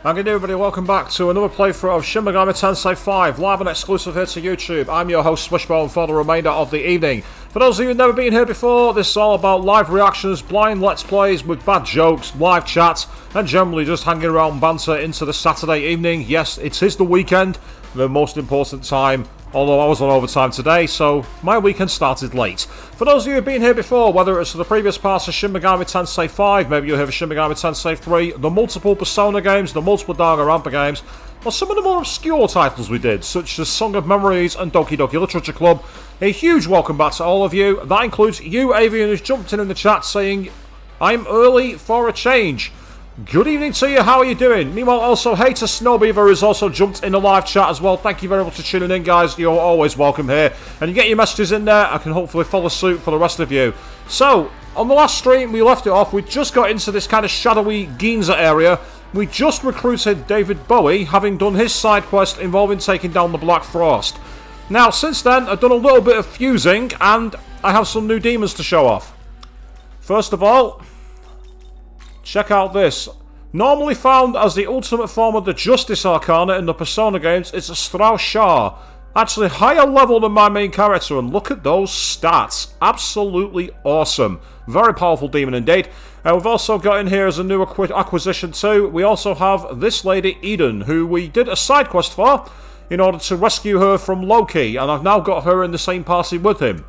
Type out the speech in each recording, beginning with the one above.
How good everybody, welcome back to another playthrough of Shin Megami Tensei 5, live and exclusive here to YouTube. I'm your host Swishbone for the remainder of the evening. For those of you who've never been here before, this is all about live reactions, blind let's plays with bad jokes, live chats, and generally just hanging around banter into the Saturday evening. Yes, it is the weekend, the most important time, although I was on overtime today, so my weekend started late. For those of you who've been here before, whether it's the previous parts of Shin Megami Tensei 5, maybe you'll have Shin Megami Tensei 3, the multiple Persona games, the multiple Danganronpa games, or some of the more obscure titles we did, such as Song of Memories and Doki Doki Literature Club, a huge welcome back to all of you. That includes you, Avian, who's jumped in the chat saying, I'm early for a change. Good evening to you, how are you doing? Meanwhile, also, hey to Snowbeaver, who's also jumped in the live chat as well. Thank you very much for tuning in, guys. You're always welcome here. And you get your messages in there, I can hopefully follow suit for the rest of you. So, on the last stream, we left it off. We just got into this kind of shadowy Ginza area. We just recruited David Bowie, having done his side quest involving taking down the Black Frost. Now, since then, I've done a little bit of fusing, and I have some new demons to show off. First of all, check out this. Normally found as the ultimate form of the Justice Arcana in the Persona games, it's a Strauss Shah. Actually higher level than my main character, and look at those stats. Absolutely awesome. Very powerful demon indeed. We've also got in here as a new acquisition too. We also have this lady, Eden, who we did a side quest for in order to rescue her from Loki, and I've now got her in the same party with him.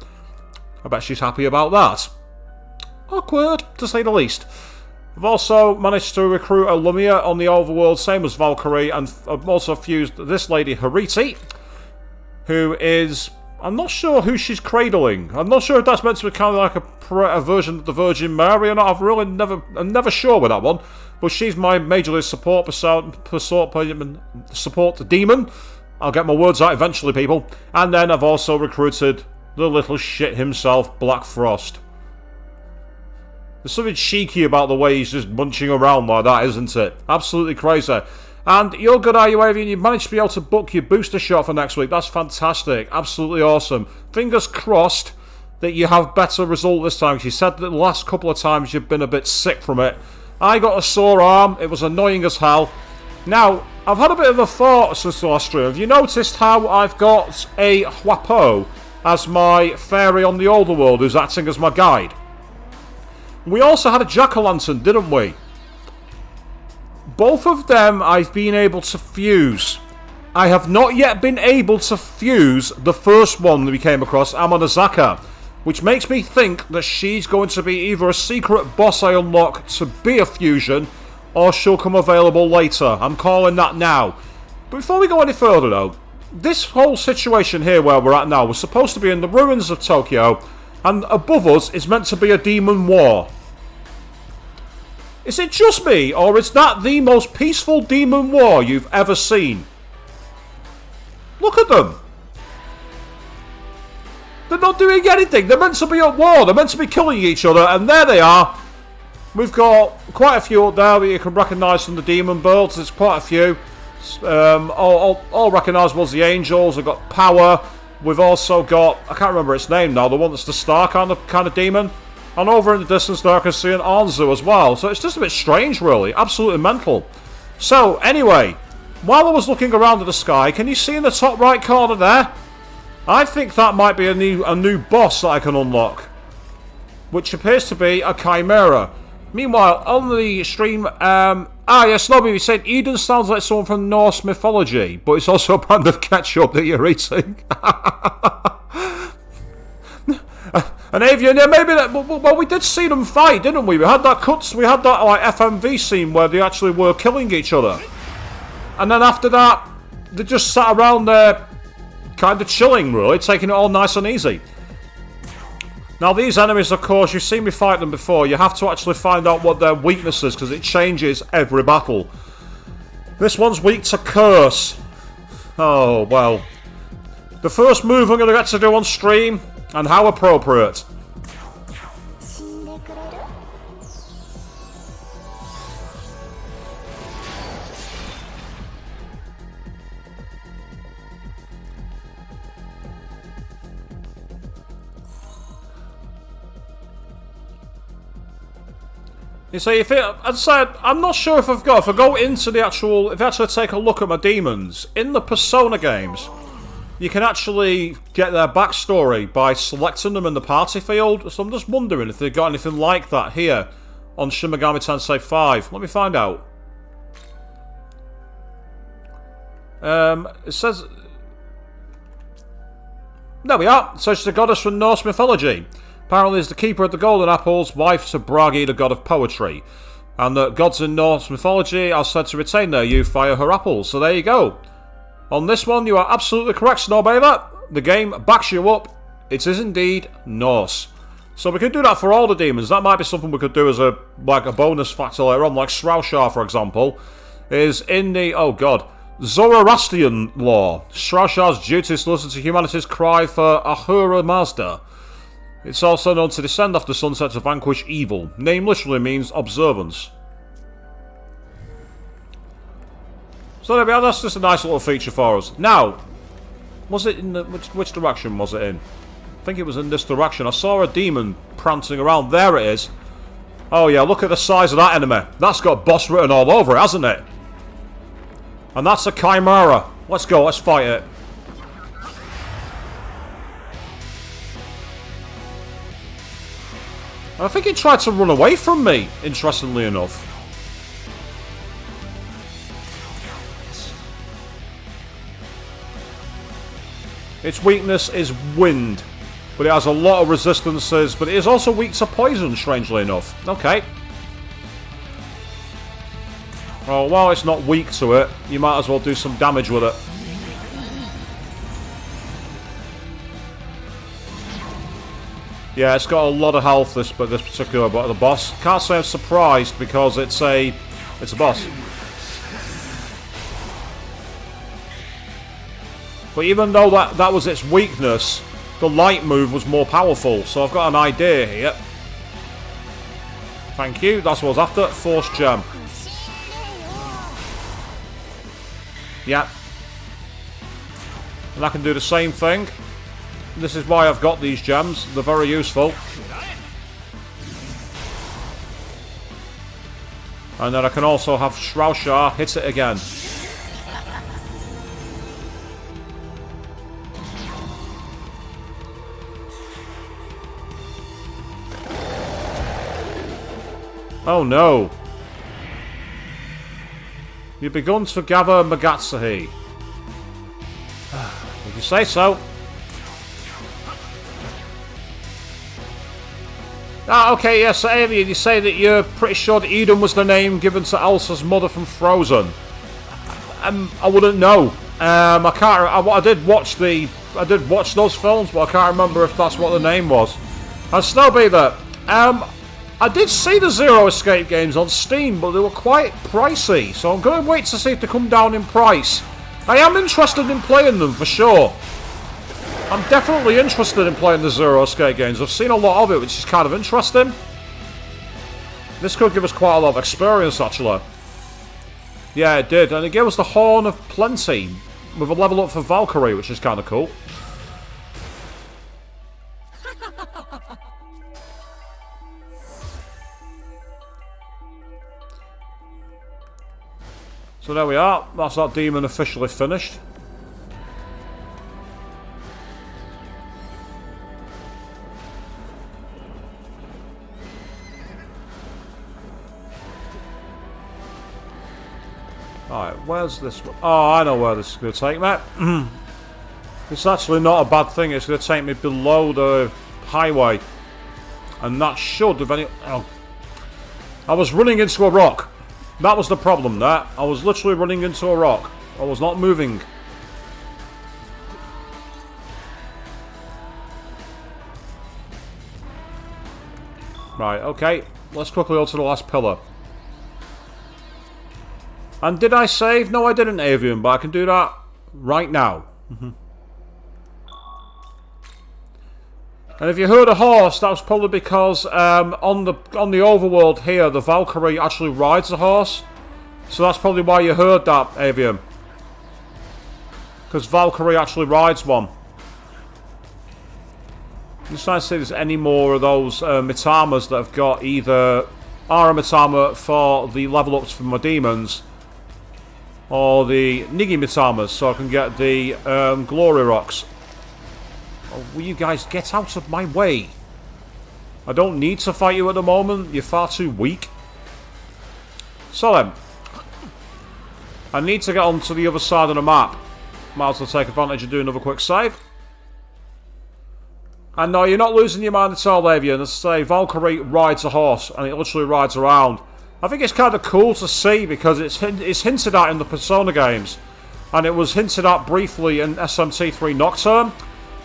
I bet she's happy about that. Awkward, to say the least. I've also managed to recruit a Lumia on the overworld, same as Valkyrie, and I've also fused this lady, Hariti, who is... I'm not sure who she's cradling. I'm not sure if that's meant to be kind of like a version of the Virgin Mary or not. I'm never sure with that one. But she's my majorly support demon. I'll get my words out eventually, people. And then I've also recruited the little shit himself, Black Frost. There's something cheeky about the way he's just munching around like that, isn't it? Absolutely crazy. And you're good, are you, Avian? You've managed to be able to book your booster shot for next week. That's fantastic. Absolutely awesome. Fingers crossed that you have better result this time. She said that the last couple of times you've been a bit sick from it. I got a sore arm. It was annoying as hell. Now, I've had a bit of a thought since the last stream. Have you noticed how I've got a Huapo as my fairy on the older world who's acting as my guide? We also had a jack-o'-lantern, didn't we? Both of them I've been able to fuse. I have not yet been able to fuse the first one that we came across, Amonazaka, which makes me think that she's going to be either a secret boss I unlock to be a fusion, or she'll come available later. I'm calling that now. But before we go any further though, this whole situation here where we're at now was supposed to be in the ruins of Tokyo, and above us is meant to be a demon war. Is it just me, or is that the most peaceful demon war you've ever seen? Look at them. They're not doing anything. They're meant to be at war. They're meant to be killing each other, and there they are. We've got quite a few up there that you can recognise from the demon builds. There's quite a few. All recognisable as the angels. We've got power. We've also got, I can't remember its name now, the one that's the star kind of demon. And over in the distance there I can see an Anzu as well. So it's just a bit strange really. Absolutely mental. So anyway, while I was looking around at the sky, can you see in the top right corner there? I think that might be a new boss that I can unlock, which appears to be a Chimera. Meanwhile, on the stream, yes, Snobby said Eden sounds like someone from Norse mythology, but it's also a brand of ketchup that you're eating. And Avian, yeah, maybe that. Well, we did see them fight, didn't we? We had that like FMV scene where they actually were killing each other, and then after that, they just sat around there, kind of chilling, really, taking it all nice and easy. Now, these enemies, of course, you've seen me fight them before. You have to actually find out what their weakness is because it changes every battle. This one's weak to curse. Oh well. The first move I'm going to get to do on stream. And how appropriate. You see, as I said, I'm not sure if if I go into the actual, if I actually take a look at my demons, in the Persona games, you can actually get their backstory by selecting them in the party field, so I'm just wondering if they've got anything like that here on Shin Megami Tensei 5. Let me find out. It says... There we are. So she's a goddess from Norse mythology. Apparently is the keeper of the golden apples, wife to Bragi, the god of poetry. And the gods in Norse mythology are said to retain their youth via her apples. So there you go. On this one, you are absolutely correct, Snowbather. The game backs you up. It is indeed Norse. So we could do that for all the demons. That might be something we could do as a bonus factor later on. Like Sraushar, for example, is in the... Oh, God. Zoroastrian law. Sraushar's duty is to listen to humanity's cry for Ahura Mazda. It's also known to descend after sunset to vanquish evil. Name literally means observance. So there we are, that's just a nice little feature for us. Now, was it in the... Which direction was it in? I think it was in this direction. I saw a demon prancing around. There it is. Oh yeah, look at the size of that enemy. That's got boss written all over it, hasn't it? And that's a Chimera. Let's go, let's fight it. I think it tried to run away from me, interestingly enough. Its weakness is wind, but it has a lot of resistances, but it is also weak to poison, strangely enough. Okay. Oh, while it's not weak to it, you might as well do some damage with it. Yeah, it's got a lot of health, this particular the boss. Can't say I'm surprised because it's a boss. But even though that was its weakness, the light move was more powerful. So I've got an idea here. Thank you. That's what I was after. Force Gem. Yeah. And I can do the same thing. This is why I've got these gems. They're very useful. And then I can also have Sraushar hit it again. Oh no. You've begun to gather Magatsuhi. If you say so. Ah, okay, yes, so Avian, you say that you're pretty sure that Eden was the name given to Elsa's mother from Frozen. I wouldn't know. I can't. I did watch those films, but I can't remember if that's what the name was. And Snowbather, I did see the Zero Escape games on Steam, but they were quite pricey, so I'm going to wait to see if they come down in price. I am interested in playing them, for sure. I'm definitely interested in playing the Zero Escape games. I've seen a lot of it, which is kind of interesting. This could give us quite a lot of experience, actually. Yeah, it did, and it gave us the Horn of Plenty, with a level up for Valkyrie, which is kind of cool. So there we are, that's that demon officially finished. Alright, where's this one? Oh, I know where this is going to take me. It's actually not a bad thing, it's going to take me below the highway. And that should have any... Oh. I was running into a rock. That was the problem there. I was literally running into a rock. I was not moving. Right, okay. Let's quickly go to the last pillar. And did I save? No, I didn't, Avian, but I can do that right now. And if you heard a horse, that was probably because on the overworld here, the Valkyrie actually rides a horse. So that's probably why you heard that, Avian. Because Valkyrie actually rides one. I'm just trying to see if there's any more of those Mitamas that have got either Aramitama for the level ups for my demons, or the Nigimitama so I can get the glory rocks. Oh, will you guys get out of my way? I don't need to fight you at the moment. You're far too weak. So then, I need to get onto the other side of the map. Might as well take advantage and do another quick save. And no, you're not losing your mind at all, Avian. As I say, Valkyrie rides a horse, and it literally rides around. I think it's kind of cool to see, because it's hinted at in the Persona games. And it was hinted at briefly in SMT3 Nocturne.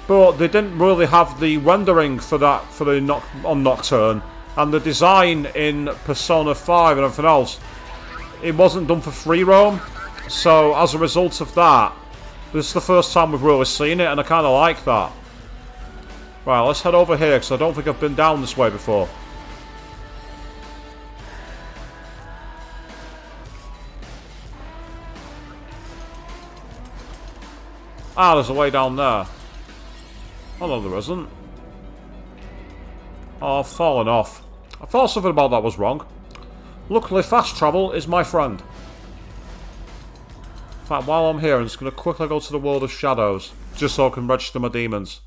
But they didn't really have the rendering for that on Nocturne. And the design in Persona 5 and everything else, it wasn't done for free roam. So as a result of that, this is the first time we've really seen it, and I kind of like that. Right, let's head over here, because I don't think I've been down this way before. Ah, there's a way down there. Oh, no, there isn't. Oh, I've fallen off. I thought something about that was wrong. Luckily, fast travel is my friend. In fact, while I'm here, I'm just going to quickly go to the world of shadows, just so I can register my demons.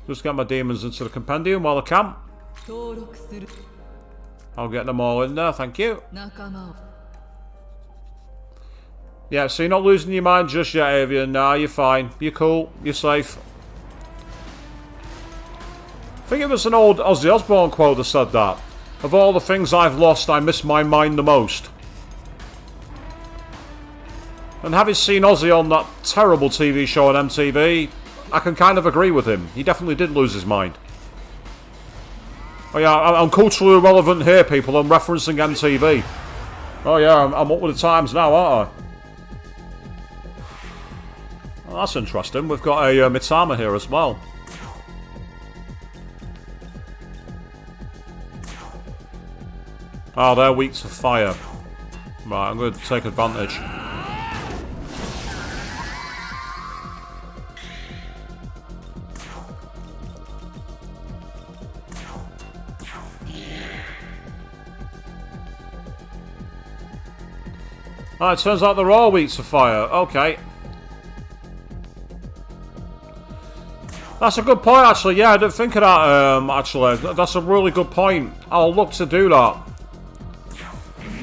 Just get my demons into the compendium while I can. I'll get them all in there, thank you. Yeah, so you're not losing your mind just yet, Avian. Nah, you're fine. You're cool. You're safe. I think it was an old Ozzy Osbourne quote that said that. Of all the things I've lost, I miss my mind the most. And having seen Ozzy on that terrible TV show on MTV, I can kind of agree with him. He definitely did lose his mind. Oh yeah, I'm culturally relevant here, people. I'm referencing MTV. Oh yeah, I'm up with the times now, aren't I? Well, that's interesting. We've got a Mitama here as well. Oh, they're weak to fire. Right, I'm going to take advantage. Oh, it turns out they're all weak to fire. Okay. That's a good point, actually. Yeah, I didn't think of that, actually. That's a really good point. I'll look to do that.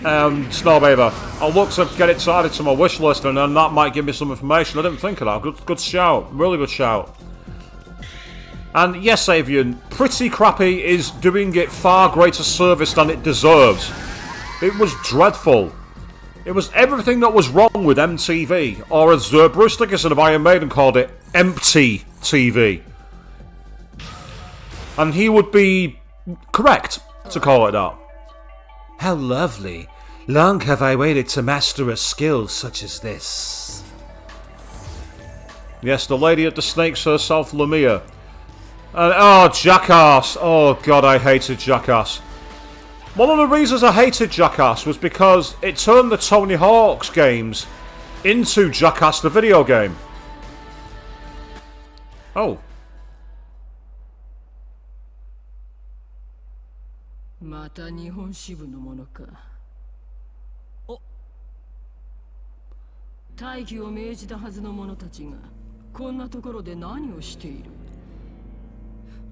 Snowbeaver. I'll look to get it added to my wish list, and then that might give me some information. I didn't think of that. Good shout. Really good shout. And yes, Avian, Pretty Crappy is doing it far greater service than it deserves. It was dreadful. It was everything that was wrong with MTV, or as Bruce Dickinson of Iron Maiden called it, empty TV. And he would be correct to call it that. How lovely. Long have I waited to master a skill such as this. Yes, the lady at the snakes herself, Lamia. And, oh, Jackass. Oh, God, I hated Jackass. One of the reasons I hated Jackass was because it turned the Tony Hawk's games into Jackass the video game. Oh.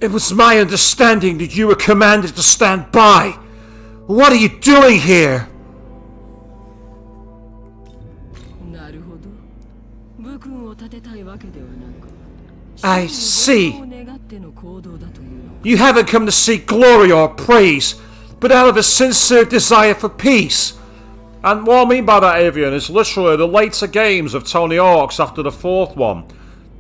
It was my understanding that you were commanded to stand by. What are you doing here? I see. You haven't come to seek glory or praise, but out of a sincere desire for peace. And what I mean by that, Avian, is literally the later games of Tony Hawk's after the fourth one.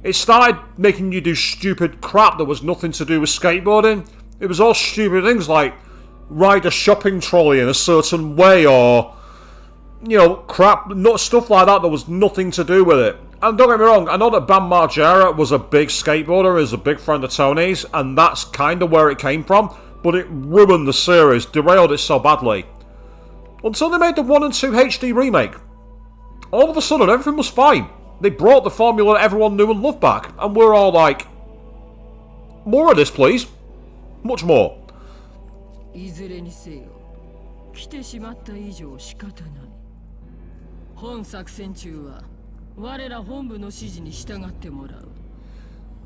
It started making you do stupid crap that was nothing to do with skateboarding. It was all stupid things like ride a shopping trolley in a certain way, or, you know, crap, stuff like that was nothing to do with it. And don't get me wrong, I know that Bam Margera was a big skateboarder, is a big friend of Tony's, and that's kind of where it came from, but it ruined the series, derailed it so badly. Until they made the 1 and 2 HD remake. All of a sudden, everything was fine. They brought the formula that everyone knew and loved back, and we're all like, More of this, please. Much more. いずれにせよ、来てしまった以上仕方ない。本作戦中は我ら本部の指示に従ってもらう。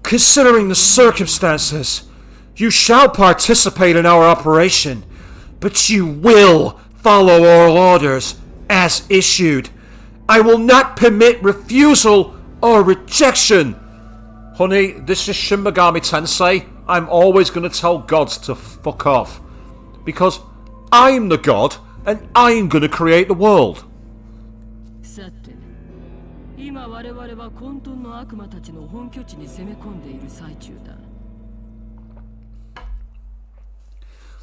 Considering the circumstances, you shall participate in our operation, but you will follow our orders as issued. I will not permit refusal or rejection. Honey, this is Shin Megami Tensei. I'm always going to tell gods to fuck off. Because I'm the god, and I'm going to create the world. さて、今我々は混沌の悪魔たちの本拠地に攻め込んでいる最中だ。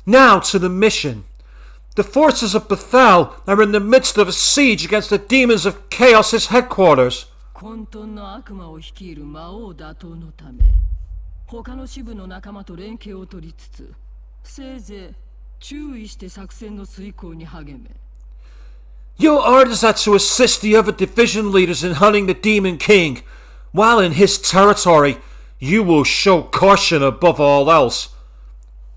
Now to the mission. The forces of Bethel are in the midst of a siege against the demons of Chaos's headquarters. 混沌の悪魔を率いる魔王打倒のため、他の支部の仲間と連携を取りつつ、せいぜい注意して作戦の遂行に励め。Your orders are to assist the other division leaders in hunting the Demon King. While in his territory, you will show caution above all else.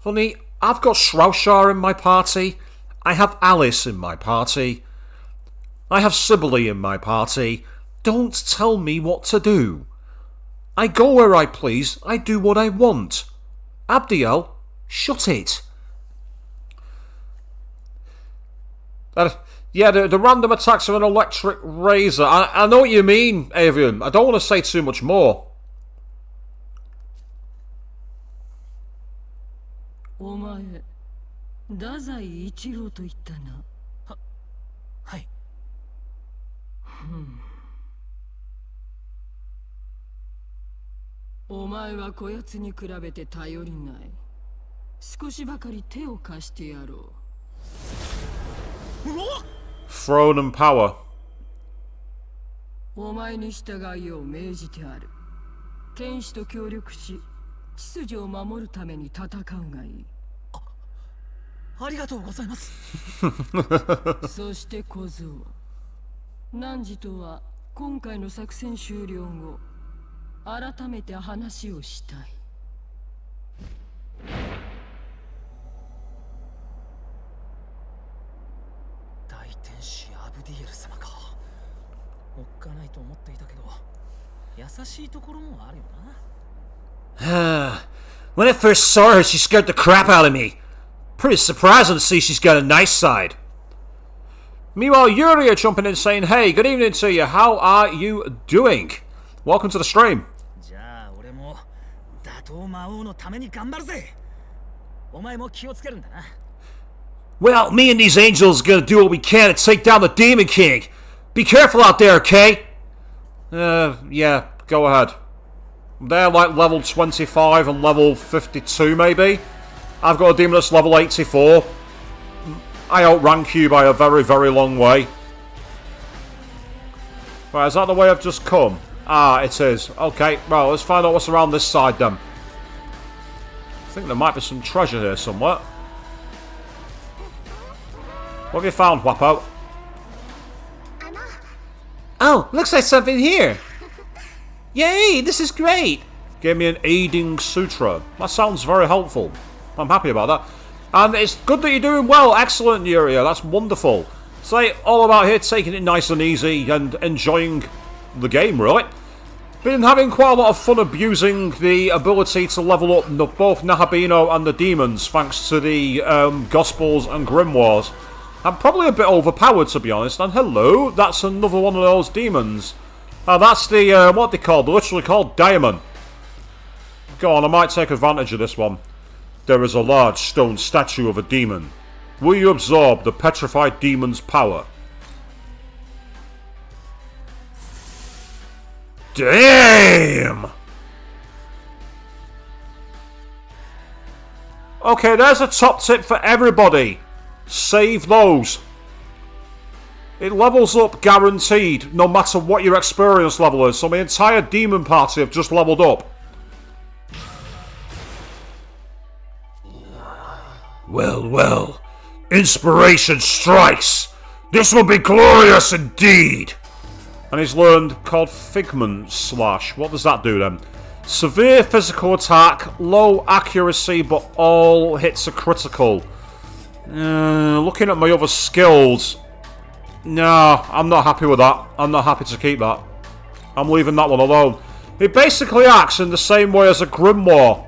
Honey, I've got Shrousha in my party. I have Alice in my party. I have Sibylle in my party. Don't tell me what to do. I go where I please. I do what I want. Abdiel, shut it. Yeah, the random attacks of an electric razor. I know what you mean, Avian. I don't want to say too much more. お前、太宰一郎と言ったな。はい。お前はこやつに比べて頼りない。少しばかり手を貸してやろう。Throne and power. お前に従いよう命じてある。天使と協力し、秩序を守るために戦うがいい。ありがとうございます。そして小僧、汝とは今回の作戦終了後、改めて話をしたい。大天使アブディエル様か。おっかないと思っていたけど、優しいところもあるよな。When I first saw her, she scared the crap out of me. Pretty surprising to see she's got a nice side. Meanwhile, Yuri are jumping in saying, hey, good evening to you. How are you doing? Welcome to the stream. じゃあ俺も打倒魔王のために頑張るぜ。お前も気をつけるんだな。Well, me and these angels are gonna do what we can to take down the Demon King. Be careful out there, okay? Yeah, go ahead. They're like level 25 and level 52 maybe. I've got a demon that's level 84. I outrank you by a very, very long way. Right, is that the way I've just come? Ah, it is. Okay, well, let's find out what's around this side then. I think there might be some treasure here somewhere. What have you found, Wappo? Oh, looks like something here. Yay, this is great. Gave me an aiding sutra. That sounds very helpful. I'm happy about that. And it's good that you're doing well. Excellent, Yuria. That's wonderful. Say, all about here taking it nice and easy and enjoying the game, really. Been having quite a lot of fun abusing the ability to level up both Nahabino and the demons, thanks to the Gospels and Grimoires. I'm probably a bit overpowered, to be honest. And hello, that's another one of those demons. That's the, what they called? They're literally called Diamond. Go on, I might take advantage of this one. There is a large stone statue of a demon. Will you absorb the petrified demon's power? Damn! Okay, there's a top tip for everybody. Save those. It levels up guaranteed, no matter what your experience level is. So my entire demon party have just leveled up. Well, well. Inspiration strikes. This will be glorious indeed. And he's learned called Figment Slash. What does that do then? Severe physical attack, low accuracy, but all hits are critical. Looking at my other skills, no, I'm not happy with that. I'm not happy to keep that. I'm leaving that one alone. It basically acts in the same way as a Grimoire.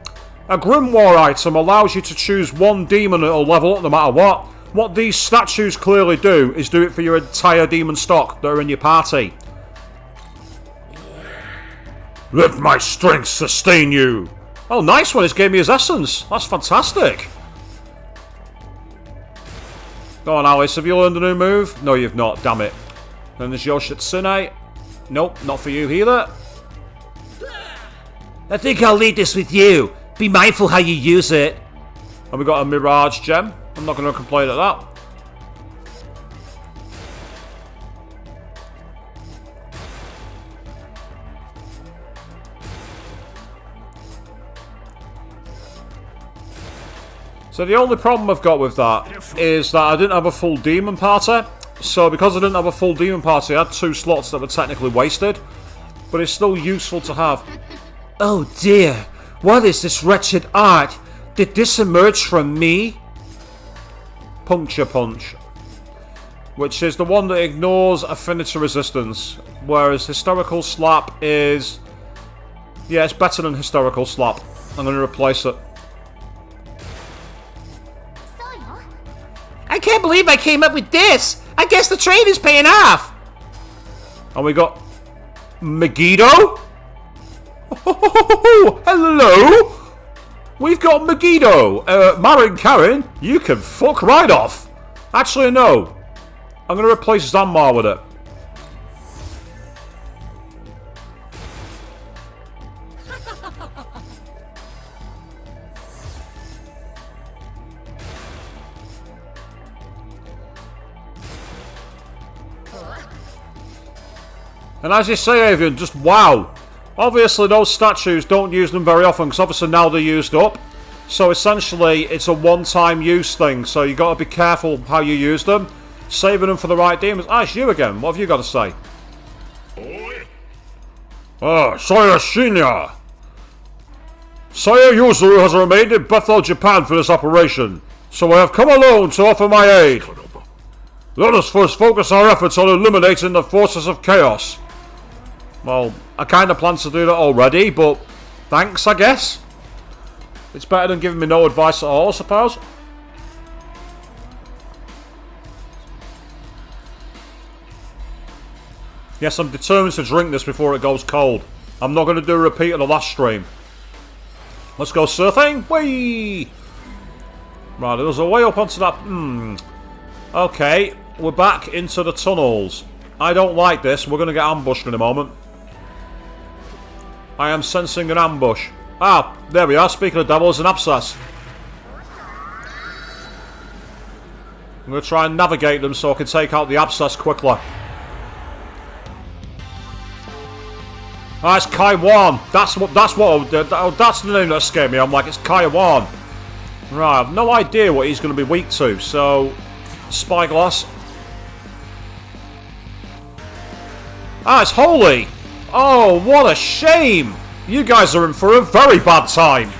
A Grimoire item allows you to choose one demon at a level up no matter what. What these statues clearly do is do it for your entire demon stock that are in your party. Let my strength sustain you. Oh, nice one. He's gave me his essence. That's fantastic. Go on, Alice. Have you learned a new move? No, you've not. Damn it. Then there's Yoshitsune. Nope, not for you either. I think I'll leave this with you. Be mindful how you use it. And we got a Mirage Gem. I'm not going to complain at that. So the only problem I've got with that is that I didn't have a full demon party. So because I didn't have a full demon party, I had 2 slots that were technically wasted. But it's still useful to have. Oh dear, what is this wretched art? Did this emerge from me? Puncture Punch. Which is the one that ignores affinity resistance. Whereas Historical Slap is... yeah, it's better than Historical Slap. I'm going to replace it. I can't believe I came up with this! I guess the trade is paying off! And we got... Megiddo? Oh, hello! We've got Megiddo. Marin Karen, you can fuck right off. Actually, no. I'm going to replace Zanmar with it. And as you say, Avian, just wow. Obviously, those statues don't use them very often, because obviously now they're used up. So essentially, it's a one-time use thing, so you got to be careful how you use them. Saving them for the right demons. Ah, it's you again. What have you got to say? Sire Shinya. Sire Yuzuru has remained in Bethel, Japan for this operation, so I have come alone to offer my aid. Let us first focus our efforts on eliminating the forces of chaos. Well, I kind of plan to do that already, but thanks, I guess. It's better than giving me no advice at all, I suppose. Yes, I'm determined to drink this before it goes cold. I'm not going to do a repeat of the last stream. Let's go surfing. Whee! Right, there's a way up onto that... Okay, we're back into the tunnels. I don't like this. We're going to get ambushed in a moment. I am sensing an ambush. Ah, there we are. Speaking of devils, an abscess. I'm going to try and navigate them so I can take out the abscess quickly. Ah, it's Kaiwan. That's the name that scared me. I'm like, it's Kaiwan. Right, I have no idea what he's going to be weak to, so... Spyglass. Ah, it's Holy! Oh, what a shame! You guys are in for a very bad time.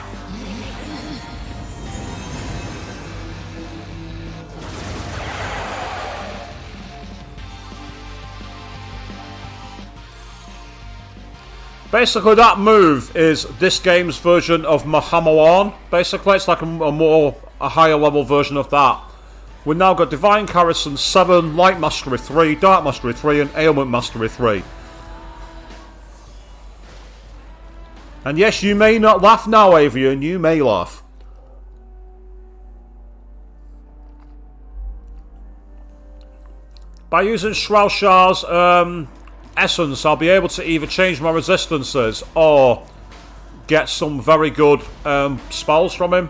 Basically, that move is this game's version of Mahamawan. Basically, it's like a higher level version of that. We've now got Divine Garrison 7, Light Mastery 3, Dark Mastery 3, and Ailment Mastery 3. And yes, you may not laugh now, Avian, you may laugh. By using Shroushar's essence, I'll be able to either change my resistances or get some very good spells from him.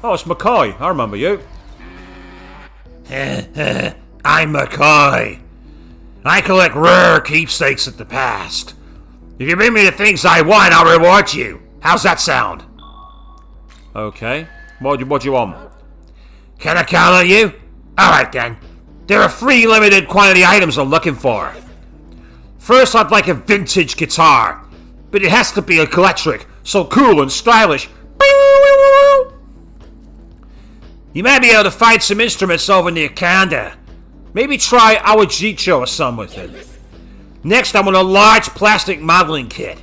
Oh, it's McCoy. I remember you. I'm McCoy. I collect rare keepsakes of the past. If you bring me the things I want, I'll reward you. How's that sound? Okay. What do you want? Can I count on you? Alright then. There are 3 limited quantity items I'm looking for. First, I'd like a vintage guitar. but it has to be electric, so cool and stylish. You might be able to find some instruments over near Kanda. Maybe try our Jicho or some with it. Next, I want a large plastic modeling kit.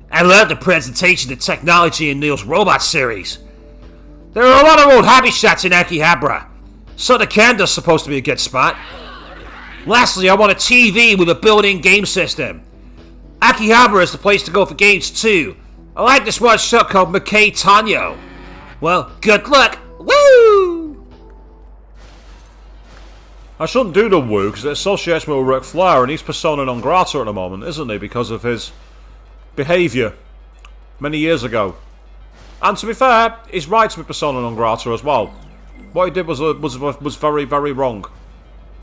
I love the presentation of technology in Neil's robot series. There are a lot of old hobby shots in Akihabara, so the Kanda's supposed to be a good spot. Lastly, I want a TV with a built-in game system. Akihabara is the place to go for games too. I like this one shot called Mackay Tanyo. Well, good luck. Woo! I shouldn't do the woo, because it associates me with Ric Flair, and he's persona non grata at the moment, isn't he? Because of his behaviour many years ago. And to be fair, he's right to be persona non grata as well. What he did was very, very wrong.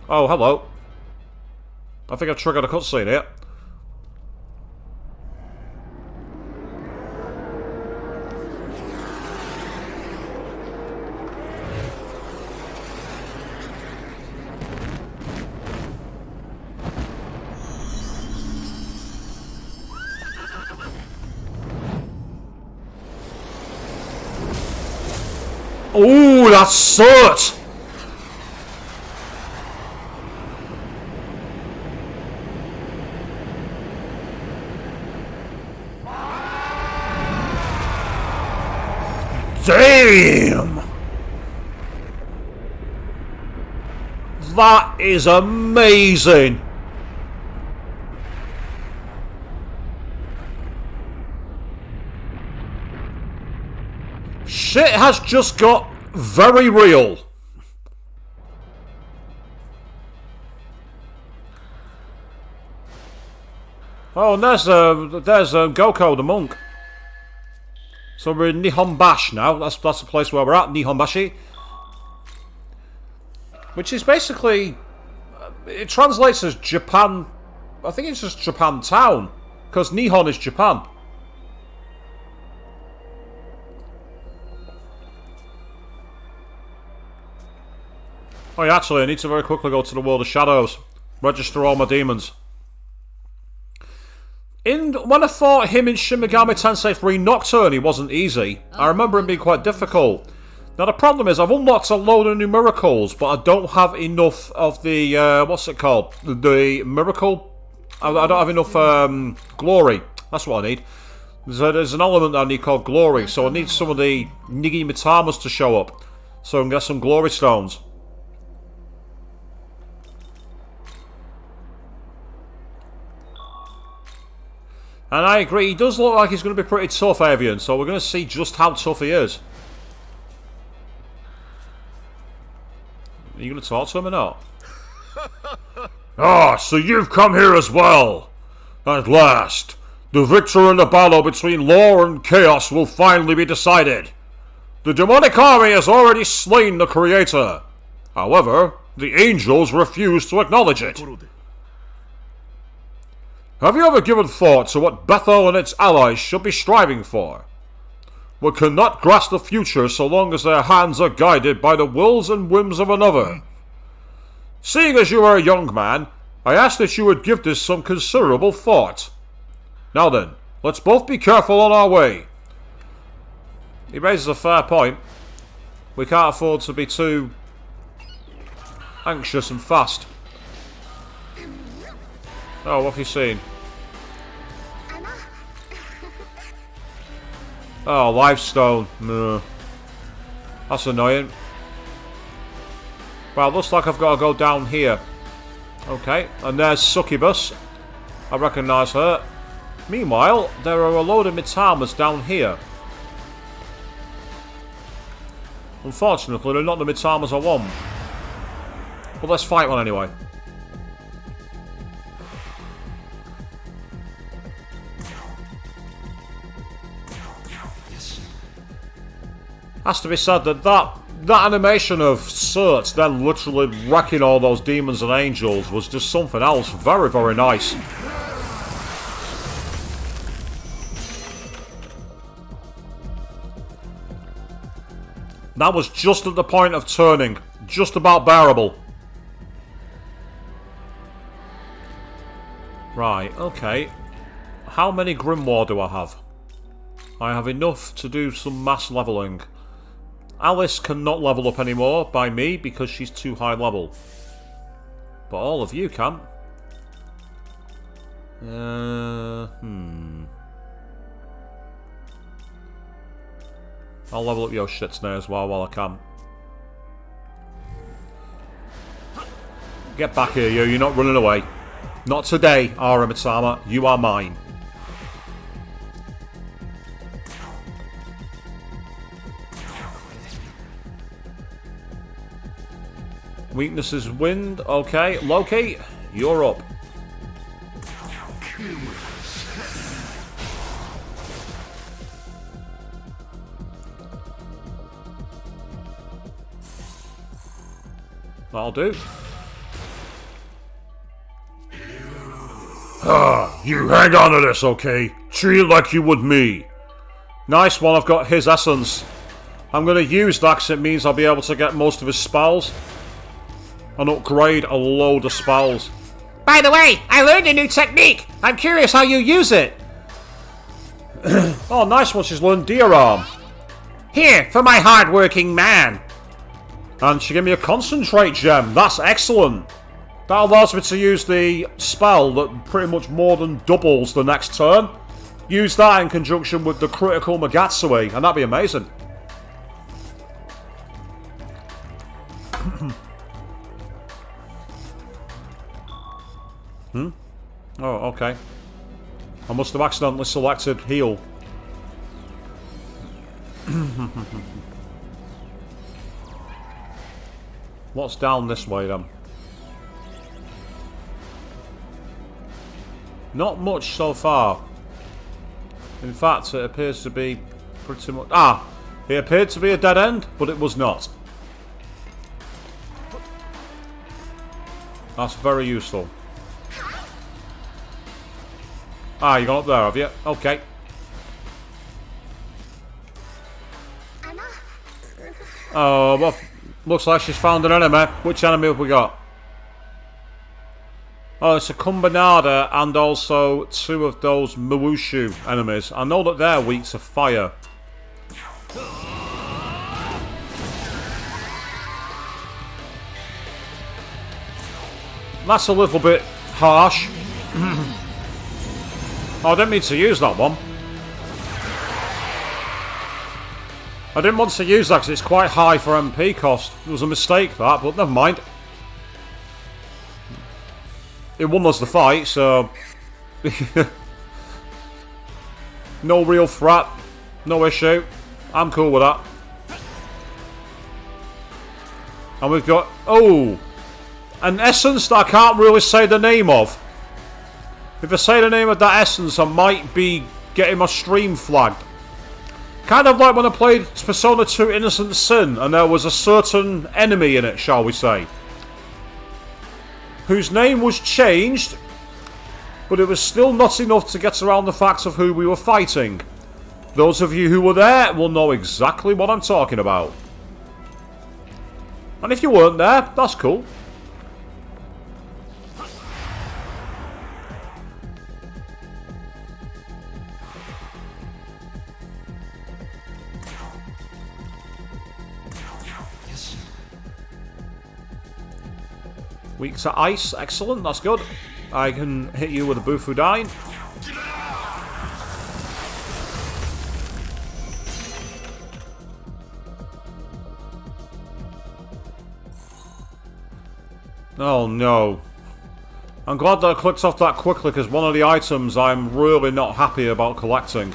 Oh, hello. I think I've triggered a cutscene here. Ooh, that's soot! Damn! That is amazing! Shit has just got very real. Oh, and there's Goko the monk. So we're in Nihonbashi now. That's the place where we're at, Nihonbashi. Which is basically, it translates as Japan. I think it's just Japan town, because Nihon is Japan. Oh yeah, actually, I need to very quickly go to the world of shadows. Register all my demons. When I fought him in Shin Megami Tensei 3 Nocturne, he wasn't easy. I remember him being quite difficult. Now the problem is, I've unlocked a load of new miracles, but I don't have enough of the, what's it called? The miracle? I don't have enough glory. That's what I need. There's an element that I need called glory, so I need some of the Nigi Mitamas to show up, so I can get some glory stones. And I agree, he does look like he's going to be pretty tough, Avian, so we're going to see just how tough he is. Are you going to talk to him or not? Ah, so you've come here as well. At last, the victor in the battle between law and chaos will finally be decided. The demonic army has already slain the creator. However, the angels refuse to acknowledge it. Have you ever given thought to what Bethel and its allies should be striving for? We cannot grasp the future so long as their hands are guided by the wills and whims of another. Seeing as you are a young man, I ask that you would give this some considerable thought. Now then, let's both be careful on our way. He raises a fair point. We can't afford to be too anxious and fast. Oh, what have you seen? Oh, Lifestone. No. That's annoying. Well, looks like I've got to go down here. Okay, and there's Succubus. I recognise her. Meanwhile, there are a load of Mitamas down here. Unfortunately, they're not the Mitamas I want. But let's fight one anyway. Has to be said that animation of Surt then literally wrecking all those demons and angels was just something else. Very, very nice. That was just at the point of turning. Just about bearable. Right, okay. how many Grimoire do I have? I have enough to do some mass leveling. Alice cannot level up anymore by me because she's too high level. But all of you can. I'll level up your shits now as well while I can. Get back here, you. You're not running away. Not today, Aramitama. You are mine. Weakness is wind. Okay. Loki, you're up. That'll do. You hang on to this, okay? Treat it like you would me. Nice one, I've got his essence. I'm going to use that because it means I'll be able to get most of his spells. And upgrade a load of spells. By the way, I learned a new technique. I'm curious how you use it. Oh, nice one, she's learned Deer Arm. Here, for my hard-working man. And she gave me a concentrate gem. That's excellent. That allows me to use the spell that pretty much more than doubles the next turn. Use that in conjunction with the critical Magatsui, and that'd be amazing. Oh, okay. I must have accidentally selected heal. What's down this way then? Not much so far. In fact, it appears to be pretty much... Ah! It appeared to be a dead end, but it was not. That's very useful. Ah, you got up there, have you? Okay. Oh, well, looks like she's found an enemy. Which enemy have we got? Oh, it's a Kumbinada and also two of those Muwushu enemies. I know that they're weak to fire. That's a little bit harsh. Oh, I didn't mean to use that one. I didn't want to use that because it's quite high for MP cost. It was a mistake that, but never mind. It won us the fight, so... No real threat. No issue. I'm cool with that. And we've got... Oh! An essence that I can't really say the name of. If I say the name of that essence, I might be getting my stream flagged. Kind of like when I played Persona 2 Innocent Sin, and there was a certain enemy in it, shall we say, whose name was changed, but it was still not enough to get around the fact of who we were fighting. Those of you who were there will know exactly what I'm talking about. And if you weren't there, that's cool. Weak to ice, excellent, that's good. I can hit you with a Bufudine. Oh no. I'm glad that I clicked off that quickly because one of the items I'm really not happy about collecting.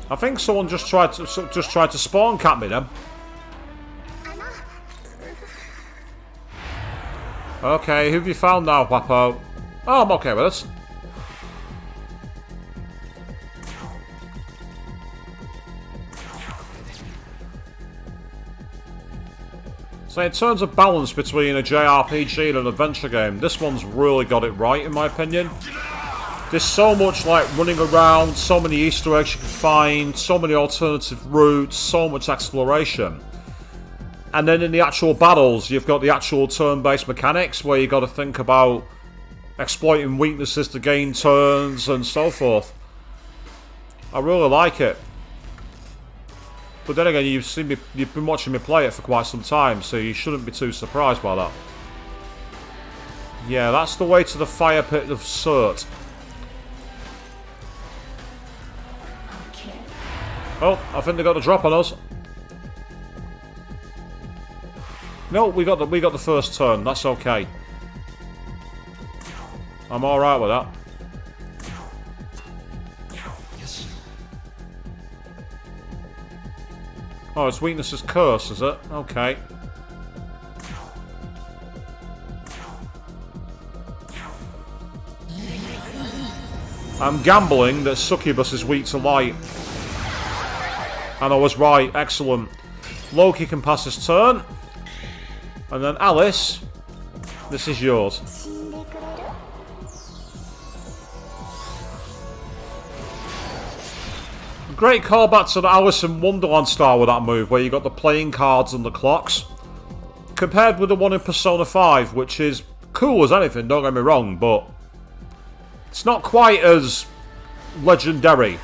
I think someone just tried to spawn cap me then. Okay, who have you found now, Wapo? Oh, I'm okay with this. So in terms of balance between a JRPG and an adventure game, this one's really got it right in my opinion. There's so much like running around, so many Easter eggs you can find, so many alternative routes, so much exploration. And then in the actual battles, you've got the actual turn-based mechanics where you've got to think about exploiting weaknesses to gain turns and so forth. I really like it. But then again, you've been watching me play it for quite some time, so you shouldn't be too surprised by that. Yeah, that's the way to the fire pit of Surt. Oh, I think they got the drop on us. No, we got the first turn. That's okay. I'm all right with that. Oh, its weakness is curse, is it? Okay. I'm gambling that Succubus is weak to light. And I was right. Excellent. Loki can pass his turn. And then Alice, this is yours. Great callback to the Alice in Wonderland style with that move, where you got the playing cards and the clocks. Compared with the one in Persona 5, which is cool as anything, don't get me wrong, but it's not quite as legendary.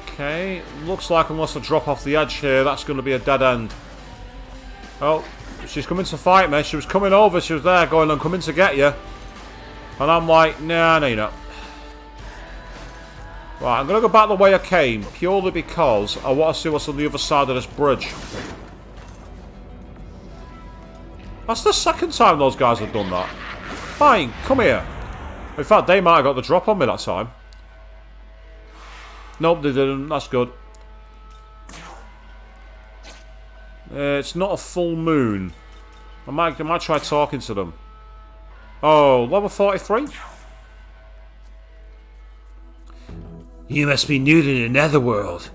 Okay, looks like unless I drop off the edge here, that's going to be a dead end. Oh, she's coming to fight me. She was coming over, she was there going, I'm coming to get you. And I'm like, nah, no you're not. Right, I'm going to go back the way I came, purely because I want to see what's on the other side of this bridge. That's the second time those guys have done that. Fine, come here. In fact, they might have got the drop on me that time. Nope, they didn't. That's good. It's not a full moon. I might try talking to them. Oh, level 43? You must be new to the netherworld.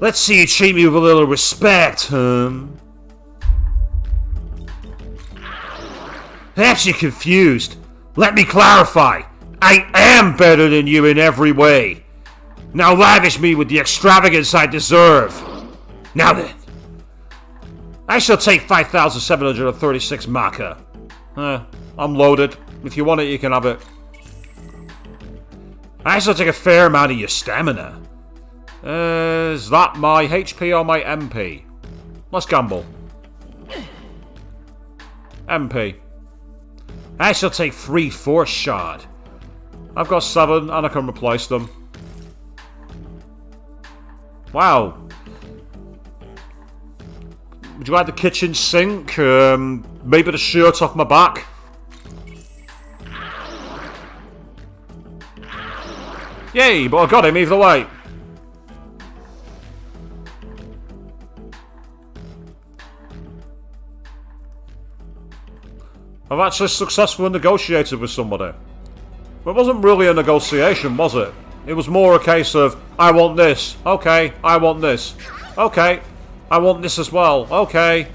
Let's see you treat me with a little respect, Perhaps you're confused. Let me clarify. I am better than you in every way. Now lavish me with the extravagance I deserve. Now then. I shall take 5,736 Maka. I'm loaded. If you want it, you can have it. I shall take a fair amount of your stamina. Is that my HP or my MP? Let's gamble. MP. I shall take 3 force shard. I've got 7 and I can replace them. Wow. Would you like the kitchen sink? Maybe the shirt off my back? Yay, but I got him either way. I've actually successfully negotiated with somebody. But it wasn't really a negotiation, was it? It was more a case of, I want this. Okay, I want this. Okay, I want this as well. Okay,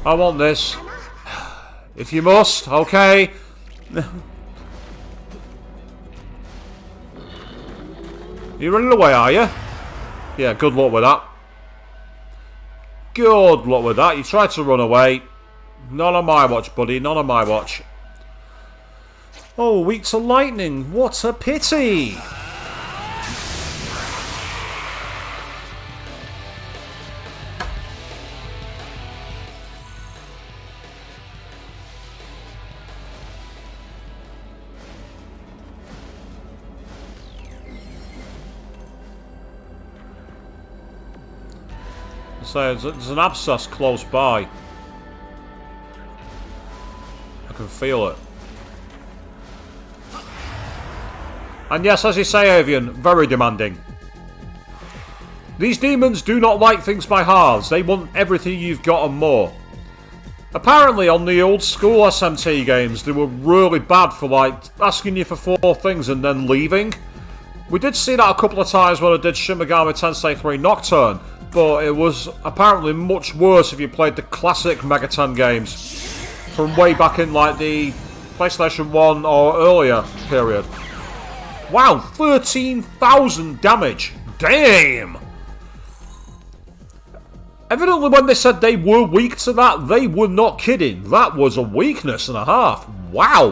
I want this. If you must, okay. You running away, are you? Yeah, good luck with that. Good luck with that. You tried to run away. Not on my watch, buddy. Not on my watch. Oh, weak to lightning. What a pity. So there's an abscess close by. I can feel it. And yes, as you say, Avian, very demanding. These demons do not like things by halves. They want everything you've got and more. Apparently, on the old school SMT games, they were really bad for, like, asking you for 4 things and then leaving. We did see that a couple of times when I did Shin Megami Tensei 3 Nocturne, but it was apparently much worse if you played the classic Megaten games from way back in, like, the PlayStation 1 or earlier period. Wow, 13,000 damage. Damn! Evidently when they said they were weak to that, they were not kidding. That was a weakness and a half. Wow!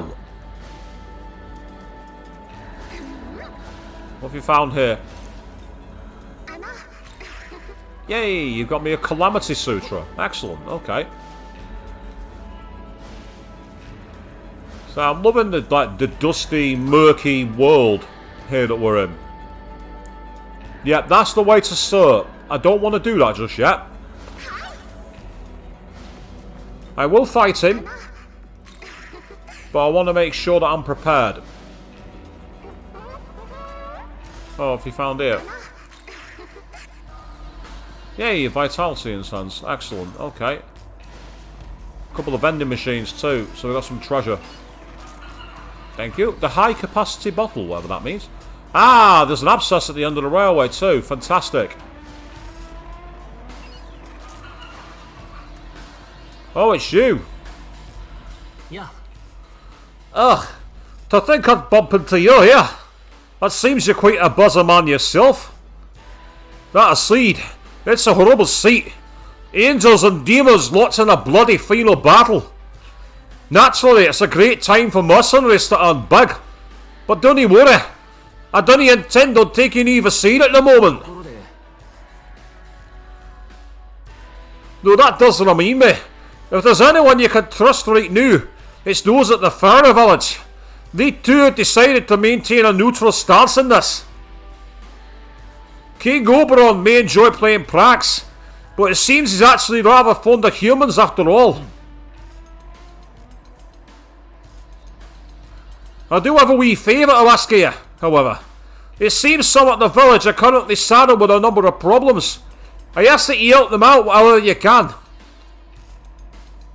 What have you found here? Yay, you got me a Calamity Sutra. Excellent, okay. So I'm loving the dusty, murky world here that we're in. Yeah, that's the way to start. I don't want to do that just yet. I will fight him, but I want to make sure that I'm prepared. Oh, have you found here? Yay, vitality incense. Excellent, okay. A couple of vending machines too, so we got some treasure. Thank you. The high capacity bottle, whatever that means. Ah, there's an abscess at the end of the railway too. Fantastic. Oh, it's you. Yeah. Ugh, to think I'd bump into you here. That seems you're quite a buzzer man yourself. That aside, it's a horrible sight. Angels and demons locked in a bloody final battle. Naturally, it's a great time for mercenaries to earn big. But don't you worry, I don't intend on taking either side at the moment. Though that does remind me, if there's anyone you can trust right now, it's those at the Fairy Village. They too have decided to maintain a neutral stance in this. King Oberon may enjoy playing pranks, but it seems he's actually rather fond of humans after all. I do have a wee favour to ask you, however. It seems some at the village are currently saddled with a number of problems. I ask that you help them out however you can.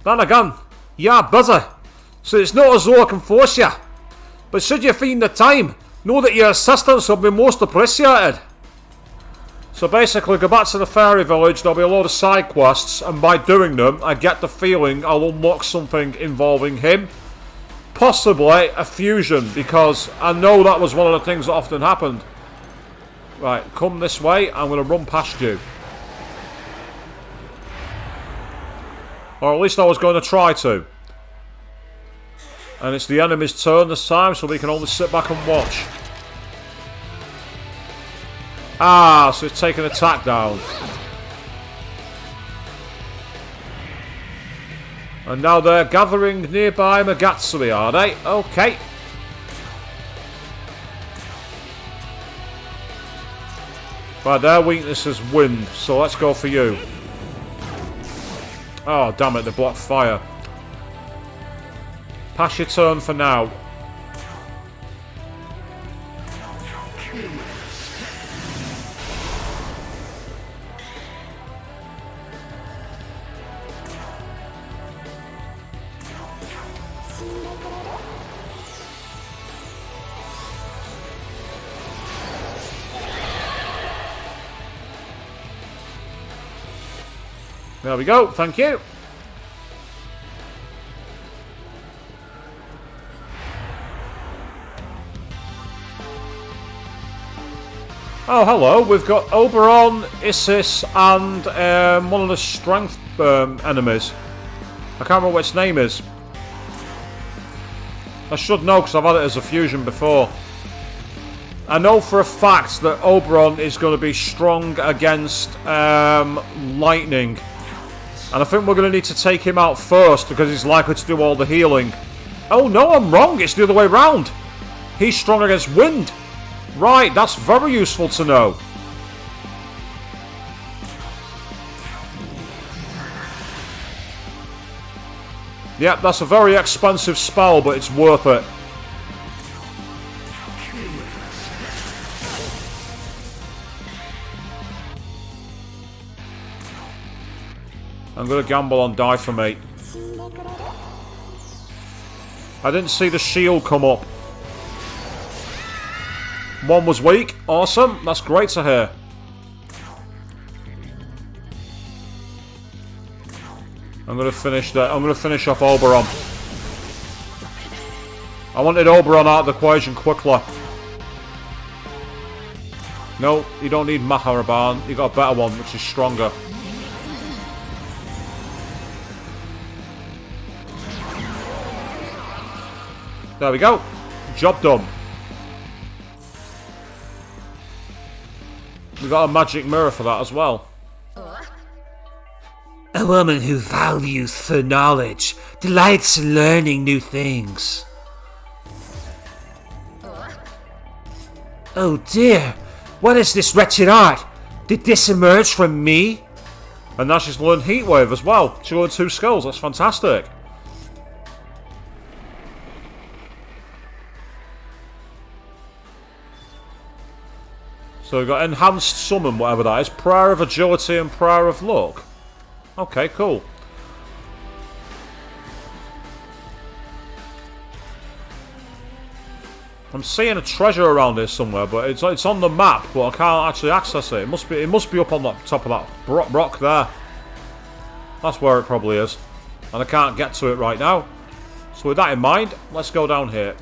Then again, you are busy, so it's not as though I can force you. But should you find the time, know that your assistance will be most appreciated. So basically, go back to the fairy village, there'll be a lot of side quests, and by doing them, I get the feeling I'll unlock something involving him. Possibly a fusion, because I know that was one of the things that often happened. Right, come this way, I'm going to run past you. Or at least I was going to try to. And it's the enemy's turn this time, so we can only sit back and watch. Ah, so it's taken attack down. And now they're gathering nearby Megatsui, are they? Okay. Right, their weakness is wind, so let's go for you. Oh, damn it, they blocked fire. Pass your turn for now. There we go, thank you. Oh, hello, we've got Oberon, Isis, and one of the strength enemies. I can't remember what its name is. I should know because I've had it as a fusion before. I know for a fact that Oberon is going to be strong against lightning. And I think we're going to need to take him out first because he's likely to do all the healing. Oh no, I'm wrong. It's the other way round. He's strong against wind. Right, that's very useful to know. Yep, that's a very expensive spell, but it's worth it. I'm going to gamble on die for me. I didn't see the shield come up. One was weak. Awesome. That's great to hear. I'm going to finish that. I'm going to finish off Oberon. I wanted Oberon out of the equation quickly. No, you don't need Maharaban. You got a better one, which is stronger. There we go. Job done. We got a magic mirror for that as well. A woman who values her knowledge, delights in learning new things. Oh dear, what is this wretched art? Did this emerge from me? And now she's learned Heatwave as well. She learned 2 skills, that's fantastic. So we've got Enhanced Summon, whatever that is. Prayer of Agility and Prayer of Luck. Okay, cool. I'm seeing a treasure around here somewhere, but it's on the map, but I can't actually access it. It must be up on the top of that rock there. That's where it probably is. And I can't get to it right now. So with that in mind, let's go down here.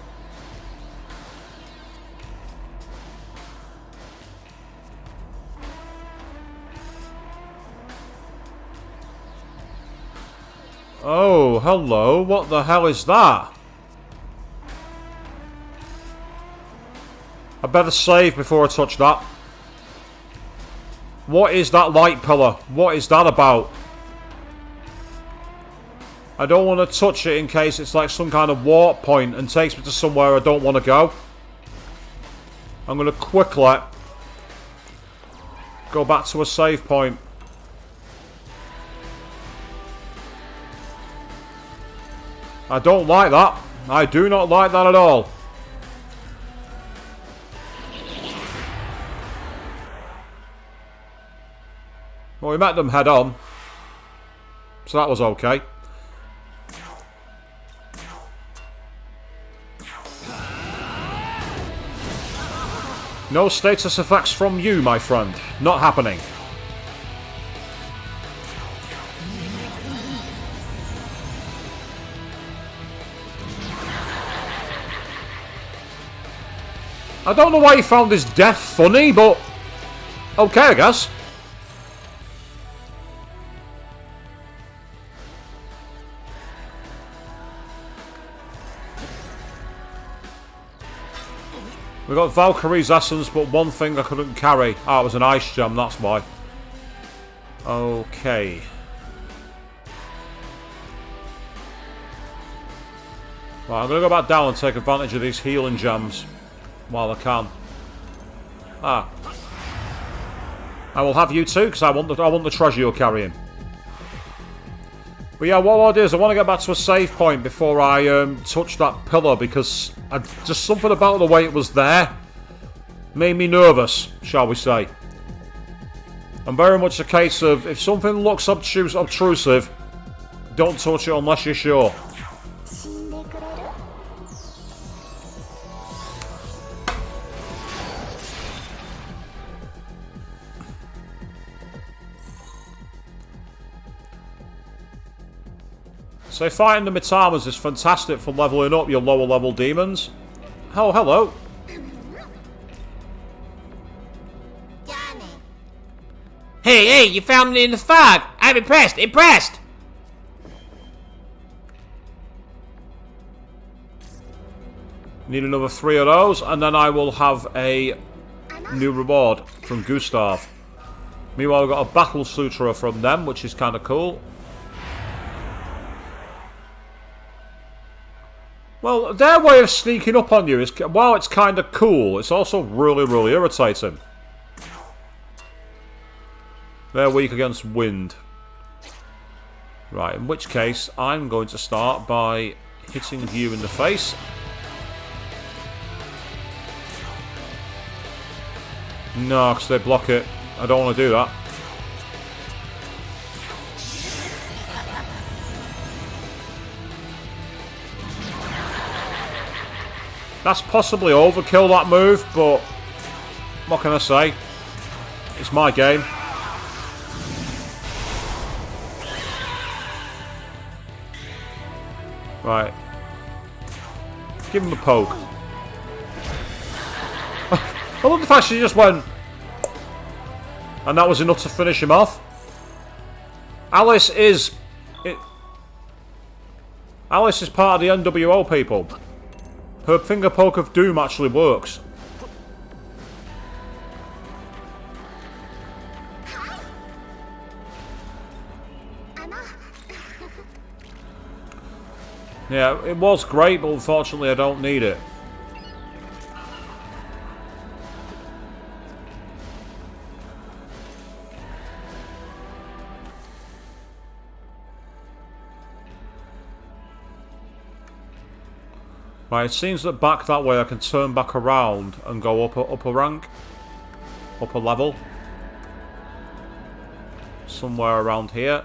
Oh, hello. What the hell is that? I better save before I touch that. What is that light pillar? What is that about? I don't want to touch it in case it's like some kind of warp point and takes me to somewhere I don't want to go. I'm going to quickly go back to a save point. I don't like that. I do not like that at all. Well, we met them head on. So that was okay. No status effects from you, my friend. Not happening. I don't know why he found his death funny, but okay, I guess. We got Valkyrie's essence, but one thing I couldn't carry. Ah, it was an ice gem, that's why. Okay. Right, I'm going to go back down and take advantage of these healing gems while I can. Ah. I will have you too, because I want the treasure you're carrying. But yeah, what I'll do is I want to get back to a save point before I touch that pillar, because just something about the way it was there made me nervous, shall we say. And very much a case of, if something looks obtrusive, don't touch it unless you're sure. So fighting the Mitamas is fantastic for leveling up your lower level demons. Oh, hello. Hey, you found me in the fog. I'm impressed. Need another 3 of those, and then I will have a new reward from Gustav. Meanwhile, we've got a Battle Sutra from them, which is kind of cool. Well, their way of sneaking up on you is, while it's kind of cool, it's also really, really irritating. They're weak against wind. Right, in which case, I'm going to start by hitting you in the face. No, because they block it. I don't want to do that. That's possibly overkill, that move, but what can I say? It's my game. Right. Give him a poke. I love the fact she just went, And that was enough to finish him off. Alice is part of the NWO people. Her finger poke of doom actually works. Yeah, it was great, but unfortunately I don't need it. Right, it seems that back that way I can turn back around and go up a rank. Up a level. Somewhere around here.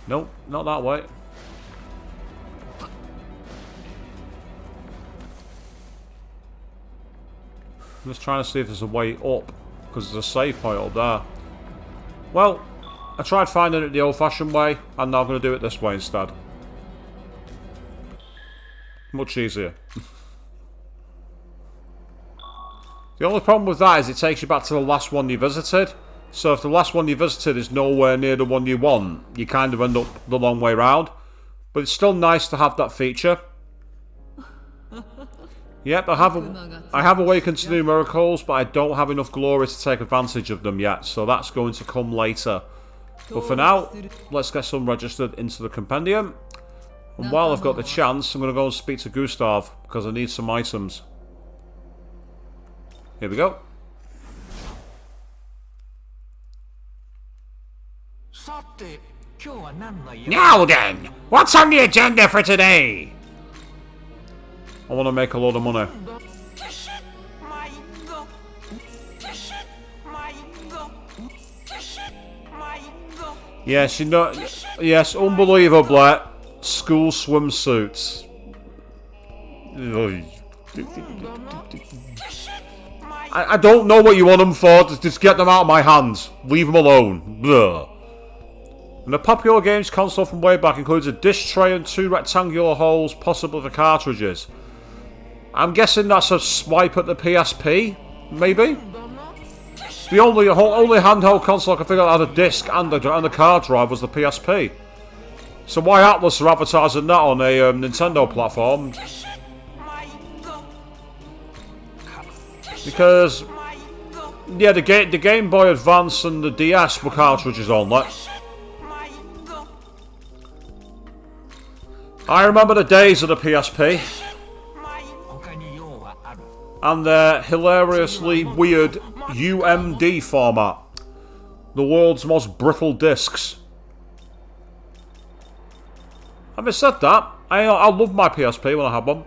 Nope, not that way. I'm just trying to see if there's a way up, because there's a save point up there. Well, I tried finding it the old-fashioned way, and now I'm going to do it this way instead. Much easier. The only problem with that is it takes you back to the last one you visited. So if the last one you visited is nowhere near the one you want, you kind of end up the long way round. But it's still nice to have that feature. Yep, I have awakened to new miracles, but I don't have enough glory to take advantage of them yet, so that's going to come later. But for now, let's get some registered into the compendium. And while I've got the chance, I'm going to go and speak to Gustav, because I need some items. Here we go. Now then, what's on the agenda for today? I want to make a lot of money. Yes, you know. Yes, unbelievably, school swimsuits. I don't know what you want them for. Just get them out of my hands. Leave them alone. Blah. And the popular games console from way back includes a disk tray and 2 rectangular holes, possibly for cartridges. I'm guessing that's a swipe at the PSP, maybe? The only handheld console I can figure out had a disc and a card drive was the PSP. So why Atlas are advertising that on a Nintendo platform? Because, yeah, the Game Boy Advance and the DS were cartridges only. I remember the days of the PSP. And their hilariously weird UMD format. The world's most brittle discs. Having said that, I loved my PSP when I had one.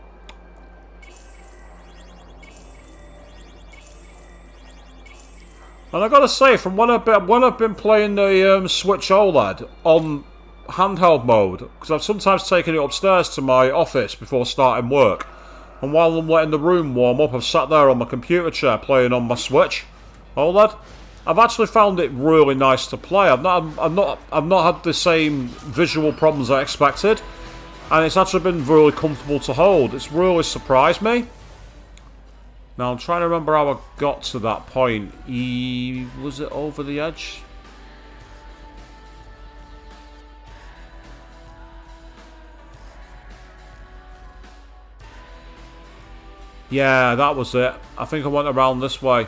And I gotta say, from when I've been playing the Switch OLED on handheld mode, because I've sometimes taken it upstairs to my office before starting work, and while I'm letting the room warm up, I've sat there on my computer chair playing on my Switch OLED. I've actually found it really nice to play. I've not had the same visual problems I expected, and it's actually been really comfortable to hold. It's really surprised me. Now I'm trying to remember how I got to that point. Was it over the edge? Yeah, that was it. I think I went around this way.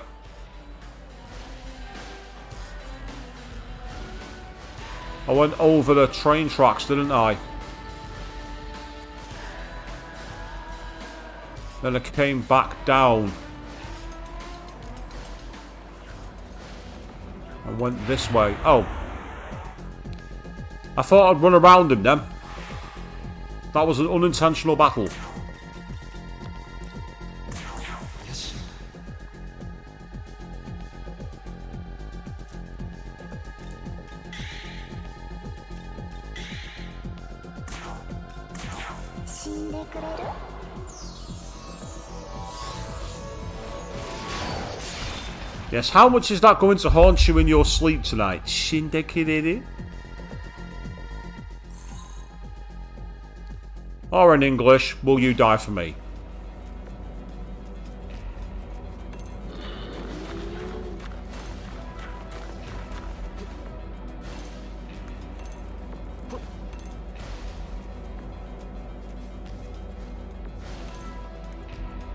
I went over the train tracks, didn't I? Then I came back down. I went this way. Oh. I thought I'd run around him then. That was an unintentional battle. Yes, how much is that going to haunt you in your sleep tonight? Shindekireru? Or in English, will you die for me?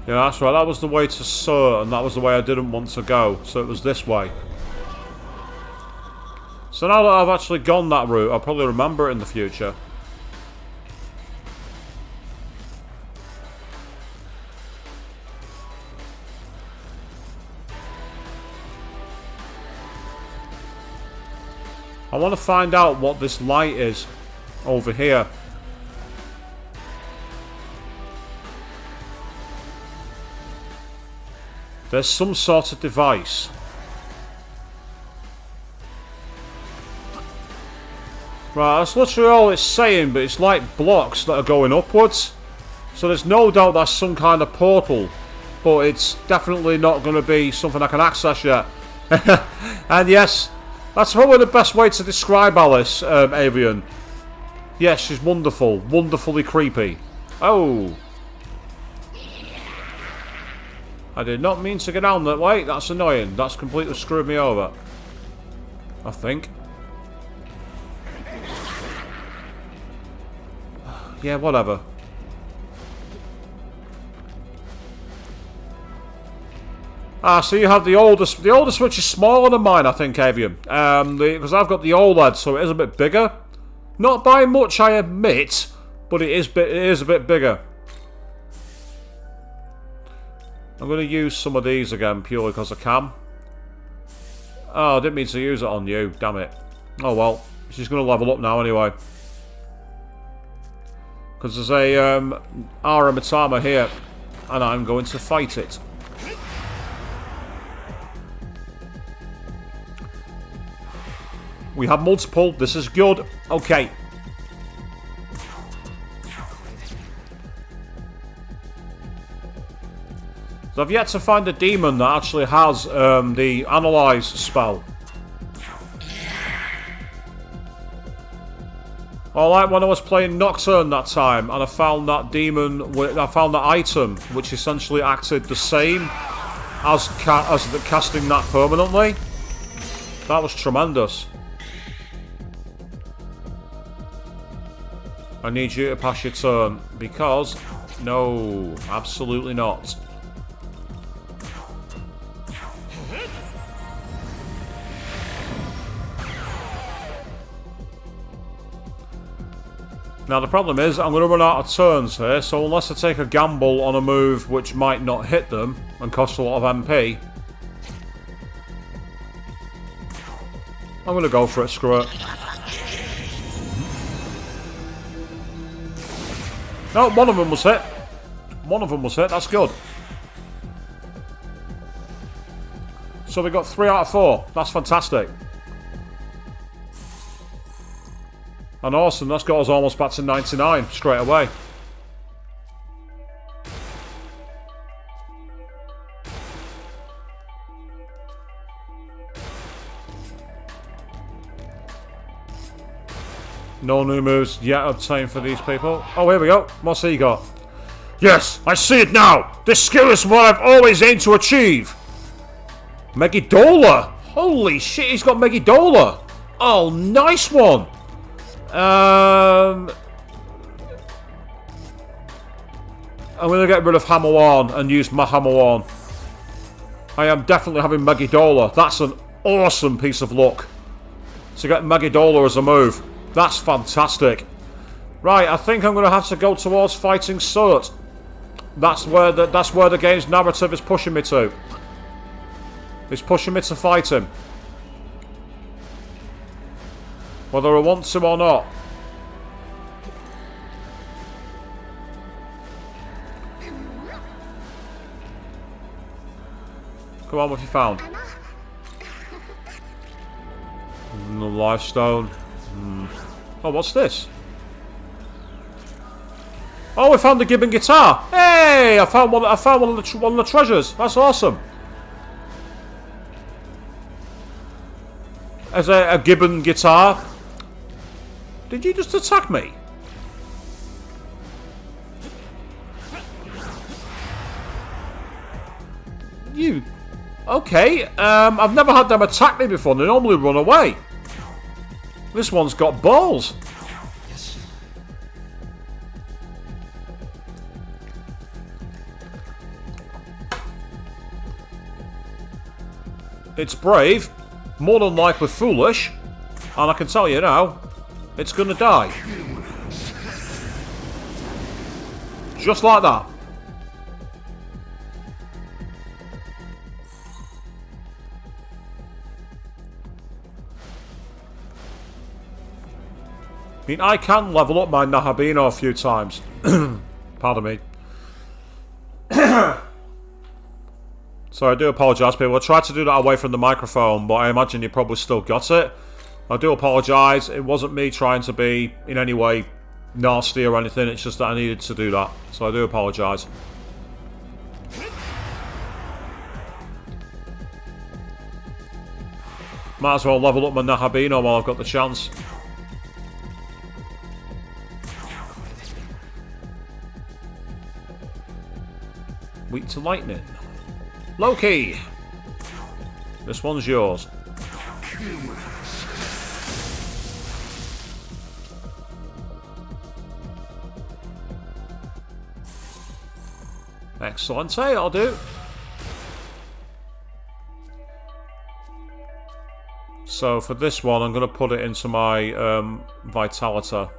Yeah, that's right. That was the way to Sir, and that was the way I didn't want to go. So it was this way. So now that I've actually gone that route, I'll probably remember it in the future. I want to find out what this light is over here. There's some sort of device. Right, that's literally all it's saying, but it's like blocks that are going upwards. So there's no doubt that's some kind of portal. But it's definitely not going to be something I can access yet. And yes, that's probably the best way to describe Alice, Avian. Yes, she's wonderful. Wonderfully creepy. Oh. I did not mean to get down that way. That's annoying. That's completely screwed me over. I think. Yeah, whatever. Ah, so you have the oldest. The oldest, which is smaller than mine, I think, Avian. Because I've got the OLED, so it is a bit bigger. Not by much, I admit, but it is a bit bigger. I'm going to use some of these again, purely because I can. Oh, I didn't mean to use it on you, damn it. Oh well, she's going to level up now anyway. Because there's a Aramitama here, and I'm going to fight it. We have multiple, this is good. Okay. So I've yet to find a demon that actually has the Analyze spell. Well, like when I was playing Nocturne that time, and I found that demon, I found that item, which essentially acted the same as casting that permanently. That was tremendous. I need you to pass your turn, because... No, absolutely not. Now the problem is, I'm going to run out of turns here, so unless I take a gamble on a move which might not hit them, and cost a lot of MP, I'm going to go for it, screw it. No, one of them was hit. One of them was hit, that's good. So we got 3 out of 4, that's fantastic. And awesome, that's got us almost back to 99 straight away. No new moves yet obtained for these people. Oh, here we go. What's he got? Yes, I see it now. This skill is what I've always aimed to achieve. Megidola. Holy shit, he's got Megidola. Oh, nice one. I'm going to get rid of Hammer-1 and use my Hammer-1. I am definitely having Megidola. That's an awesome piece of luck. To get Megidola as a move. That's fantastic. Right, I think I'm going to have to go towards fighting Surt. That's where the game's narrative is pushing me to. It's pushing me to fight him. Whether I want to or not. Come on, what have you found? The life stone. Oh, what's this? Oh, we found the Gibbon guitar. Hey, I found one of the treasures. That's awesome. As a Gibbon guitar. Did you just attack me? Okay, I've never had them attack me before. They normally run away. This one's got balls. It's brave, more than likely foolish, and I can tell you now, it's gonna die. Just like that. I mean, I can level up my Nahabino a few times. Pardon me. So I do apologise, people. I tried to do that away from the microphone, but I imagine you probably still got it. I do apologise. It wasn't me trying to be in any way nasty or anything. It's just that I needed to do that. So I do apologise. Might as well level up my Nahabino while I've got the chance. Weak to lightning. Loki! This one's yours. Excellent, hey, I'll do. So for this one, I'm going to put it into my Vitality.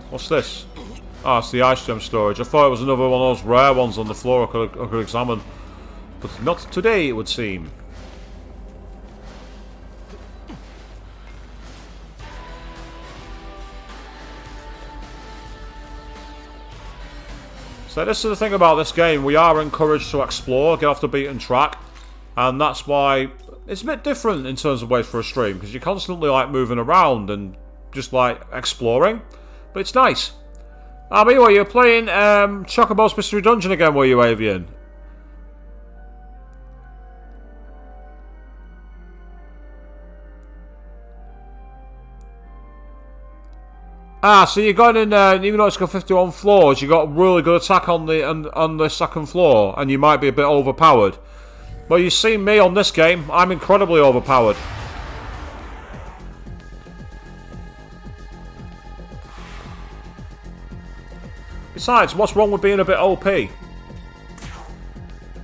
What's this? Ah, it's the ice gem storage. I thought it was another one of those rare ones on the floor I could examine. But not today, it would seem. So this is the thing about this game. We are encouraged to explore, get off the beaten track. And that's why it's a bit different in terms of ways for a stream. Because you're constantly like moving around and just like exploring. But it's nice. Anyway, you're playing Chocobo's Mystery Dungeon again, were you, Avian? Ah, so you're going in there, even though it's got 51 floors, you got really good attack on the second floor, and you might be a bit overpowered. But you've seen me on this game, I'm incredibly overpowered. Besides, what's wrong with being a bit OP?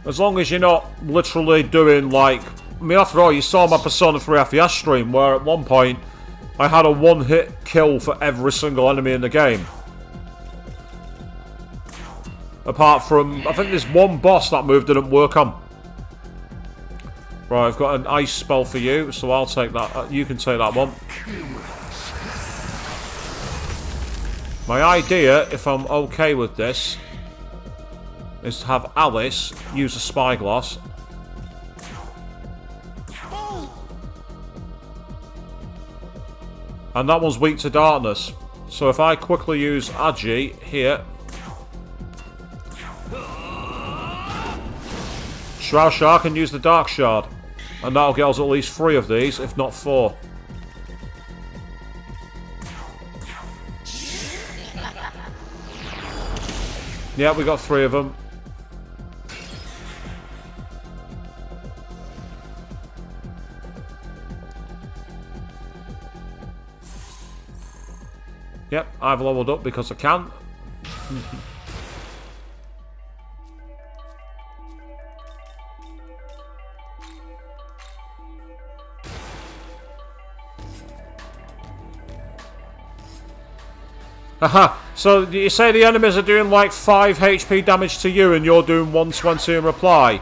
As long as you're not literally doing like... I mean, after all, you saw my Persona 3 FES stream, where at one point, I had a one-hit kill for every single enemy in the game. Apart from, I think there's one boss that move didn't work on. Right, I've got an ice spell for you, so I'll take that. You can take that one. My idea, if I'm okay with this, is to have Alice use a spyglass. And that one's weak to darkness. So if I quickly use Agi here. Shroud can use the Dark Shard. And that'll get us at least 3 of these, if not 4. Yeah, we got 3 of them. Yep, I've leveled up because I can. Aha! So you say the enemies are doing like 5 HP damage to you and you're doing 120 in reply.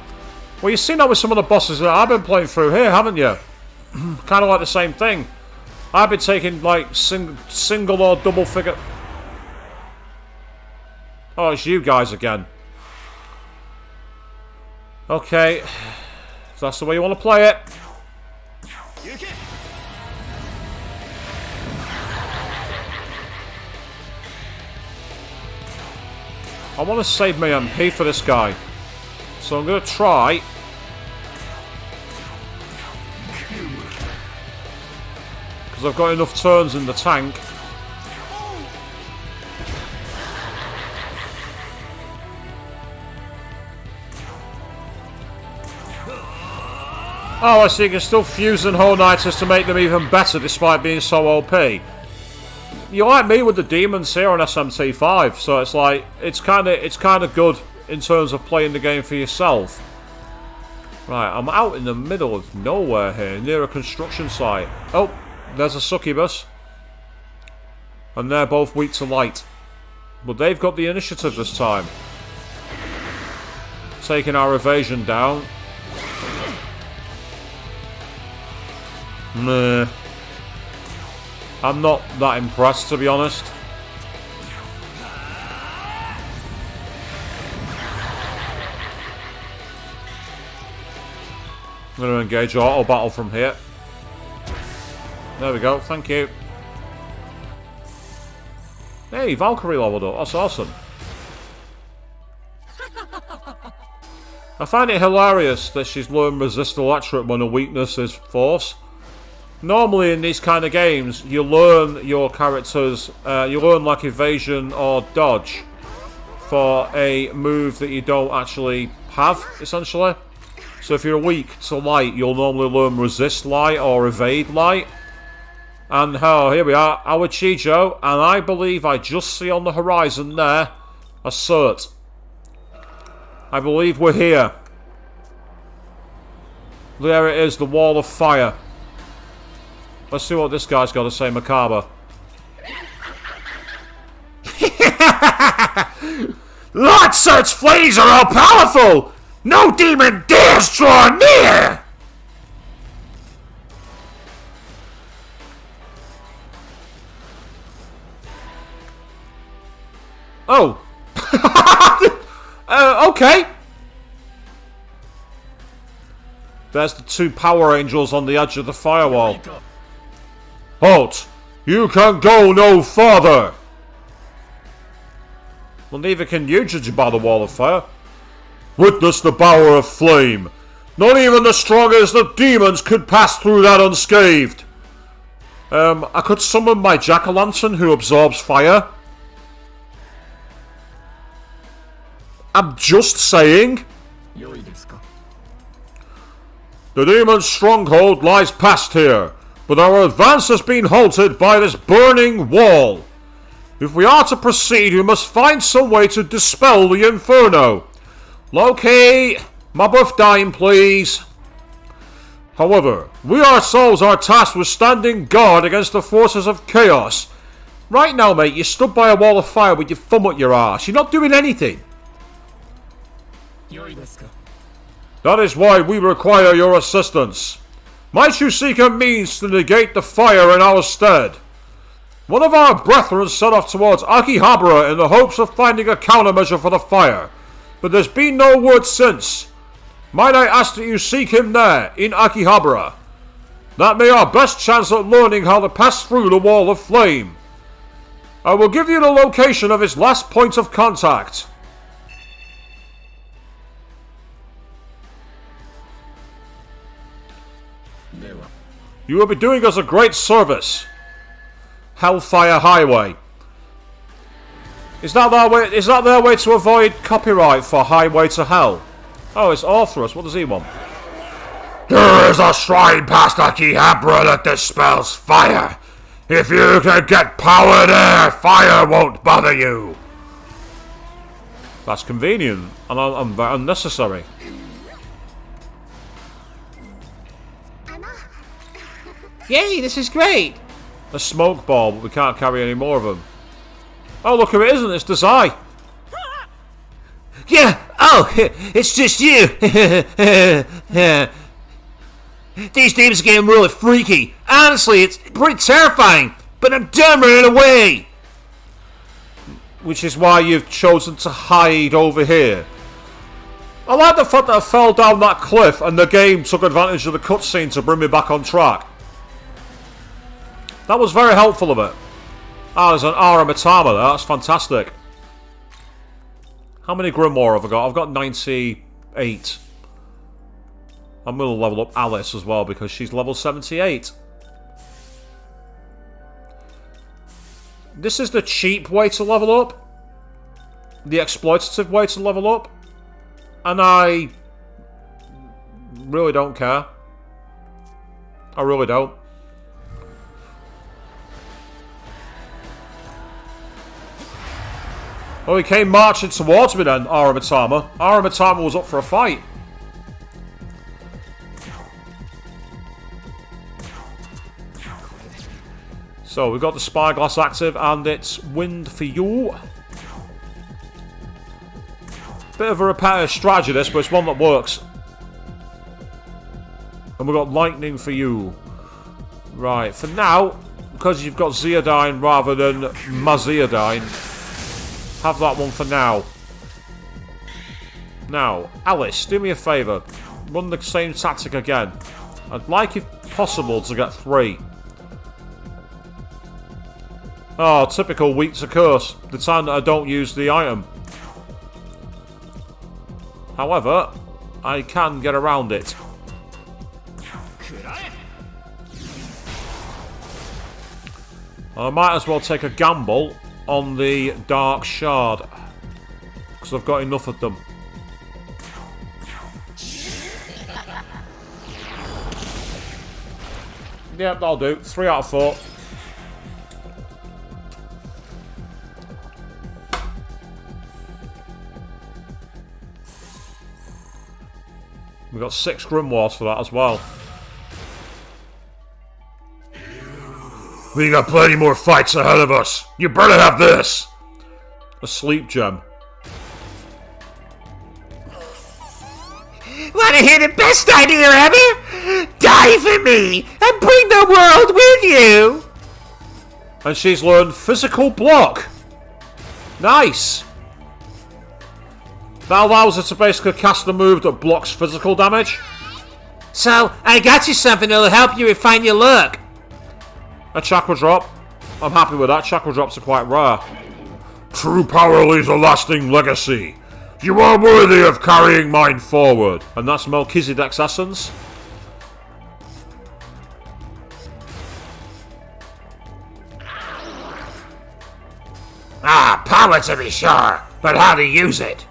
Well, you've seen that with some of the bosses that I've been playing through here, haven't you? Kind of like the same thing. I've been taking like single or double figure... Oh, it's you guys again. Okay. If that's the way you want to play it. I want to save my MP for this guy. So I'm going to try... Because I've got enough turns in the tank. Oh, I see, you can still fuse and Whole Knights to make them even better despite being so OP. You're like me with the demons here on SMT5, so it's like, it's kind of good in terms of playing the game for yourself. Right, I'm out in the middle of nowhere here, near a construction site. Oh, there's a succubus. And they're both weak to light. But they've got the initiative this time. Taking our evasion down. Meh. I'm not that impressed, to be honest. I'm going to engage auto battle from here. There we go, thank you. Hey, Valkyrie leveled up, that's awesome. I find it hilarious that she's learned resist electric when her weakness is force. Normally in these kind of games, you learn your characters, you learn like evasion or dodge for a move that you don't actually have, essentially. So if you're weak to light, you'll normally learn resist light or evade light. And oh, here we are, our Chijo, and I believe I just see on the horizon there a cert. I believe we're here. There it is, the wall of fire. Let's see what this guy's got to say, Macabre. Lord Cert's flames are all powerful! No demon dares draw near! Oh! Okay! There's the two power angels on the edge of the firewall. Halt! You can go no farther! Well, neither can you, judge by the wall of fire. Witness the bower of flame. Not even the strongest of demons could pass through that unscathed. I could summon my jack-o'-lantern who absorbs fire. I'm just saying. The demon's stronghold lies past here, but our advance has been halted by this burning wall. If we are to proceed, we must find some way to dispel the inferno. Locate my buff dime, please. However, we ourselves are tasked with standing guard against the forces of chaos. Right now, mate, you stood by a wall of fire with your thumb up your arse. You're not doing anything. That is why we require your assistance. Might you seek a means to negate the fire in our stead? One of our brethren set off towards Akihabara in the hopes of finding a countermeasure for the fire, but there's been no word since. Might I ask that you seek him there, in Akihabara? That may be our best chance at learning how to pass through the wall of flame. I will give you the location of his last point of contact. You will be doing us a great service. Hellfire Highway. Is that their way to avoid copyright for Highway to Hell? Oh, it's Orthrus. What does he want? There is a shrine past Akihabara that dispels fire. If you can get power there, fire won't bother you. That's convenient and unnecessary. Yay, this is great! A smoke ball, but we can't carry any more of them. Oh, look who it isn't, it's Desai. Yeah, oh, it's just you. These demons are getting really freaky. Honestly, it's pretty terrifying, but I'm done running away. Which is why you've chosen to hide over here. I like the fact that I fell down that cliff and the game took advantage of the cutscene to bring me back on track. That was very helpful of it. Ah, there's an Aramitama there. That's fantastic. How many Grimoire have I got? I've got 98. I'm going to level up Alice as well because she's level 78. This is the cheap way to level up. The exploitative way to level up. And I really don't care. I really don't. Oh, he came marching towards me then, Aramitama. Aramitama was up for a fight. So, we've got the spyglass active, and it's wind for you. Bit of a repetitive strategy this, but it's one that works. And we've got lightning for you. Right, for now, because you've got Zeodine rather than Mazeodine, have that one for now. Now, Alice, do me a favour. Run the same tactic again. I'd like, if possible, to get 3. Oh, typical weak to curse. The time that I don't use the item. However, I can get around it. I might as well take a gamble on the Dark Shard. Because I've got enough of them. Yep, that'll do. 3 out of 4. We've got 6 Grimoires for that as well. We got plenty more fights ahead of us. You better have this. A sleep gem. Wanna hear the best idea ever? Die for me and bring the world with you! And she's learned physical block. Nice. That allows her to basically cast a move that blocks physical damage. So, I got you something that'll help you refine your look. A chakra drop. I'm happy with that. Chakra drops are quite rare. True power leaves a lasting legacy. You are worthy of carrying mine forward. And that's Melchizedek's essence. Ah, power to be sure, but how to use it?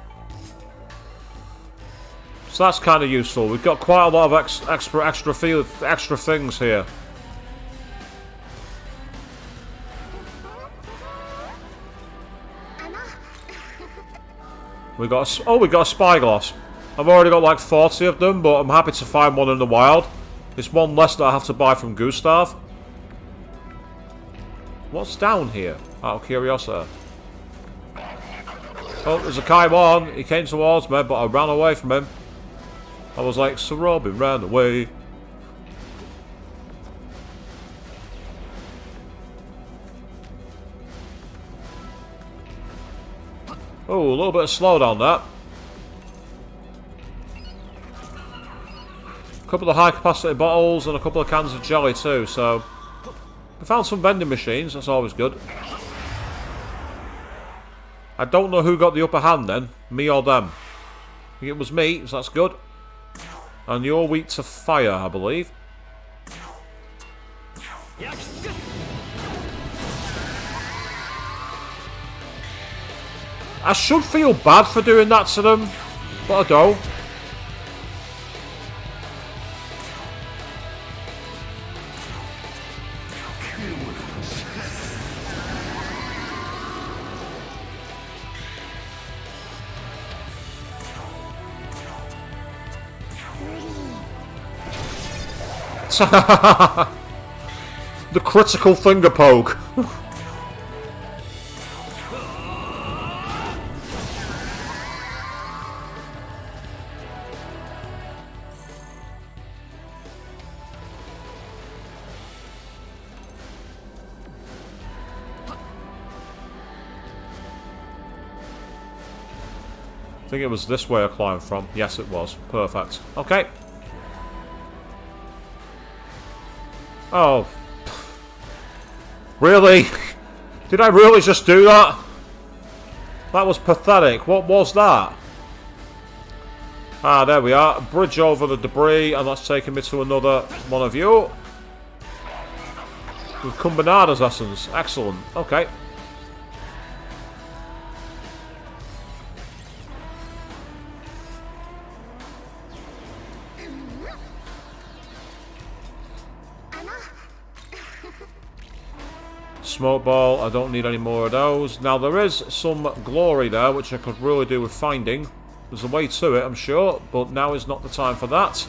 So that's kind of useful. We've got quite a lot of extra things here. We got a spyglass. I've already got like 40 of them, but I'm happy to find one in the wild. It's one less that I have to buy from Gustav. What's down here? Out of curiosity. Oh, there's a Kaimon. He came towards me, but I ran away from him. I was like, Sir Robin ran away. Oh, a little bit of slowdown there. A couple of high capacity bottles and a couple of cans of jelly too, so we found some vending machines, that's always good. I don't know who got the upper hand then, me or them. I think it was me, so that's good. And you're weak to fire, I believe. I should feel bad for doing that to them, but I don't. The critical finger poke. I think it was this way I climbed from. Yes, it was. Perfect. Okay. Oh. Really? Did I really just do that? That was pathetic. What was that? Ah, there we are. Bridge over the debris, and that's taking me to another one of you. With Kumbhanada's essence. Excellent. Okay. smoke ball. I don't need any more of those. Now, there is some glory there, which I could really do with finding. There's a way to it, I'm sure, but now is not the time for that.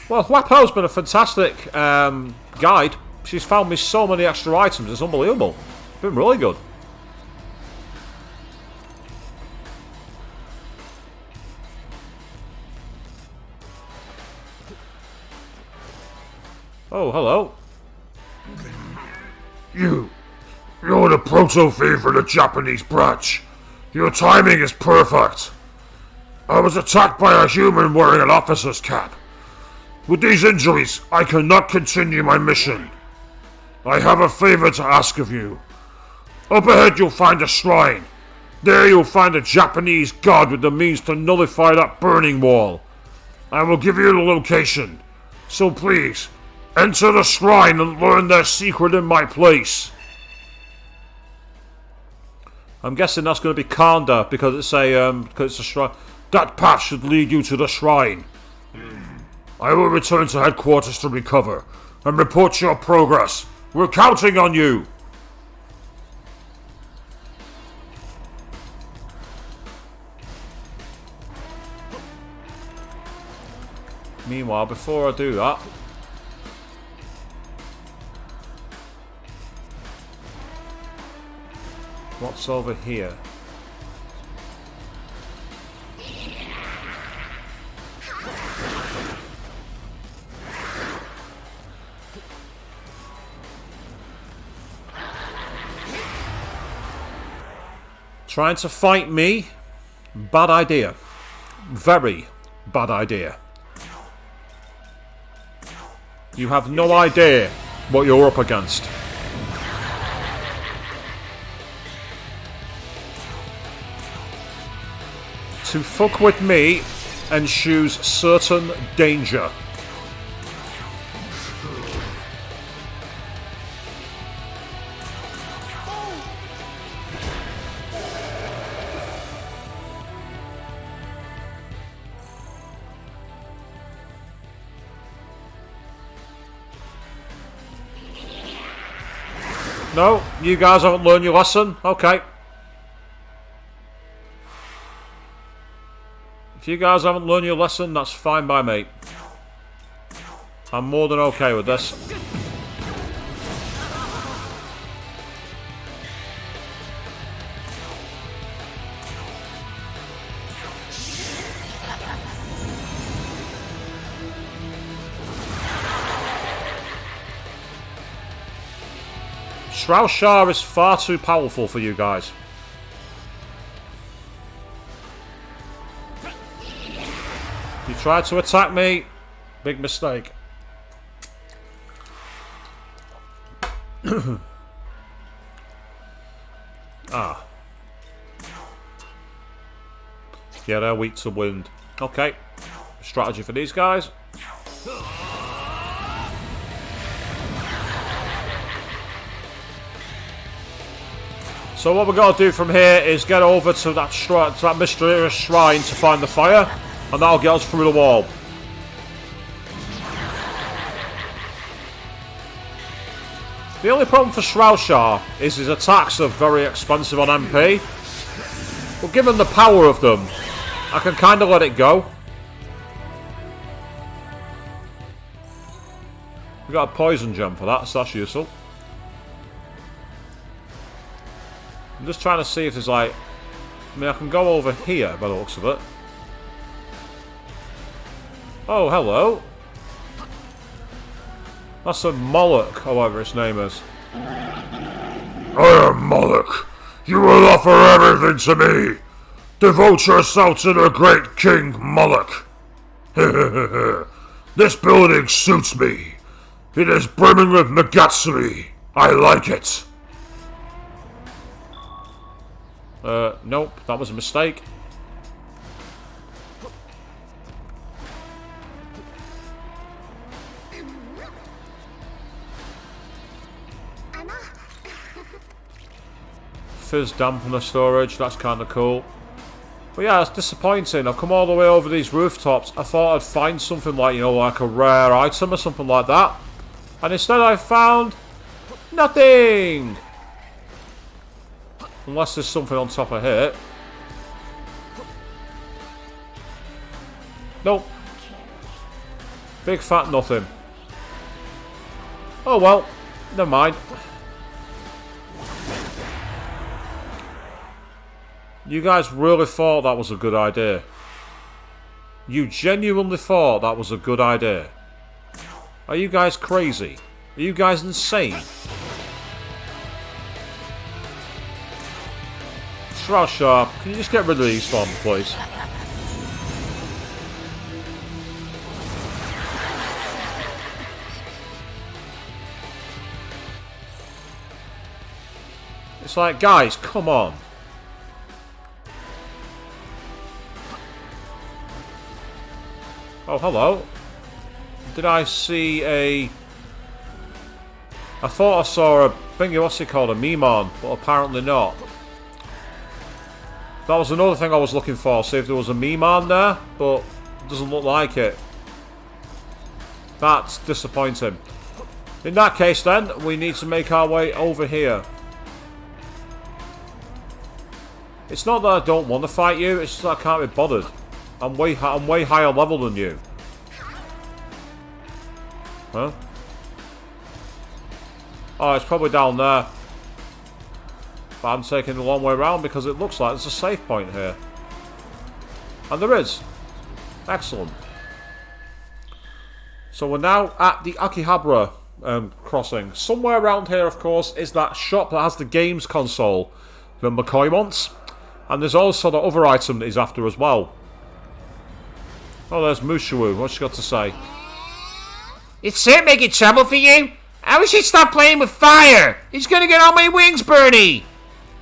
Well, Wapo's been a fantastic guide. She's found me so many extra items. It's unbelievable. It's been really good. Oh, hello. You're the proto-thief for the Japanese branch. Your timing is perfect. I was attacked by a human wearing an officer's cap. With these injuries, I cannot continue my mission. I have a favor to ask of you. Up ahead you'll find a shrine. There you'll find a Japanese god with the means to nullify that burning wall. I will give you the location. So please, enter the shrine and learn their secret in my place. I'm guessing that's going to be Kanda because it's a shrine. That path should lead you to the shrine. I will return to headquarters to recover and report your progress. We're counting on you. Meanwhile, before I do that, what's over here? Trying to fight me? Bad idea. Very bad idea. You have no idea what you're up against. To fuck with me ensures certain danger. No, you guys haven't learned your lesson? Okay. If you guys haven't learned your lesson, that's fine by me. I'm more than okay with this. Shroud is far too powerful for you guys. You tried to attack me. Big mistake. Ah. Yeah, they're weak to wind. Okay. Strategy for these guys. So what we've got to do from here is get over to that mysterious shrine to find the fire, and that'll get us through the wall. The only problem for Shroud is his attacks are very expensive on MP. But given the power of them, I can kind of let it go. We got a poison gem for that, so that's useful. I'm just trying to see if there's like... I mean, I can go over here by the looks of it. Oh, hello. That's a Moloch, however its name is. I am Moloch. You will offer everything to me. Devote yourself to the great King Moloch. This building suits me. It is brimming with Megatsuri. I like it. Nope, that was a mistake. Fizz dampener storage, that's kind of cool. But yeah, it's disappointing. I've come all the way over these rooftops. I thought I'd find something like, you know, like a rare item or something like that. And instead I found nothing. Unless there's something on top of here. Nope. Big fat nothing. Oh well, never mind. You guys really thought that was a good idea. You genuinely thought that was a good idea. Are you guys crazy? Are you guys insane? Shroud Sharp, can you just get rid of these for me, please? It's like, guys, come on. Oh, hello. Did I see a... I thought I saw a thingy, what's it called, a Memon, but apparently not. That was another thing I was looking for, see if there was a Memon there, but it doesn't look like it. That's disappointing. In that case then, we need to make our way over here. It's not that I don't want to fight you, it's just that I can't be bothered. I'm way higher level than you. Huh? Oh, it's probably down there. But I'm taking the long way around because it looks like there's a safe point here. And there is. Excellent. So we're now at the Akihabara crossing. Somewhere around here, of course, is that shop that has the games console that McCoy wants. And there's also the other item that he's after as well. Oh, there's Mushu. What's she got to say? It's Sir making trouble for you? I wish he'd stop playing with fire. He's gonna get all my wings, Bernie.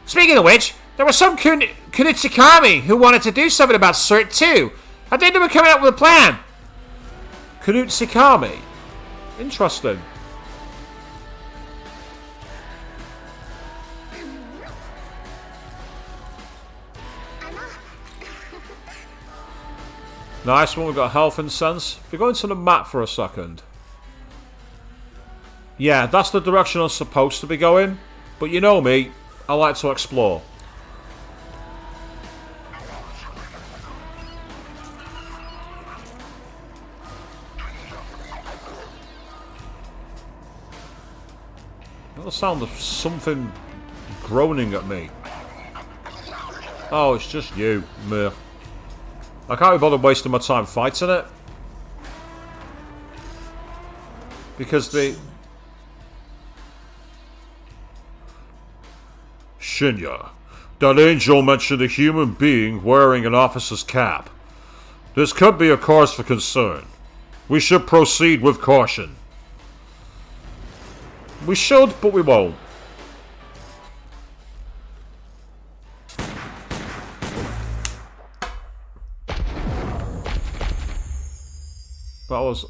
Speaking of which, there was some Kunitsikami who wanted to do something about Cert too. I think they were coming up with a plan. Kunitsikami? Interesting. Nice one, we've got health and sense. We're going to the map for a second. Yeah, that's the direction I'm supposed to be going. But you know me, I like to explore. Got the sound of something groaning at me. Oh, it's just you. Meh. I can't be bothered wasting my time fighting it. Because the... Shinya. That angel mentioned a human being wearing an officer's cap. This could be a cause for concern. We should proceed with caution. We should, but we won't. That was...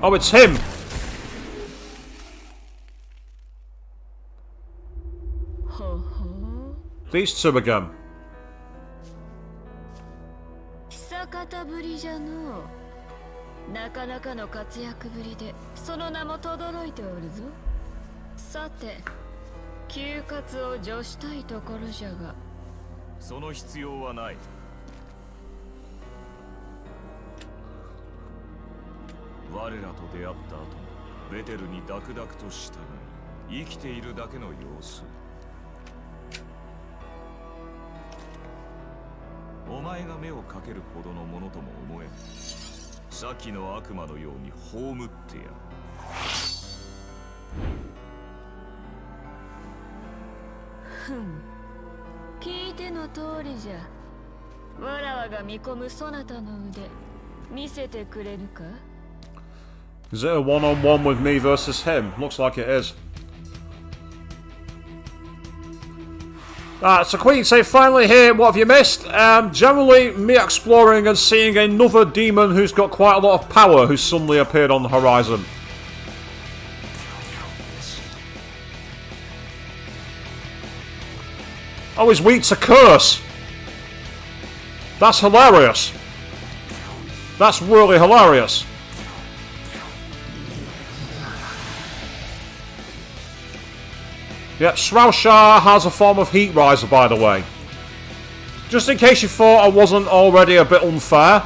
Oh, it's him! These two again. 久方ぶりじゃのう。なかなかの活躍ぶりでその名も轟いておるぞ。さて、休活を除したいところじゃが。その必要はない。我らと出会った後、ベテルにダクダクと従い、生きているだけの様子。お前が目をかけるほどのものとも思えん。さっきの悪魔のように葬ってやる。ふん。聞いての通りじゃ。わらわが見込むそなたの腕、見せてくれるか? Is it a one-on-one with me versus him? Looks like it is. So Queen, say finally here, what have you missed? Generally, me exploring and seeing another demon who's got quite a lot of power who's suddenly appeared on the horizon. Oh, he's weak to curse. That's hilarious. That's really hilarious. Yep, Shrousha has a form of heat riser, by the way. Just in case you thought I wasn't already a bit unfair.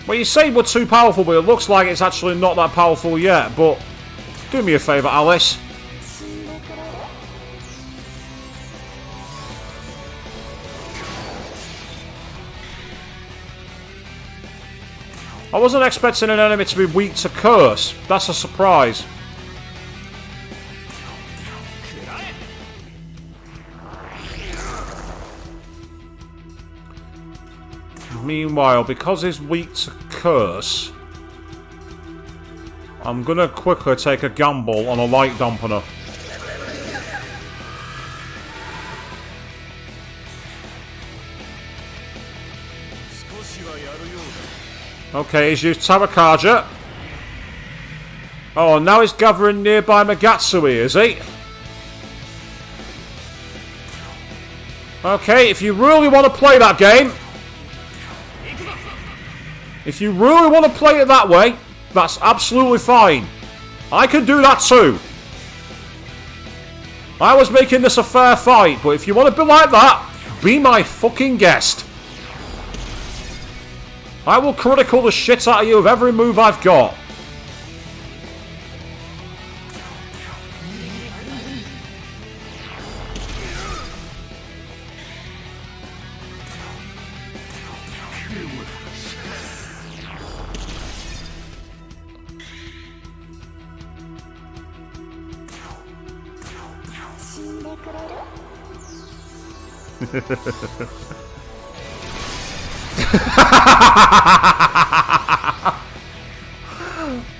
Well, you say we're too powerful, but it looks like it's actually not that powerful yet. But do me a favour, Alice. I wasn't expecting an enemy to be weak to curse. That's a surprise. Meanwhile, because he's weak to curse, I'm gonna quickly take a gamble on a light dampener. Okay, he's used Tarakaja. Oh, now he's gathering nearby Megatsui, is he? Okay, if you really want to play that game, if you really want to play it that way, that's absolutely fine. I can do that too. I was making this a fair fight, but if you want to be like that, be my fucking guest. I will critical the shit out of you with every move I've got.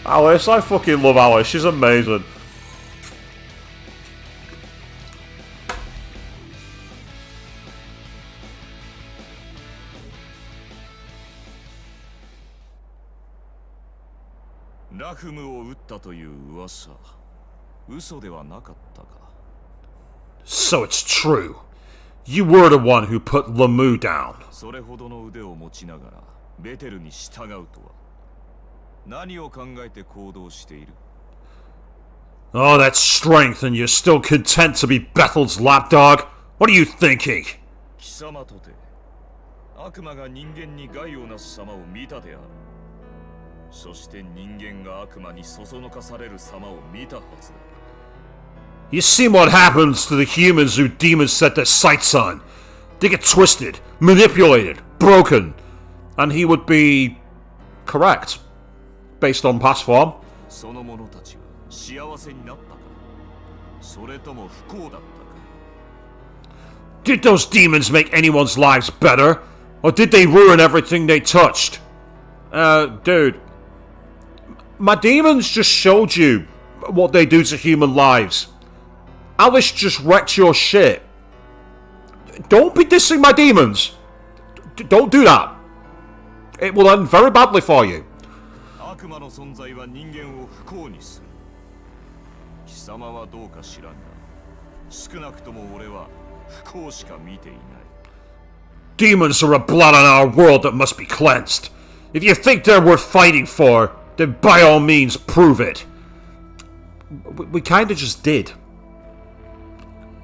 Alice, I fucking love Alice. She's amazing. So it's true. You were the one who put Lamu down. Oh, that's strength, and you're still content to be Bethel's lapdog? What are you thinking? You seen what happens to the humans who demons set their sights on. They get twisted, manipulated, broken. And he would be correct, based on past form. Did those demons make anyone's lives better? Or did they ruin everything they touched? Dude. My demons just showed you what they do to human lives. Alice just wrecked your shit. Don't be dissing my demons. Don't do that. It will end very badly for you. Demons are a blot on our world that must be cleansed. If you think they're worth fighting for, then by all means prove it. We kinda just did.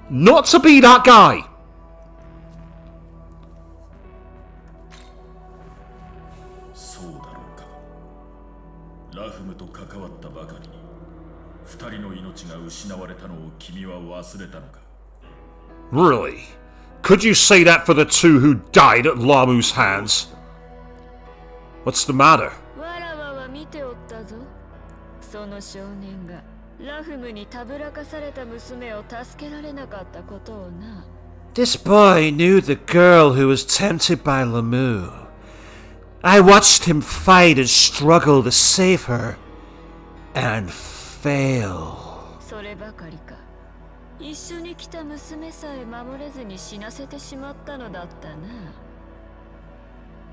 Not to be that guy. Really? Could you say that for the two who died at Lamu's hands? What's the matter? This boy knew the girl who was tempted by Lamu. I watched him fight and struggle to save her. And fail.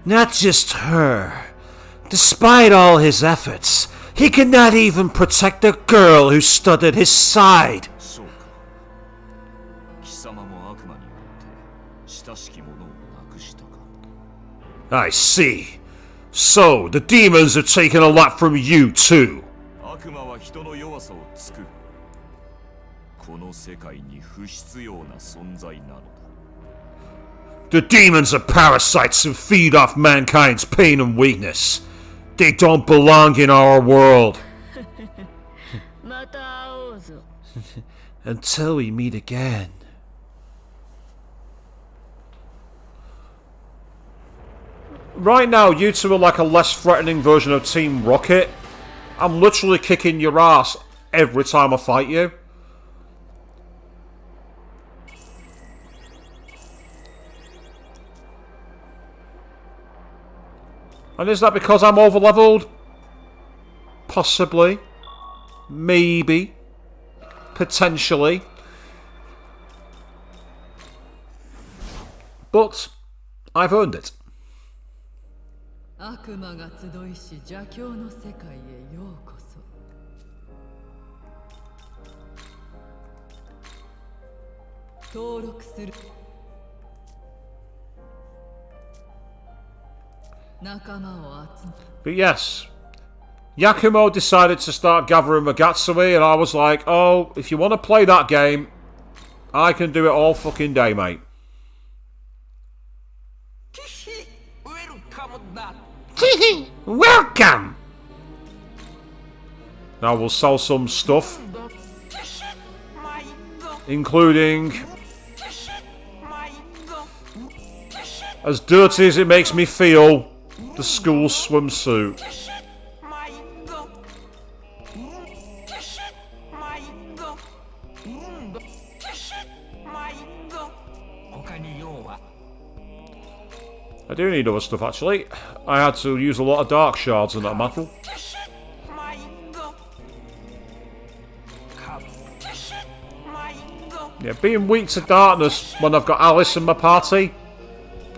Not just her. Despite all his efforts, He could not even protect the girl who stood at his side. そうか。貴様も悪魔によって親しき者を亡くしたか。I see. So, the demons have taken a lot from you too. 悪魔は人の弱さをつく。この世界に不必要な存在なのだ。The demons are parasites who feed off mankind's pain and weakness. They don't belong in our world. また会おうぞ。 Until we meet again. Right now, you two are like a less threatening version of Team Rocket. I'm literally kicking your ass every time I fight you. And is that because I'm overleveled? Possibly. Maybe. Potentially. But I've earned it. 悪魔が集いし邪教の世界へようこそ。登録する。仲間を集め。 But yes, Yakumo decided to start gathering Magatsui, and I was like, oh, if you want to play that game, I can do it all fucking day, mate. Welcome! Now we'll sell some stuff, including, as dirty as it makes me feel, the school swimsuit. I do need other stuff actually. I had to use a lot of dark shards in that battle. Yeah, being weak to darkness when I've got Alice in my party,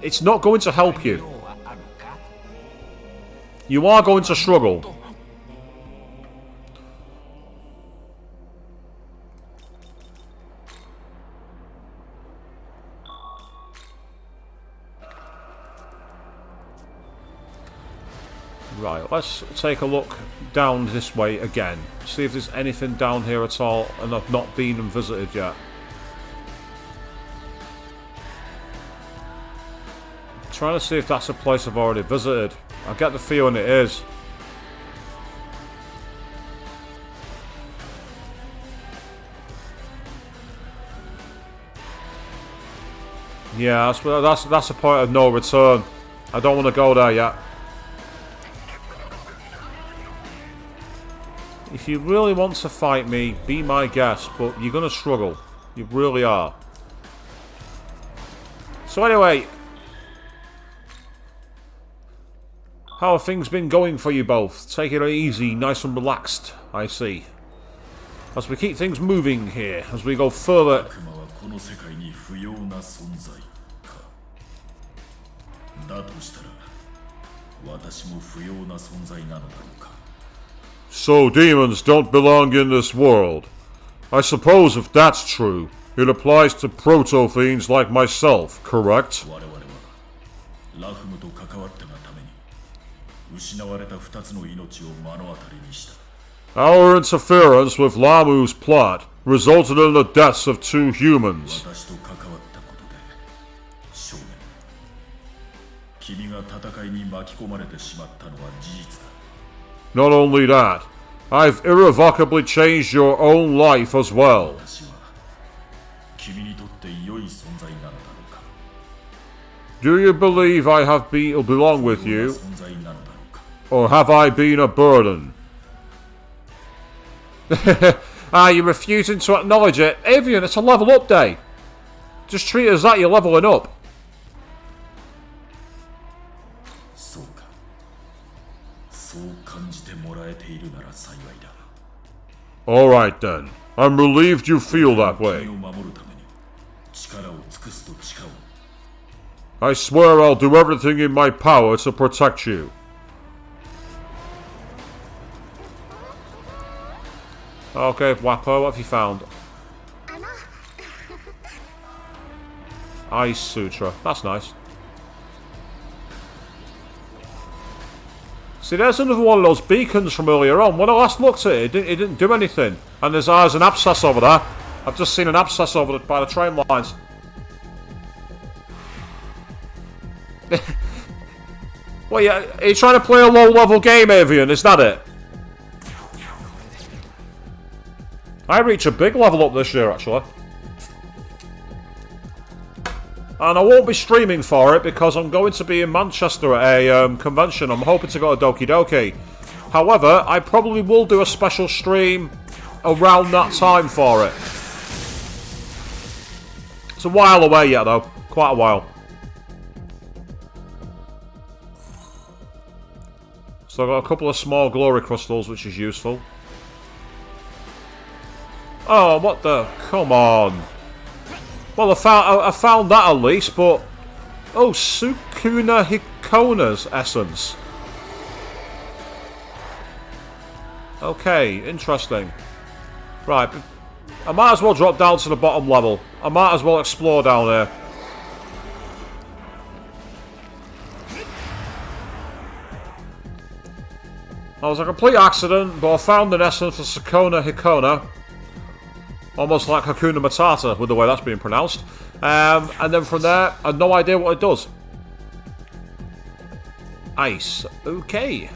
it's not going to help you. You are going to struggle. Right, let's take a look down this way again. See if there's anything down here at all, and I've not been and visited yet. I'm trying to see if that's a place I've already visited. I get the feeling it is. Yeah, that's a point of no return. I don't want to go there yet. If you really want to fight me, be my guest, but you're going to struggle. You really are. So anyway, how have things been going for you both? Take it easy, nice and relaxed, I see. As we keep things moving here, as we go further. So demons don't belong in this world. I suppose if that's true, it applies to proto-fiends like myself, correct? Our interference with Lamu's plot resulted in the deaths of 2 humans. Not only that, I've irrevocably changed your own life as well. Do you believe I have belong with you, or have I been a burden? Are you refusing to acknowledge it? Avian, it's a level up day. Just treat it as that, you're leveling up. Alright then. I'm relieved you feel that way. I swear I'll do everything in my power to protect you. Okay, Wapo, what have you found? Ice Sutra. That's nice. See, there's another one of those beacons from earlier on. When I last looked at it, it didn't do anything. And there's an abscess over there. I've just seen an abscess over by the train lines. Well, yeah, are you trying to play a low-level game, Avian? Is that it? I reach a big level up this year, actually. And I won't be streaming for it because I'm going to be in Manchester at a convention. I'm hoping to go to Doki Doki. However, I probably will do a special stream around that time for it. It's a while away yet, though. Quite a while. So I've got a couple of small glory crystals, which is useful. Oh, what the... Come on. Well, I found that at least, but... Oh, Sukuna Hikona's essence. Okay, interesting. Right, I might as well drop down to the bottom level. I might as well explore down there. That was a complete accident, but I found an essence for Sukuna Hikona. Almost like Hakuna Matata, with the way that's being pronounced. And then from there, I had no idea what it does. Ice. Okay.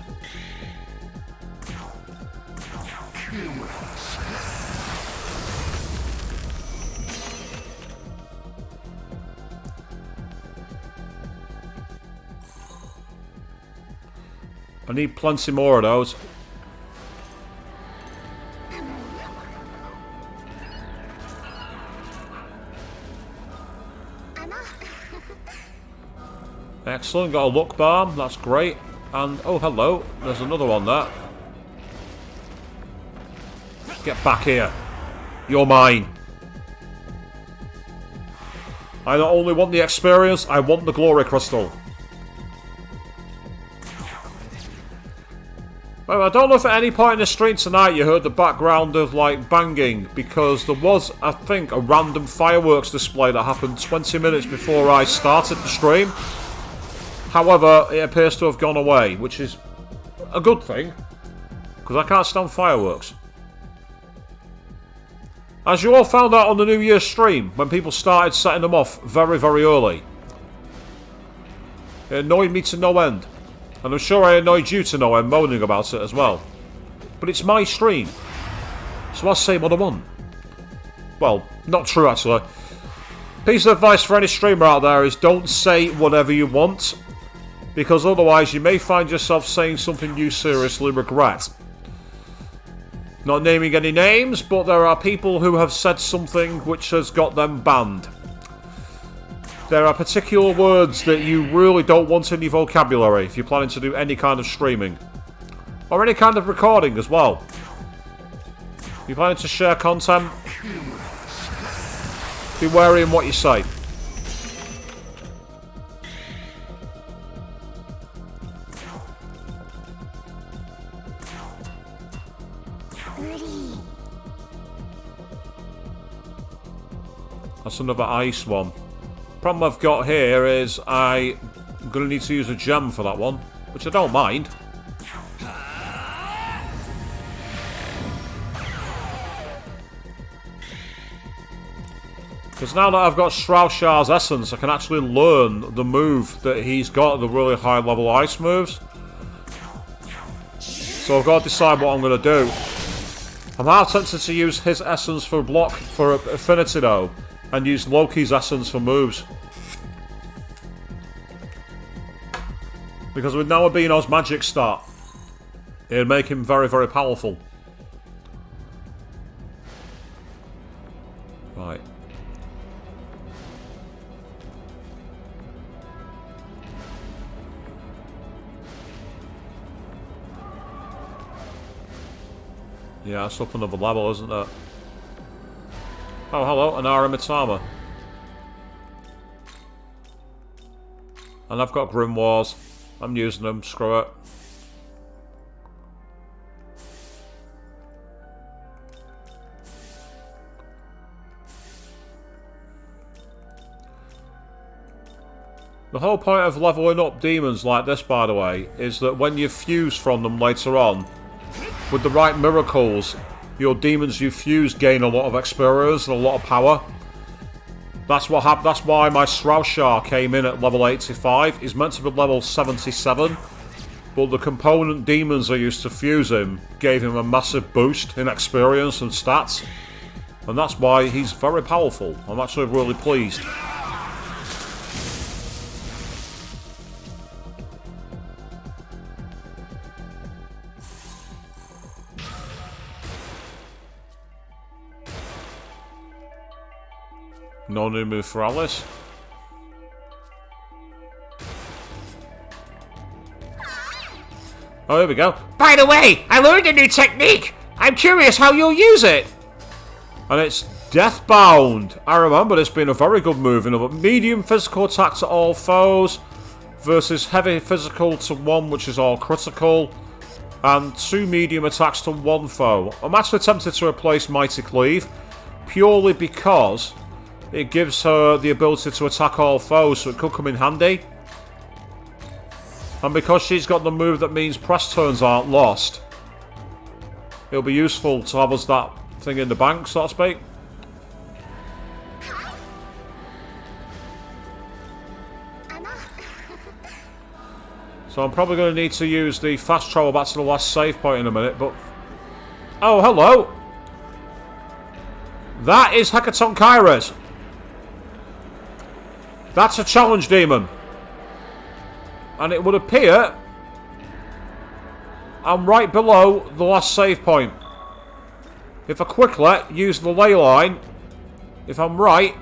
I need plenty more of those. Excellent, got a luck balm, that's great. And, oh hello, there's another one there. Get back here. You're mine. I not only want the experience, I want the glory crystal. Well, I don't know if at any point in the stream tonight you heard the background of, like, banging, because there was, I think, a random fireworks display that happened 20 minutes before I started the stream. However, it appears to have gone away, which is a good thing, because I can't stand fireworks. As you all found out on the New Year's stream, when people started setting them off very, very early. It annoyed me to no end. And I'm sure I annoyed you to no end moaning about it as well. But it's my stream, so I say what I want. Well, not true actually. Piece of advice for any streamer out there is don't say whatever you want, because otherwise you may find yourself saying something you seriously regret. Not naming any names, but there are people who have said something which has got them banned. There are particular words that you really don't want in your vocabulary if you're planning to do any kind of streaming. Or any kind of recording as well. If you're planning to share content, be wary in what you say. That's another ice one. Problem I've got here is I'm going to need to use a gem for that one, which I don't mind. Because now that I've got Shroushar's essence, I can actually learn the move that he's got, the really high level ice moves. So I've got to decide what I'm going to do. I'm half tempted to use his essence for block for affinity though, and use Loki's essence for moves. Because with Naobino's magic stat, it'd make him very, very powerful. Right. Yeah, that's up another level, isn't it? Oh, hello, an Aramitama. And I've got Grimoires. I'm using them, screw it. The whole point of leveling up demons like this, by the way, is that when you fuse from them later on, with the right miracles, your demons you fuse gain a lot of experience and a lot of power. That's what happened. That's why my Sroushar came in at level 85. He's meant to be level 77, but the component demons I used to fuse him gave him a massive boost in experience and stats, and that's why he's very powerful. I'm actually really pleased. No new move for Alice. Oh, here we go. By the way, I learned a new technique. I'm curious how you'll use it. And it's Deathbound. I remember this being a very good move. Medium physical attack to all foes versus heavy physical to one, which is all critical. And 2 medium attacks to 1 foe. I'm actually tempted to replace Mighty Cleave purely because it gives her the ability to attack all foes, so it could come in handy. And because she's got the move that means press turns aren't lost, it'll be useful to have us that thing in the bank, so to speak. So I'm probably going to need to use the fast travel back to the last save point in a minute, but... Oh, hello! That is Hecaton Kyres. That's a challenge demon. And it would appear I'm right below the last save point. If I quickly use the ley line, if I'm right,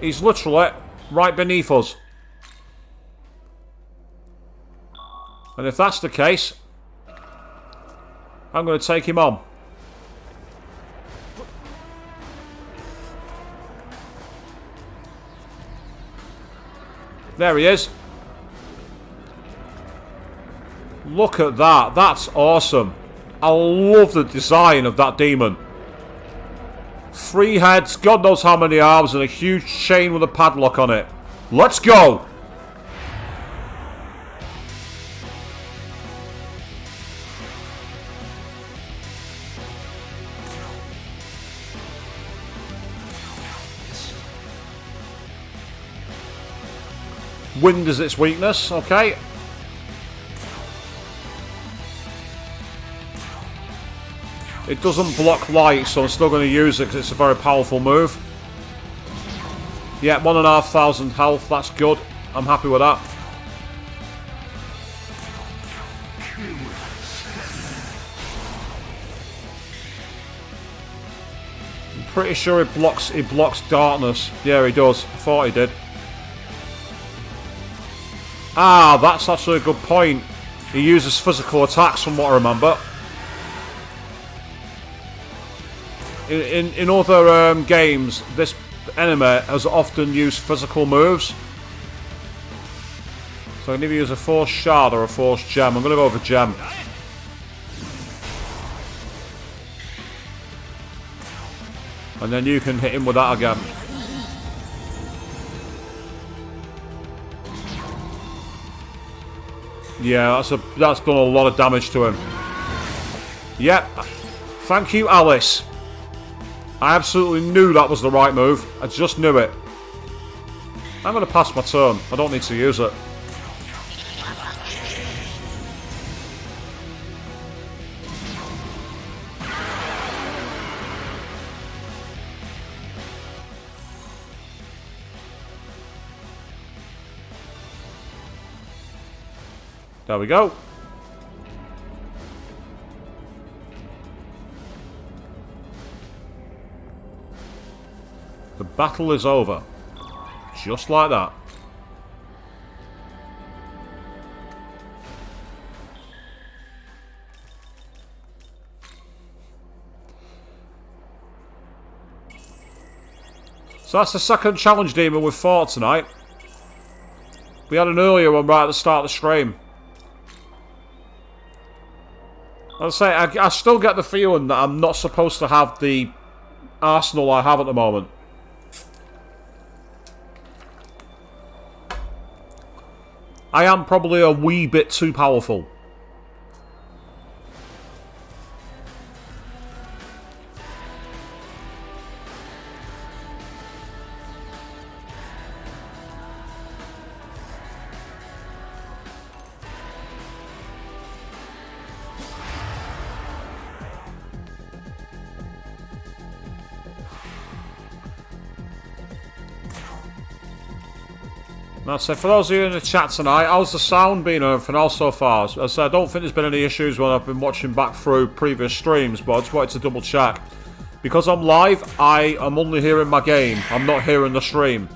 he's literally right beneath us. And if that's the case, I'm going to take him on. There he is. Look at that. That's awesome. I love the design of that demon. 3 heads, God knows how many arms, and a huge chain with a padlock on it. Let's go! Wind is its weakness, okay. It doesn't block light, so I'm still going to use it because it's a very powerful move. Yeah, 1,500 health, that's good. I'm happy with that. I'm pretty sure it blocks darkness. Yeah, he does. I thought he did. Ah, that's actually a good point. He uses physical attacks from what I remember. In other games, this enemy has often used physical moves. So I can either use a Force Shard or a Force Gem. I'm going to go with a Gem. And then you can hit him with that again. Yeah, that's done a lot of damage to him. Yep. Thank you, Alice. I absolutely knew that was the right move. I just knew it. I'm going to pass my turn. I don't need to use it. There we go. The battle is over. Just like that. So that's the second challenge demon we've fought tonight. We had an earlier one right at the start of the stream. I'll say, I still get the feeling that I'm not supposed to have the arsenal I have at the moment. I am probably a wee bit too powerful. That's it. For those of you in the chat tonight, how's the sound been and everything else so far? As I said, I don't think there's been any issues when I've been watching back through previous streams, but I just wanted to double check. Because I'm live, I am only hearing my game. I'm not hearing the stream.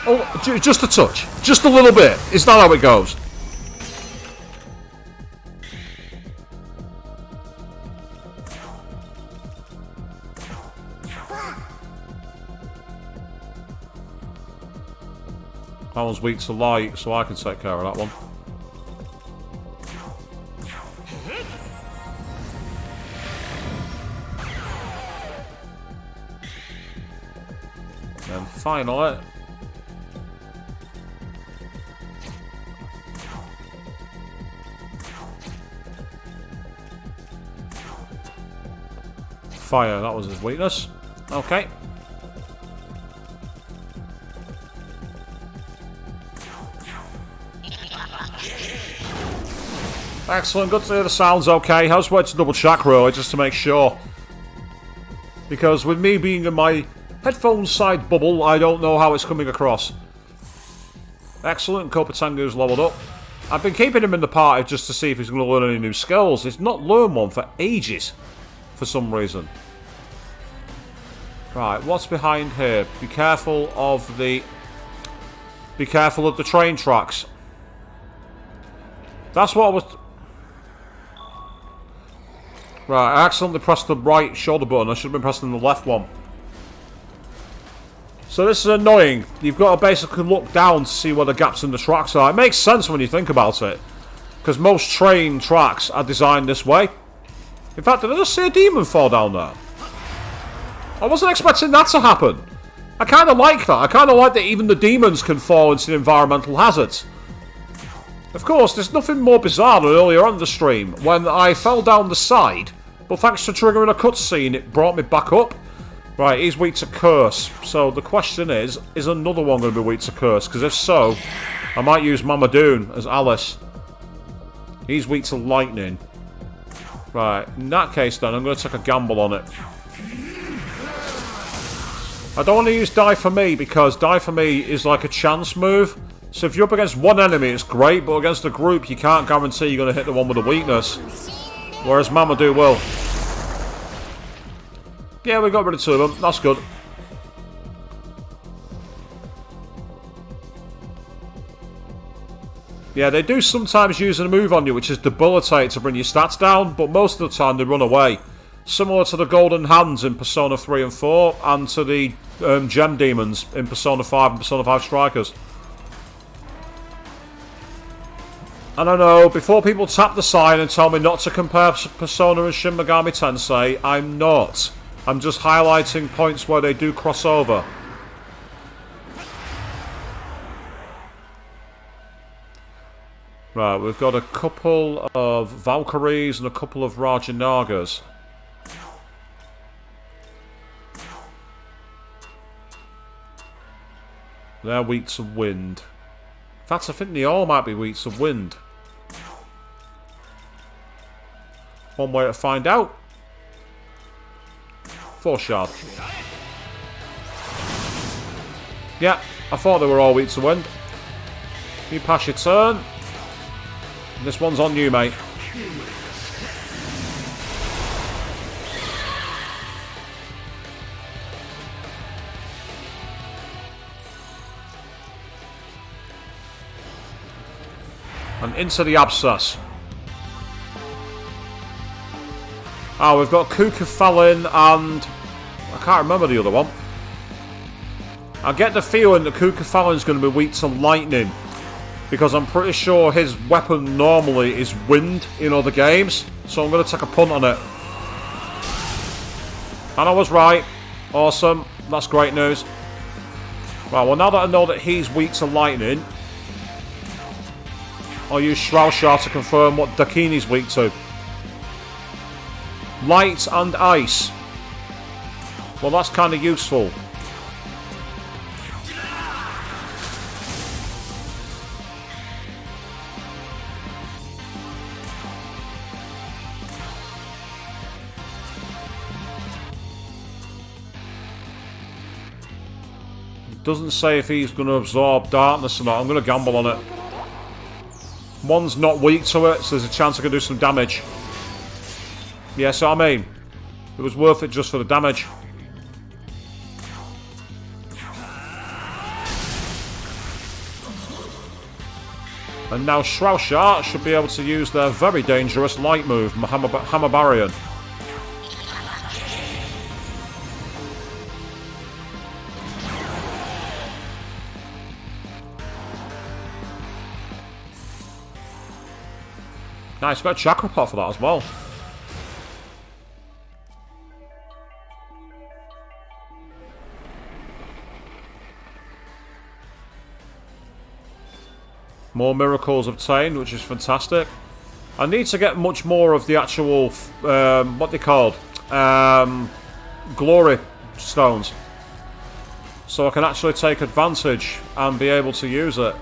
Oh, just a touch. Just a little bit. Is that how it goes? That one's weak to light, so I can take care of that one. And finally... fire, that was his weakness. Okay. Excellent, good to hear the sound's okay. I just wanted to double check really, just to make sure. Because with me being in my headphone side bubble, I don't know how it's coming across. Excellent, Kopatangu's leveled up. I've been keeping him in the party just to see if he's going to learn any new skills. He's not learned one for ages, for some reason. Right, what's behind here? Be careful of the train tracks. That's what I was... Right, I accidentally pressed the right shoulder button. I should have been pressing the left one. So this is annoying. You've got to basically look down to see where the gaps in the tracks are. It makes sense when you think about it. Because most train tracks are designed this way. In fact, did I just see a demon fall down there? I wasn't expecting that to happen. I kind of like that. I kind of like that even the demons can fall into the environmental hazards. Of course, there's nothing more bizarre than earlier on in the stream when I fell down the side, but thanks to triggering a cutscene, it brought me back up. Right, he's weak to curse. So the question is another one going to be weak to curse? Because if so, I might use Mamadoon as Alice. He's weak to lightning. Right, in that case then, I'm going to take a gamble on it. I don't want to use Die For Me, because Die For Me is like a chance move. So if you're up against one enemy, it's great, but against a group, you can't guarantee you're going to hit the one with a weakness. Whereas Mamadou will. Yeah, we got rid of two of them. That's good. Yeah, they do sometimes use a move on you, which is debilitate to bring your stats down, but most of the time they run away. Similar to the Golden Hands in Persona 3 and 4, and to the Gem Demons in Persona 5 and Persona 5 Strikers. And I know, before people tap the sign and tell me not to compare Persona and Shin Megami Tensei, I'm not. I'm just highlighting points where they do cross over. Right, we've got a couple of Valkyries and a couple of Rajanagas. They're weak to wind. In fact, I think they all might be weak to wind. One way to find out. 4 shard. Yeah, I thought they were all weak to wind. You pass your turn. This one's on you, mate. And into the abscess. Oh, we've got Kukafalin and... I can't remember the other one. I get the feeling that Kukafalin's going to be weak to lightning. Because I'm pretty sure his weapon normally is wind in other games. So I'm going to take a punt on it. And I was right. Awesome. That's great news. Right, well, now that I know that he's weak to lightning, I'll use Shroud to confirm what Dakini's weak to. Light and ice. Well, that's kind of useful. Doesn't say if he's going to absorb darkness or not. I'm going to gamble on it. One's not weak to it, so there's a chance I can do some damage. Yeah, so I mean, it was worth it just for the damage. And now Shroud should be able to use their very dangerous light move, Hamabarian. Nice, got a chakra pot for that as well. More miracles obtained, which is fantastic. I need to get much more of the actual, what they called, glory stones, so I can actually take advantage and be able to use it.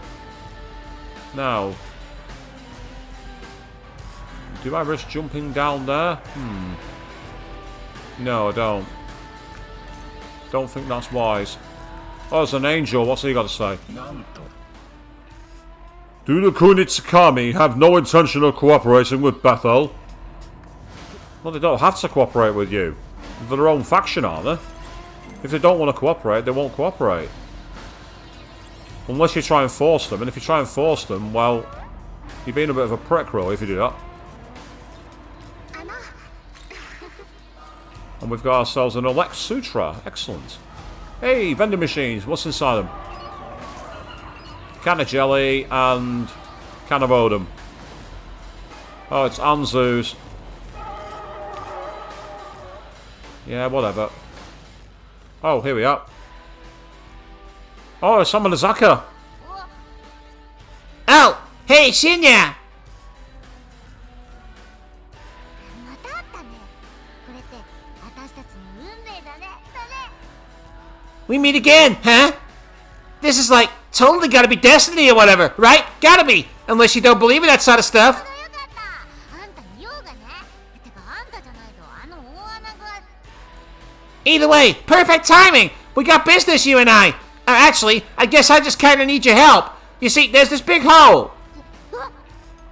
Now, do I risk jumping down there? No, I don't. Don't think that's wise. Oh, there's an angel. What's he got to say? Do the Kunitsukami have no intention of cooperating with Bethel? Well, they don't have to cooperate with you. They're their own faction, aren't they? If they don't want to cooperate, they won't cooperate. Unless you try and force them. And if you try and force them, well, you're being a bit of a prick, really, if you do that. And we've got ourselves an Elect Sutra. Excellent. Hey, vending machines. What's inside them? Can of jelly and can of Odom. Oh, it's Anzu's. Yeah, whatever. Oh, here we are. Oh, it's Samanazaka. Oh, hey, Shinya! We meet again, huh? This is like totally gotta be destiny or whatever, right? Gotta be! Unless you don't believe in that sort of stuff. Either way, perfect timing! We got business, you and I! Actually, I guess I just kinda need your help. You see, there's this big hole.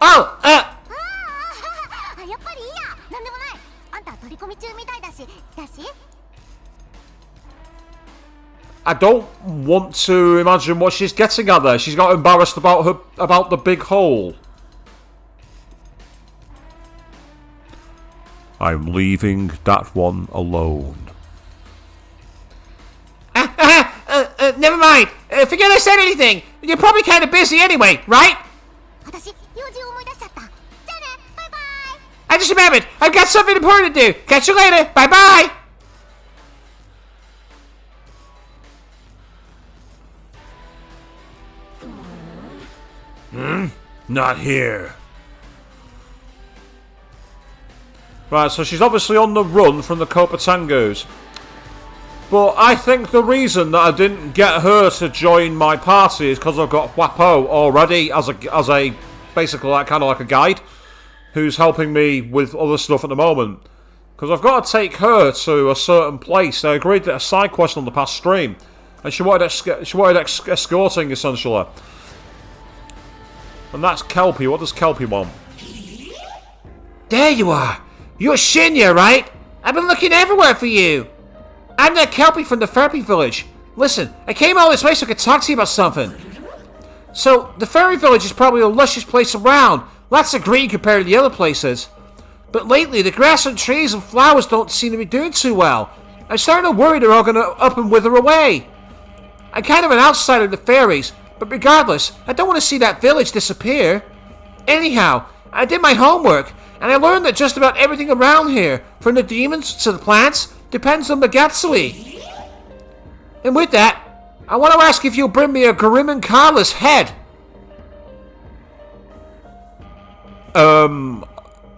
Oh, I don't want to imagine what she's getting at there. She's got embarrassed about the big hole. I'm leaving that one alone. Never mind. Forget I said anything. You're probably kind of busy anyway, right? I just remembered. I've got something important to do. Catch you later. Bye-bye. Not here. Right, so she's obviously on the run from the Kopatangus. But I think the reason that I didn't get her to join my party is because I've got Wapo already as a basically like kind of like a guide who's helping me with other stuff at the moment. Because I've got to take her to a certain place. I agreed to a side quest on the past stream, and she wanted escorting essentially. And that's Kelpie. What does Kelpie want? There you are. You're Shinya, right? I've been looking everywhere for you. I'm that Kelpie from the Furby village. Listen, I came all this way so I could talk to you about something. So, the furry village is probably the luscious place around. Lots of green compared to the other places. But lately, the grass and trees and flowers don't seem to be doing too well. I'm starting to worry they're all going to up and wither away. I'm kind of an outsider of the fairies, but regardless, I don't want to see that village disappear. Anyhow, I did my homework, and I learned that just about everything around here, from the demons to the plants, depends on Megatsui. And with that, I want to ask if you'll bring me a Grim and Carla's head.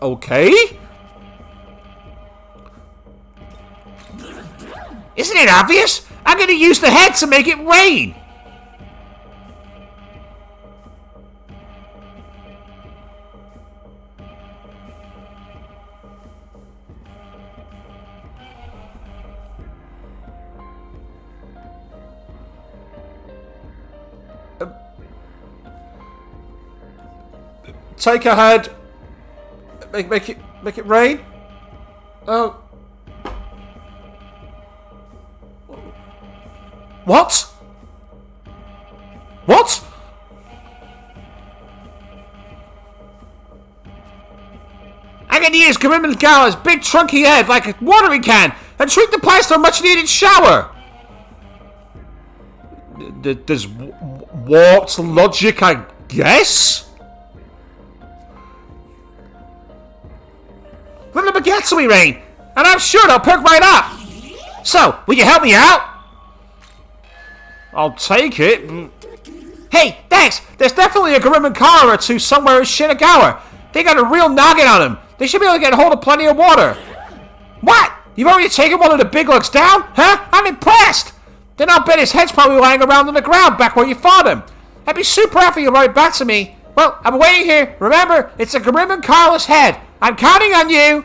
Okay? Isn't it obvious? I'm going to use the head to make it rain. Take a head. Make it rain. Oh. What? What? I'm going to use Grim and Carla's big trunky head like a watering can and treat the place to a much needed shower. There's warped logic, I guess? Let them get to me, Rain, and I'm sure they'll perk right up. So, will you help me out? I'll take it. Hey, thanks. There's definitely a Grim and Carla or two somewhere in Shinagawa. They got a real noggin on them. They should be able to get a hold of plenty of water. What? You've already taken one of the big lugs down? Huh? I'm impressed. Then I'll bet his head's probably lying around on the ground back where you fought him. I'd be super happy you'll write back to me. Well, I'm waiting here. Remember, it's a Grim and Carla's head. I'm counting on you.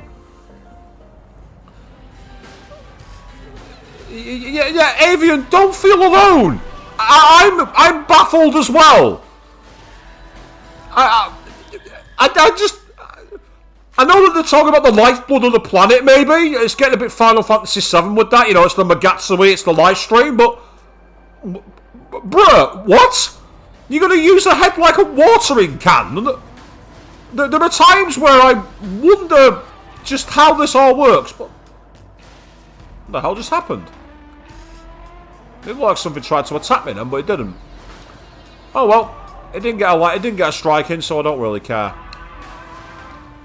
Yeah, Avian, don't feel alone. I'm baffled as well. I know that they're talking about the lifeblood of the planet, maybe. It's getting a bit Final Fantasy VII with that. You know, it's the Magatsui, it's the live stream, but... Bruh, what? You're going to use a head like a watering can? There are times where I wonder just how this all works, but... What the hell just happened? It looked like something tried to attack me then, but it didn't. Oh well, it didn't get a strike in, so I don't really care.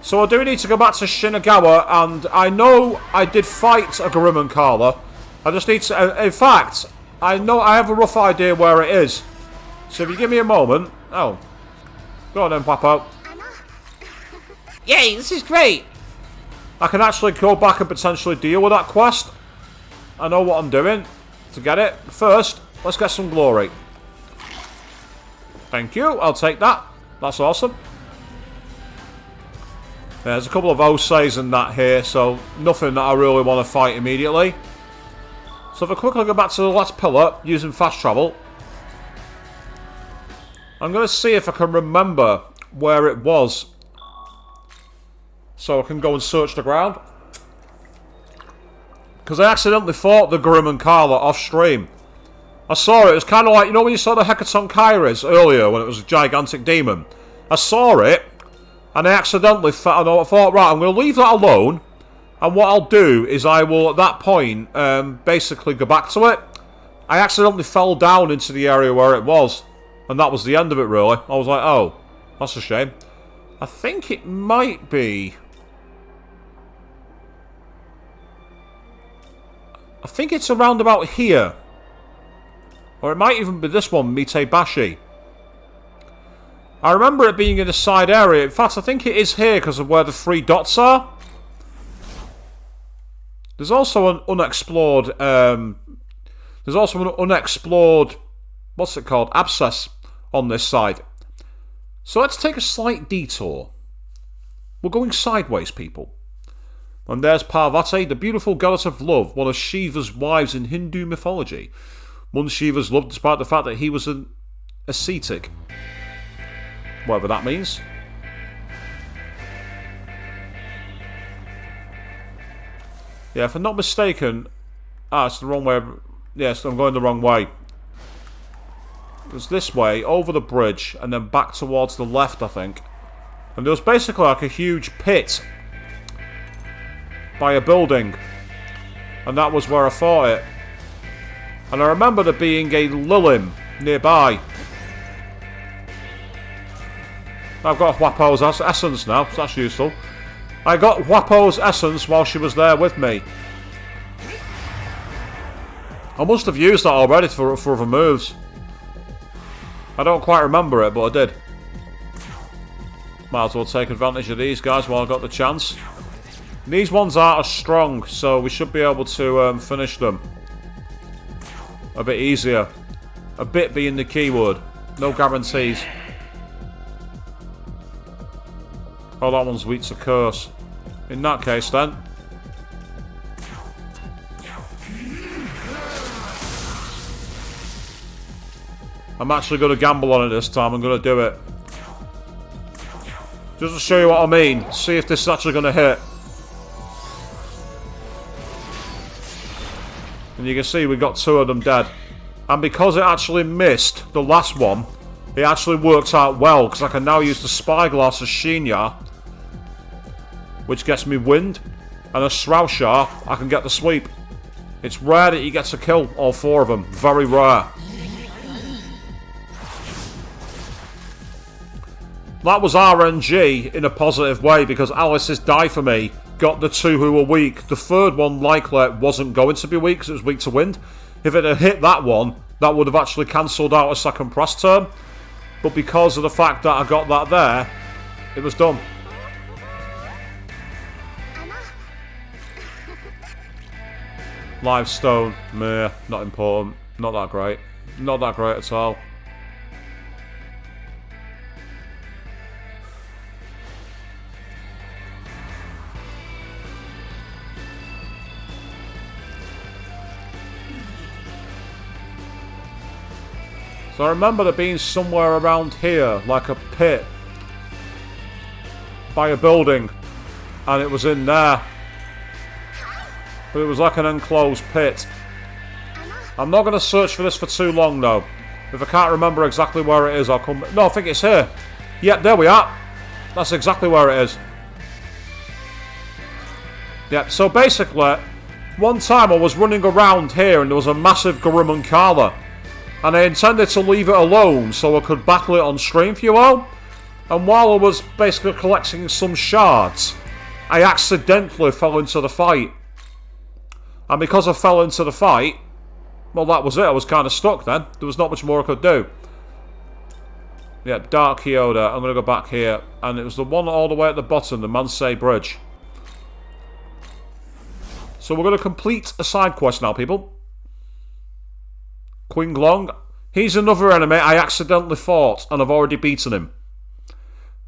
So I do need to go back to Shinagawa, and I know I did fight a Grim and Carla. I just need to... in fact, I know I have a rough idea where it is. So if you give me a moment... Oh. Go on then, Papo. Yay, this is great. I can actually go back and potentially deal with that quest. I know what I'm doing to get it. First, let's get some glory. Thank you, I'll take that. That's awesome. There's a couple of Oseis and that here, so nothing that I really want to fight immediately. So if I quickly go back to the last pillar, using fast travel, I'm going to see if I can remember where it was. So I can go and search the ground. Because I accidentally fought the Grim and Carla off stream. I saw it. It was kind of like, you know when you saw the Hecaton Kairos earlier when it was a gigantic demon? I saw it and I accidentally thought, right, I'm going to leave that alone. And what I'll do is I will, at that point, basically go back to it. I accidentally fell down into the area where it was. And that was the end of it, really. I was like, oh, that's a shame. I think it might be... I think it's around about here. Or it might even be this one, Mitebashi. I remember it being in a side area. In fact, I think it is here because of where the 3 dots are. There's also an unexplored... what's it called? Abscess on this side. So let's take a slight detour. We're going sideways, people. And there's Parvati, the beautiful goddess of love, one of Shiva's wives in Hindu mythology. One Shiva's loved despite the fact that he was an ascetic. Whatever that means. Yeah, if I'm not mistaken... it's the wrong way. Yes, I'm going the wrong way. It's this way, over the bridge, and then back towards the left, I think. And there was basically like a huge pit by a building. And that was where I fought it. And I remember there being a Lilim nearby. I've got Hwapo's essence now, so that's useful. I got Hwapo's essence while she was there with me. I must have used that already for other moves. I don't quite remember it, but I did. Might as well take advantage of these guys while I got the chance. These ones aren't as strong, so we should be able to finish them a bit easier. A bit being the keyword. No guarantees. Oh, that one's weak to curse. In that case, then. I'm actually going to gamble on it this time. I'm going to do it. Just to show you what I mean. See if this is actually going to hit. And you can see we got 2 of them dead. And because it actually missed the last one, it actually worked out well. Because I can now use the spyglass as Shin, which gets me wind. And as Shrousha, I can get the sweep. It's rare that you get to kill all 4 of them. Very rare. That was RNG in a positive way because Alice's die for me got the 2 who were weak. The 3rd one likely wasn't going to be weak because it was weak to wind. If it had hit that one, that would have actually cancelled out a second press turn. But because of the fact that I got that there, it was done. Live stone, meh, not important. Not that great. Not that great at all. So I remember there being somewhere around here, like a pit, by a building, and it was in there. But it was like an enclosed pit. I'm not going to search for this for too long though. If I can't remember exactly where it is, I'll come... No, I think it's here. Yep, there we are. That's exactly where it is. Yep, so basically, one time I was running around here and there was a massive Garurumon Kala. And I intended to leave it alone so I could battle it on stream for you all. And while I was basically collecting some shards, I accidentally fell into the fight. And because I fell into the fight, well, that was it. I was kind of stuck then. There was not much more I could do. Yeah, Dark Kyoda. I'm going to go back here. And it was the one all the way at the bottom, the Mansei Bridge. So we're going to complete a side quest now, people. Qinglong. He's another enemy I accidentally fought, and I've already beaten him.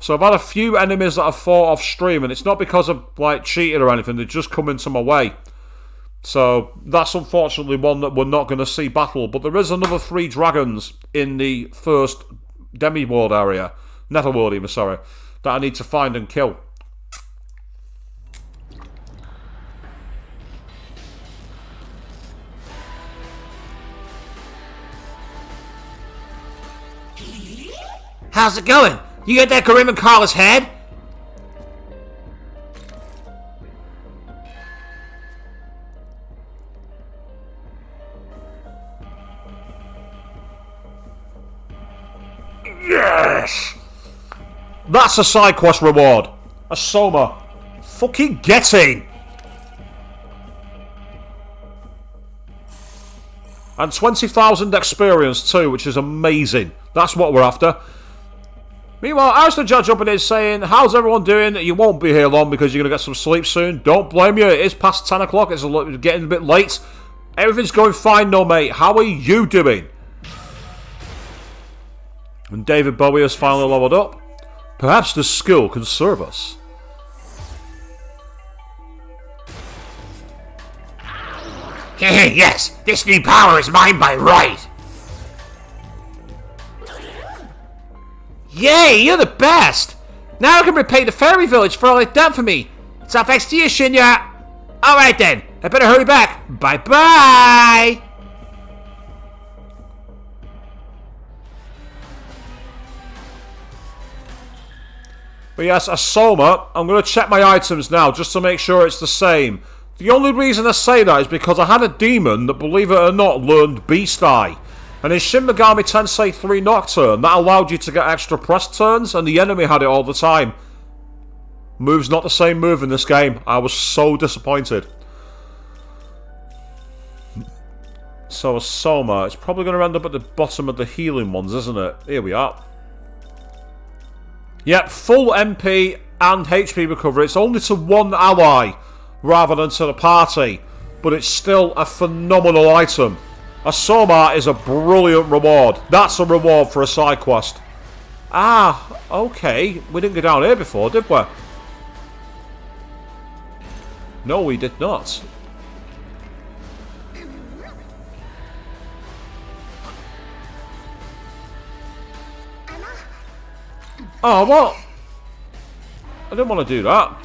So I've had a few enemies that I've fought off stream, and it's not because I've like cheated or anything, they just come into my way. So that's unfortunately one that we're not going to see battle, but there is another 3 dragons in the first demi-world area, netherworld even, sorry, that I need to find and kill. How's it going? You get that Garurumon Kala's head? Yes! That's a side quest reward. A Soma. Fucking getting! And 20,000 experience too, which is amazing. That's what we're after. Meanwhile, Alistair Judge up in here saying, how's everyone doing? You won't be here long because you're going to get some sleep soon. Don't blame you. It is past 10 o'clock. It's getting a bit late. Everything's going fine, no, mate. How are you doing? And David Bowie has finally leveled up. Perhaps this skill can serve us. Yes, this new power is mine by right. Yay, you're the best! Now I can repay the fairy village for all they've done for me. It's all thanks to you, Shinya. Alright then, I better hurry back. Bye-bye! But yes, a Soma, I'm going to check my items now just to make sure it's the same. The only reason I say that is because I had a demon that, believe it or not, learned Beast Eye. And in Shin Megami Tensei 3 Nocturne, that allowed you to get extra press turns, and the enemy had it all the time. Move's not the same move in this game. I was so disappointed. So a Soma. It's probably going to end up at the bottom of the healing ones, isn't it? Here we are. Yep, full MP and HP recovery. It's only to one ally rather than to the party. But it's still a phenomenal item. A Soma is a brilliant reward. That's a reward for a side quest. Ah, okay. We didn't go down here before, did we? No, we did not. Oh, what? I didn't want to do that.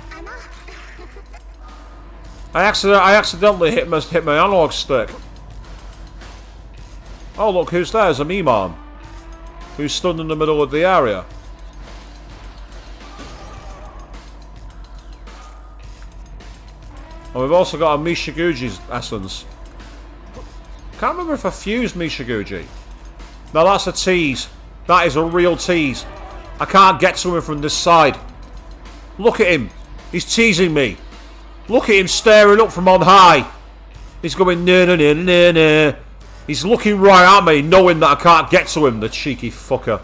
I accidentally hit my analog stick. Oh, look, who's there? There's a Miman. Who's stood in the middle of the area. And we've also got a Mishiguji's essence. Can't remember if I fused Mishiguji. No, that's a tease. That is a real tease. I can't get to him from this side. Look at him. He's teasing me. Look at him staring up from on high. He's going no no no no no. He's looking right at me, knowing that I can't get to him, the cheeky fucker.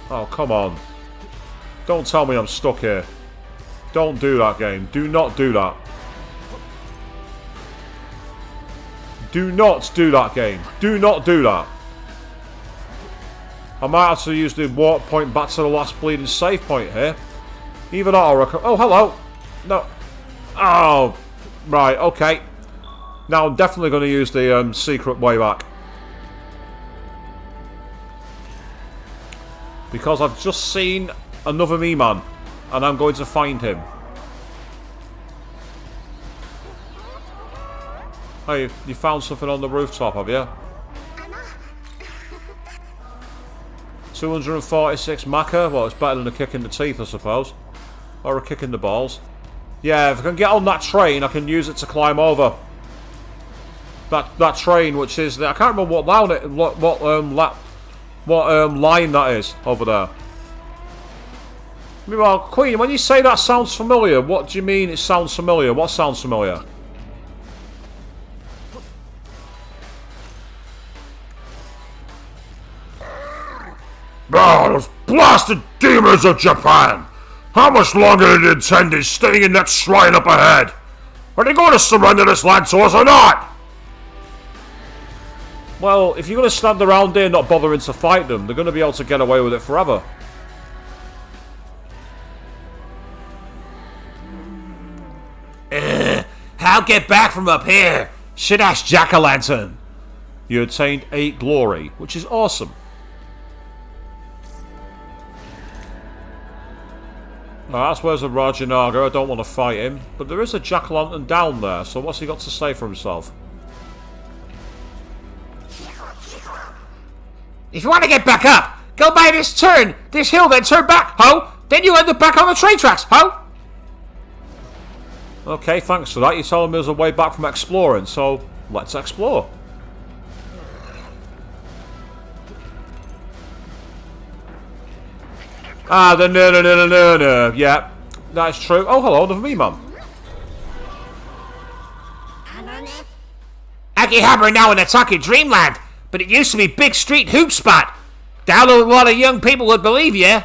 Oh, come on. Don't tell me I'm stuck here. Don't do that, game. Do not do that. Do not do that, game. Do not do that. I might have to use the warp point back to the last bleeding save point here. Even auto. Oh, hello. No. Oh. Right, okay. Now I'm definitely going to use the secret way back. Because I've just seen another Miman. And I'm going to find him. Hey, you found something on the rooftop, have you? 246 Maka. Well, it's better than a kick in the teeth, I suppose. Or a kick in the balls. Yeah, if I can get on that train, I can use it to climb over. That train, which is... I can't remember what line that is over there. Meanwhile, Queen, when you say that sounds familiar, what do you mean it sounds familiar? What sounds familiar? Ah, those blasted demons of Japan! How much longer do they intend staying in that shrine up ahead? Are they going to surrender this land to us or not? Well, if you're going to stand around here not bothering to fight them, they're going to be able to get away with it forever. How get back from up here? Should ask Jack-o'-lantern. You attained 8 glory, which is awesome. Now, that's where's a Rajanaga. I don't want to fight him. But there is a Jack-o'-lantern down there, so what's he got to say for himself? If you want to get back up, go by this hill, then turn back, ho! Then you end up back on the train tracks, ho! Okay, thanks for that. You're telling me there's a way back from exploring, so let's explore. Ah, the no. Yeah, that's true. Oh, hello, the Miman. Akihabara now in Atake Dreamland, but it used to be Big Street Hoop Spot. Doubt a lot of young people would believe you.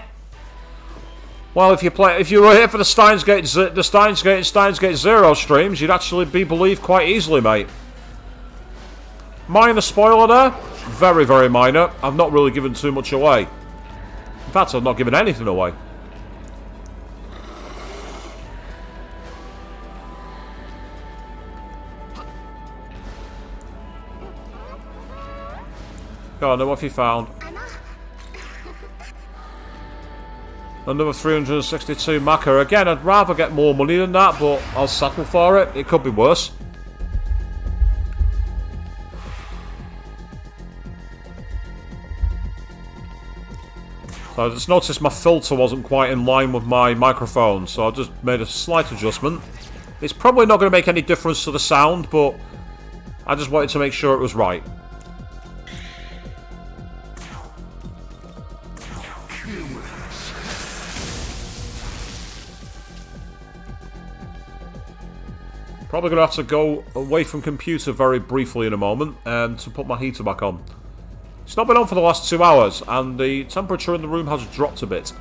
Well, if you were here for the Steins Gate and Steins Gate Zero streams, you'd actually be believed quite easily, mate. Minor spoiler there. Very, very minor. I've not really given too much away. In fact, I've not given anything away. Go on, then what have you found? Another 362 Maka. Again, I'd rather get more money than that, but I'll settle for it. It could be worse. So I just noticed my filter wasn't quite in line with my microphone, so I just made a slight adjustment. It's probably not going to make any difference to the sound, but I just wanted to make sure it was right. Probably going to have to go away from computer very briefly in a moment to put my heater back on. It's not been on for the last 2 hours, and the temperature in the room has dropped a bit.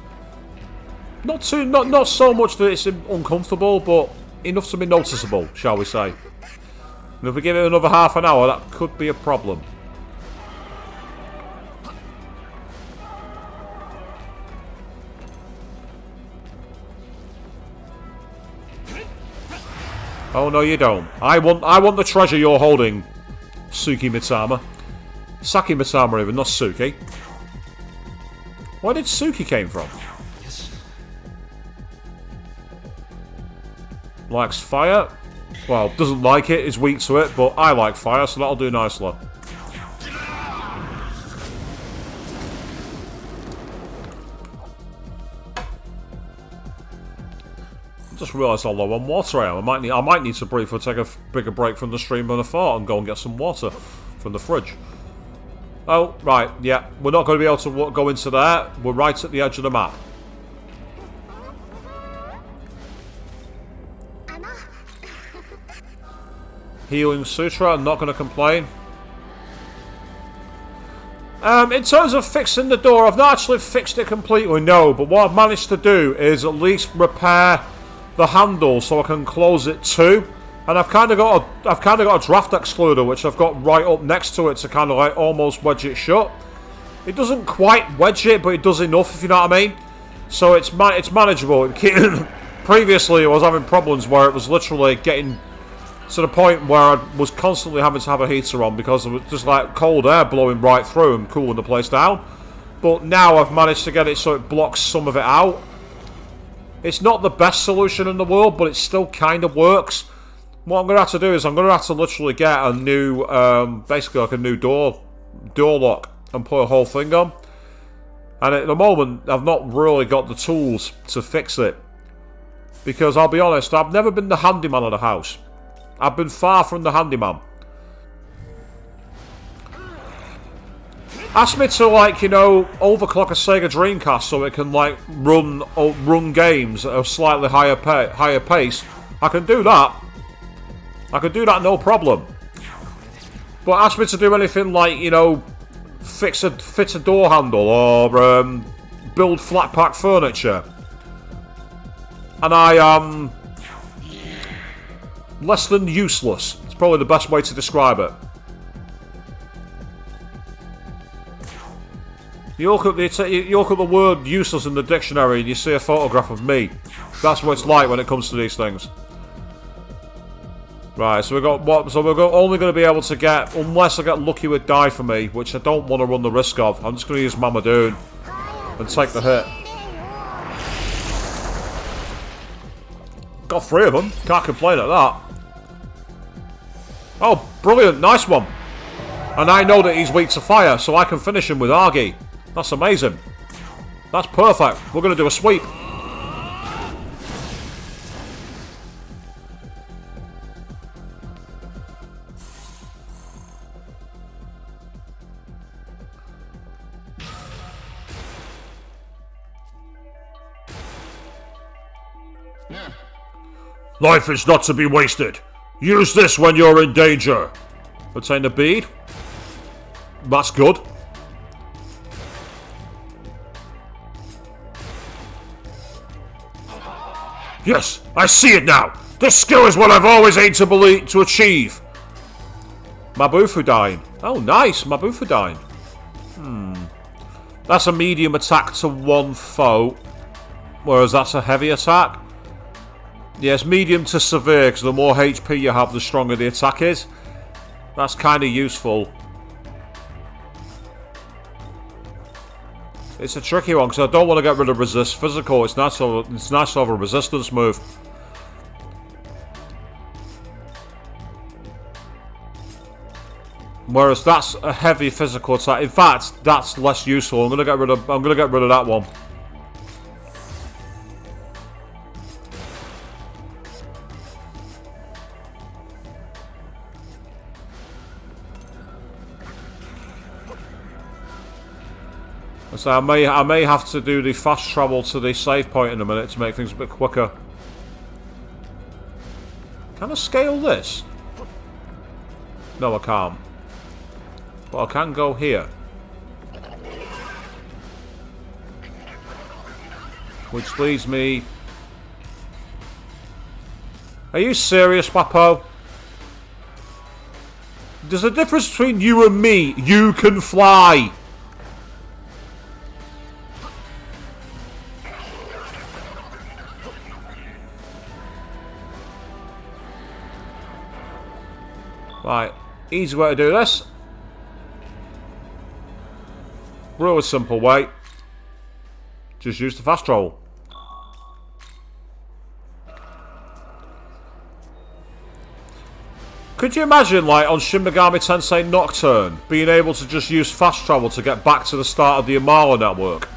Not so much that it's uncomfortable, but enough to be noticeable, shall we say. And if we give it another half an hour, that could be a problem. Oh no, you don't. I want the treasure you're holding, Suki Mitama. Saki Mitama even, not Suki. Where did Suki came from? Likes fire. Well, doesn't like it, is weak to it, but I like fire, so that'll do nicely. Just realised how low on water I am. I might need to briefly take a bigger break from the stream than I thought and go and get some water from the fridge. Oh, right, yeah. We're not going to be able to go into there. We're right at the edge of the map. Healing Sutra, I'm not going to complain. In terms of fixing the door, I've not actually fixed it completely, no. But what I've managed to do is at least repair the handle so I can close it too. And I've kind of got a draft excluder which I've got right up next to it to kind of like almost wedge it shut. It doesn't quite wedge it, but it does enough, if you know what I mean. So it's manageable. Previously I was having problems where it was literally getting to the point where I was constantly having to have a heater on because it was just like cold air blowing right through and cooling the place down. But now I've managed to get it so it blocks some of it out. It's not the best solution in the world, but it still kind of works. What I'm going to have to do is I'm going to have to literally get a new, basically like a new door lock and put a whole thing on. And at the moment, I've not really got the tools to fix it. Because I'll be honest, I've never been the handyman of the house. I've been far from the handyman. Ask me to, like, you know, overclock a Sega Dreamcast so it can, like, run games at a slightly higher pace. I can do that. I can do that no problem. But ask me to do anything like, you know, fit a door handle or build flat pack furniture. And I am less than useless. It's probably the best way to describe it. You look at the word useless in the dictionary and you see a photograph of me. That's what it's like when it comes to these things. Right, so we've got what? So we're only going to be able to get, unless I get lucky with die for me, which I don't want to run the risk of. I'm just going to use Mamadoon and take the hit. Got 3 of them. Can't complain at that. Oh, brilliant. Nice one. And I know that he's weak to fire, so I can finish him with Argy. That's amazing. That's perfect. We're going to do a sweep. Life is not to be wasted. Use this when you're in danger. Obtain a bead. That's good. Yes, I see it now. This skill is what I've always aimed to achieve. Mabufudine. Oh, nice. Mabufudine. That's a medium attack to one foe. Whereas that's a heavy attack. Yes, medium to severe, because the more HP you have, the stronger the attack is. That's kind of useful. It's a tricky one, because I don't want to get rid of resist physical. It's nice to have a resistance move. Whereas that's a heavy physical attack. In fact, that's less useful. I'm gonna get rid of that one. So I may have to do the fast travel to the save point in a minute to make things a bit quicker. Can I scale this? No, I can't. But I can go here. Which leads me... Are you serious, Wapo? There's a difference between you and me. You can fly. Right, easy way to do this. Really simple way. Just use the fast travel. Could you imagine, like, on Shin Megami Tensei Nocturne, being able to just use fast travel to get back to the start of the Amala network?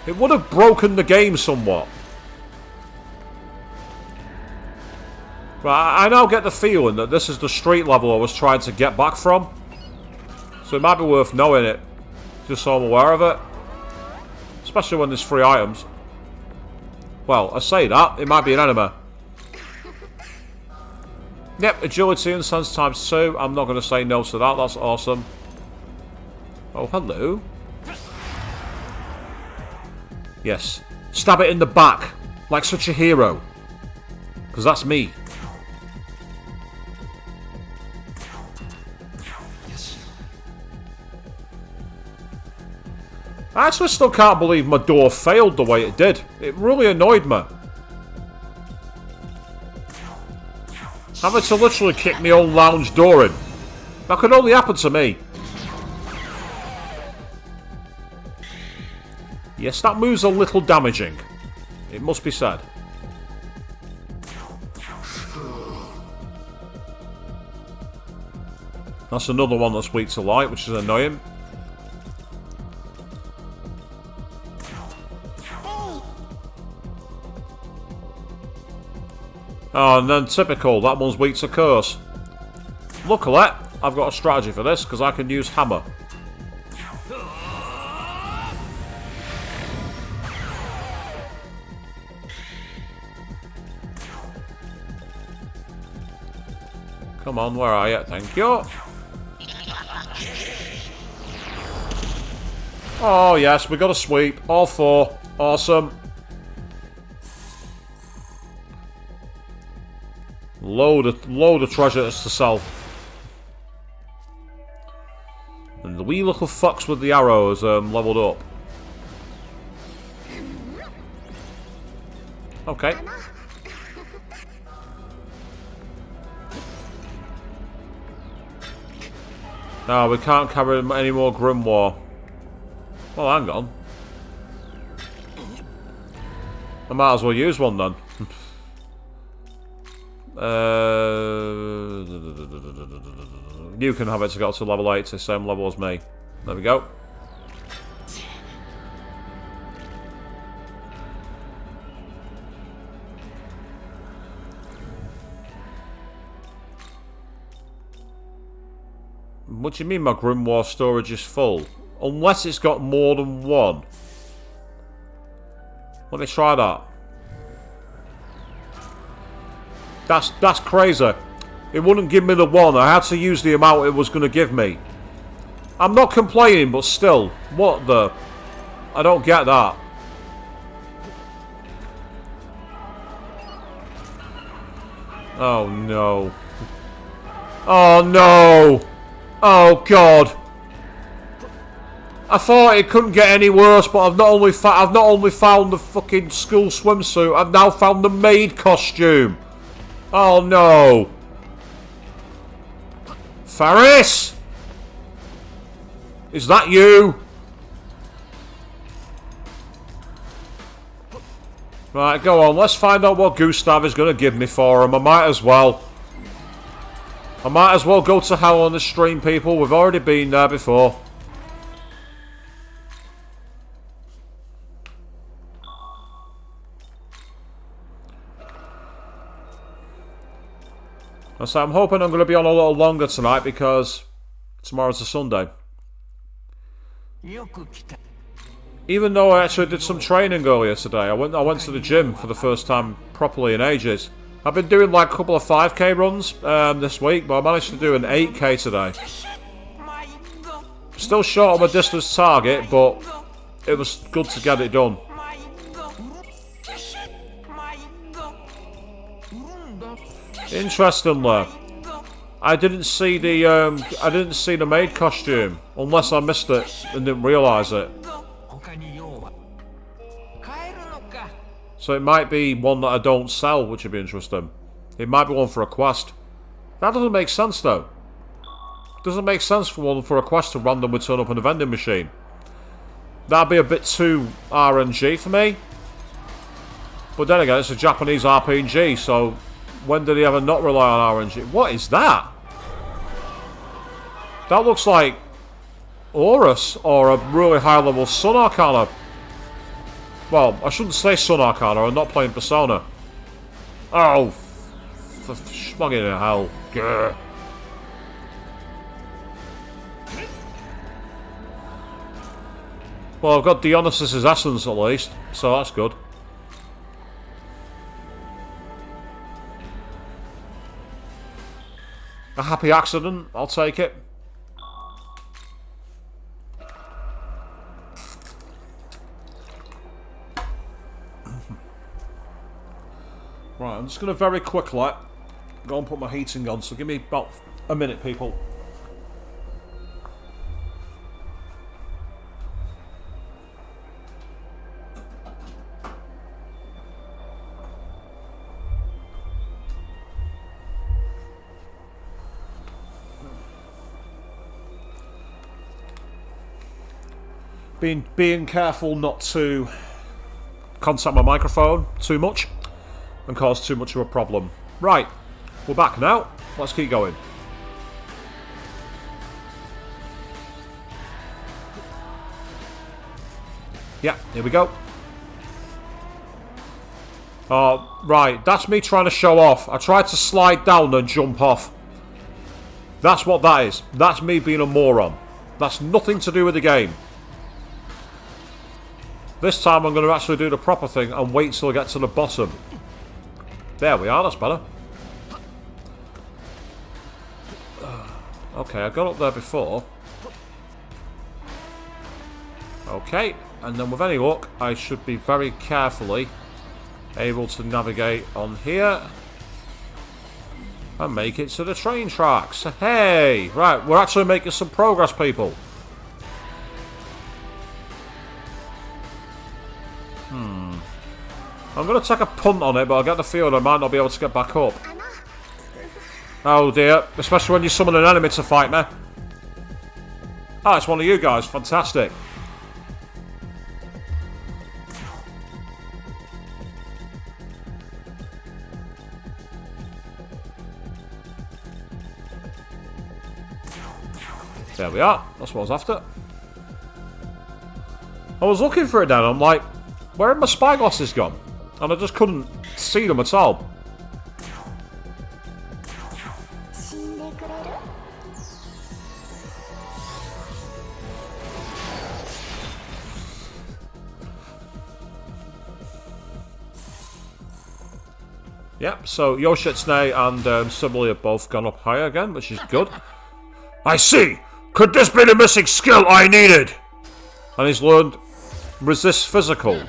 It would have broken the game somewhat. But I now get the feeling that this is the street level I was trying to get back from. So it might be worth knowing it, just so I'm aware of it. Especially when there's free items. Well, I say that, it might be an enemy. Yep, agility and sense times 2. I'm not going to say no to that. That's awesome. Oh, hello. Yes. Stab it in the back. Like such a hero. Because that's me. I actually still can't believe my door failed the way it did. It really annoyed me. Having to literally kick my own lounge door in. That could only happen to me. Yes, that move's a little damaging. It must be said. That's another one that's weak to light, which is annoying. Oh, and then typical, that one's weak to curse. Luckily, I've got a strategy for this, because I can use hammer. Come on, where are you? Thank you. Oh, yes, we got a sweep. All 4. Awesome. Load of treasures to sell. And the wee little fox with the arrows leveled up. Okay. No, we can't carry any more Grimoire. Well, hang on. I might as well use one then. You can have it to go to level 8, the same level as me. There we go. What do you mean my Grimoire storage is full? Unless it's got more than one. Let me try that. That's crazy. It wouldn't give me the one. I had to use the amount it was going to give me. I'm not complaining, but still. What the... I don't get that. Oh, no. Oh, no. Oh, God. I thought it couldn't get any worse, but I've not only found the fucking school swimsuit, I've now found the maid costume. Oh, no. Ferris! Is that you? Right, go on. Let's find out what Gustav is going to give me for him. I might as well. I might as well go to hell on the stream, people. We've already been there before. So I'm hoping I'm going to be on a little longer tonight because tomorrow's a Sunday. Even though I actually did some training earlier today, I went to the gym for the first time properly in ages. I've been doing like a couple of 5k runs this week, but I managed to do an 8k today. Still short of my distance target, but it was good to get it done. Interestingly, I didn't see the maid costume, unless I missed it and didn't realise it. So it might be one that I don't sell, which would be interesting. It might be one for a quest. That doesn't make sense though. It doesn't make sense for one for a quest to randomly turn up in a vending machine. That'd be a bit too RNG for me. But then again, it's a Japanese RPG, so when did he ever not rely on RNG? What is that? That looks like Horus or a really high level Sun Arcana. Well, I shouldn't say Sun Arcana, I'm not playing Persona. Oh, for schmugging in hell. Grr. Well, I've got Dionysus' essence at least, so that's good. A happy accident, I'll take it. Right, I'm just going to very quickly go and put my heating on, so give me about a minute, people. Being careful not to contact my microphone too much and cause too much of a problem. Right, we're back now. Let's keep going. Yeah, here we go. Right, that's me trying to show off. I tried to slide down and jump off. That's what that is. That's me being a moron. That's nothing to do with the game. This time I'm going to actually do the proper thing and wait till I get to the bottom. There we are, that's better. Okay, I got up there before. Okay, and then with any luck, I should be very carefully able to navigate on here and make it to the train tracks. Hey! Right, we're actually making some progress, people. I'm going to take a punt on it, but I get the feeling I might not be able to get back up. Oh dear, especially when you summon an enemy to fight me. Ah, it's one of you guys, fantastic. There we are, that's what I was after. I was looking for it then, I'm like, where have my spyglasses gone? And I just couldn't see them at all. Yep, so Yoshitsune and Sibylle have both gone up higher again, which is good. I see! Could this be the missing skill I needed? And he's learned resist physical.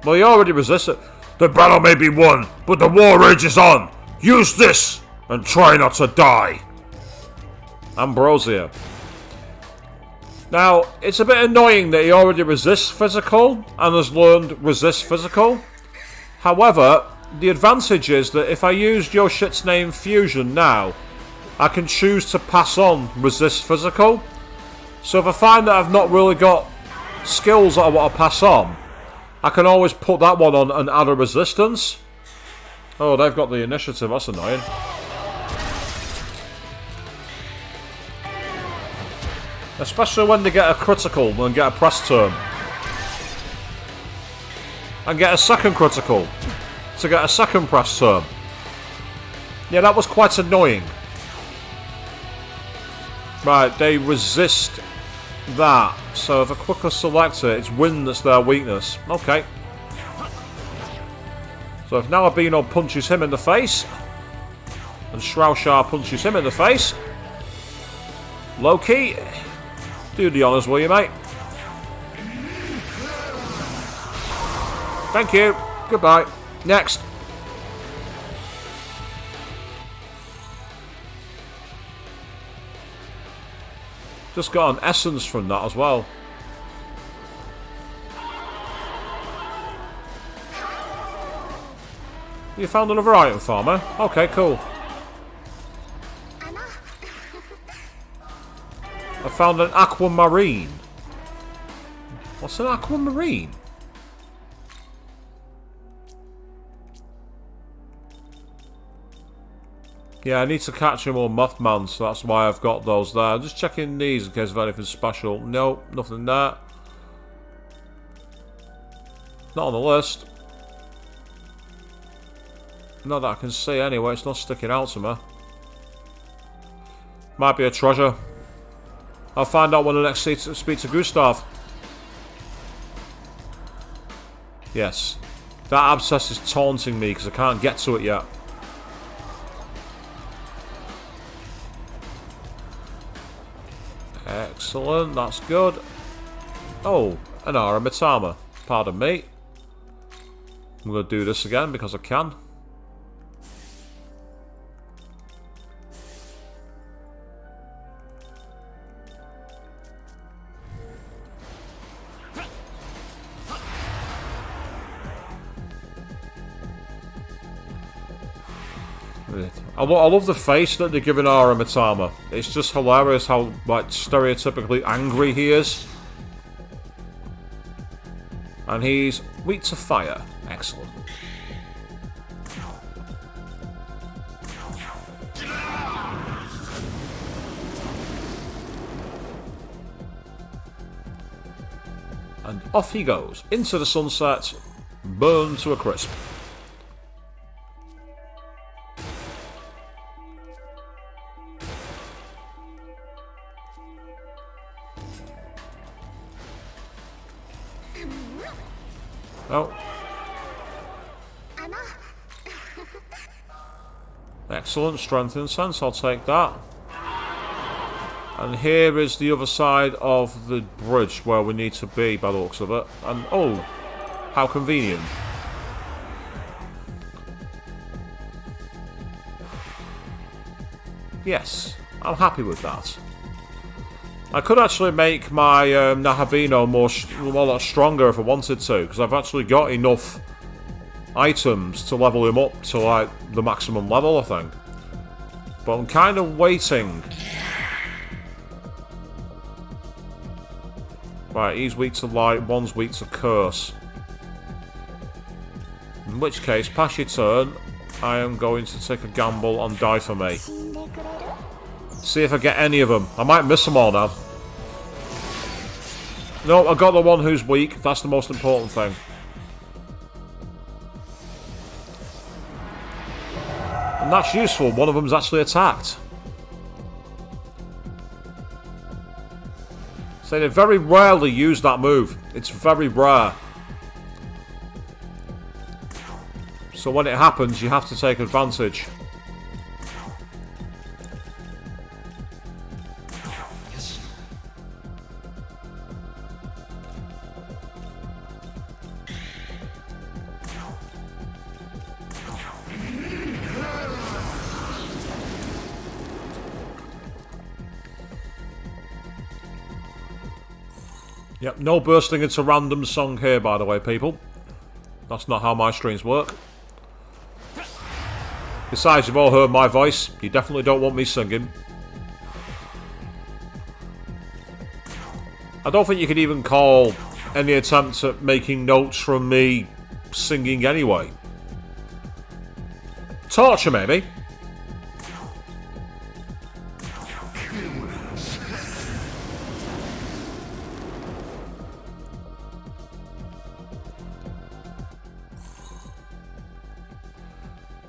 Well, he already resisted. The battle may be won, but the war rages on. Use this and try not to die. Ambrosia. Now, it's a bit annoying that he already resists physical and has learned resist physical. However, the advantage is that if I use Yoshitsune Fusion now, I can choose to pass on resist physical. So if I find that I've not really got skills that I want to pass on, I can always put that one on and add a resistance. Oh, they've got the initiative, that's annoying. Especially when they get a critical and get a press turn. And get a second critical to get a second press turn. Yeah, that was quite annoying. Right, they resist that. So if I quickly select it, it's wind that's their weakness. Okay. So So if now Albino punches him in the face, and Shroudshar punches him in the face, Loki, do the honours, will you, mate? Thank you. Goodbye. Next. Just got an essence from that as well. You found another item, farmer? Okay, cool. I found an aquamarine. What's an aquamarine? Yeah, I need to catch him on Mothman, so that's why I've got those there. Just checking these in case of anything special. No, nothing there. Not on the list. Not that I can see anyway, it's not sticking out to me. Might be a treasure. I'll find out when the next speak to Gustav. Yes. That abscess is taunting me because I can't get to it yet. Excellent, that's good. Oh, an Aramitama. Pardon me. I'm going to do this again because I can. I love the face that they're giving Aramitama. It's just hilarious how like stereotypically angry he is. And he's weak to fire. Excellent. And off he goes into the sunset, burned to a crisp. Oh. Excellent, strength and sense, I'll take that. And here is the other side of the bridge where we need to be by the looks of it. And oh, how convenient. Yes, I'm happy with that. I could actually make my Nahabino a lot stronger if I wanted to, because I've actually got enough items to level him up to like the maximum level, I think. But I'm kind of waiting. Right, he's weak to light, one's weak to curse. In which case, pass your turn. I am going to take a gamble on Die For Me. See if I get any of them. I might miss them all now. No, I got the one who's weak. That's the most important thing. And that's useful. One of them's actually attacked. So they very rarely use that move. It's very rare. So when it happens, you have to take advantage. Yep, no bursting into random song here, by the way, people. That's not how my streams work. Besides, you've all heard my voice. You definitely don't want me singing. I don't think you could even call any attempts at making notes from me singing anyway. Torture, maybe?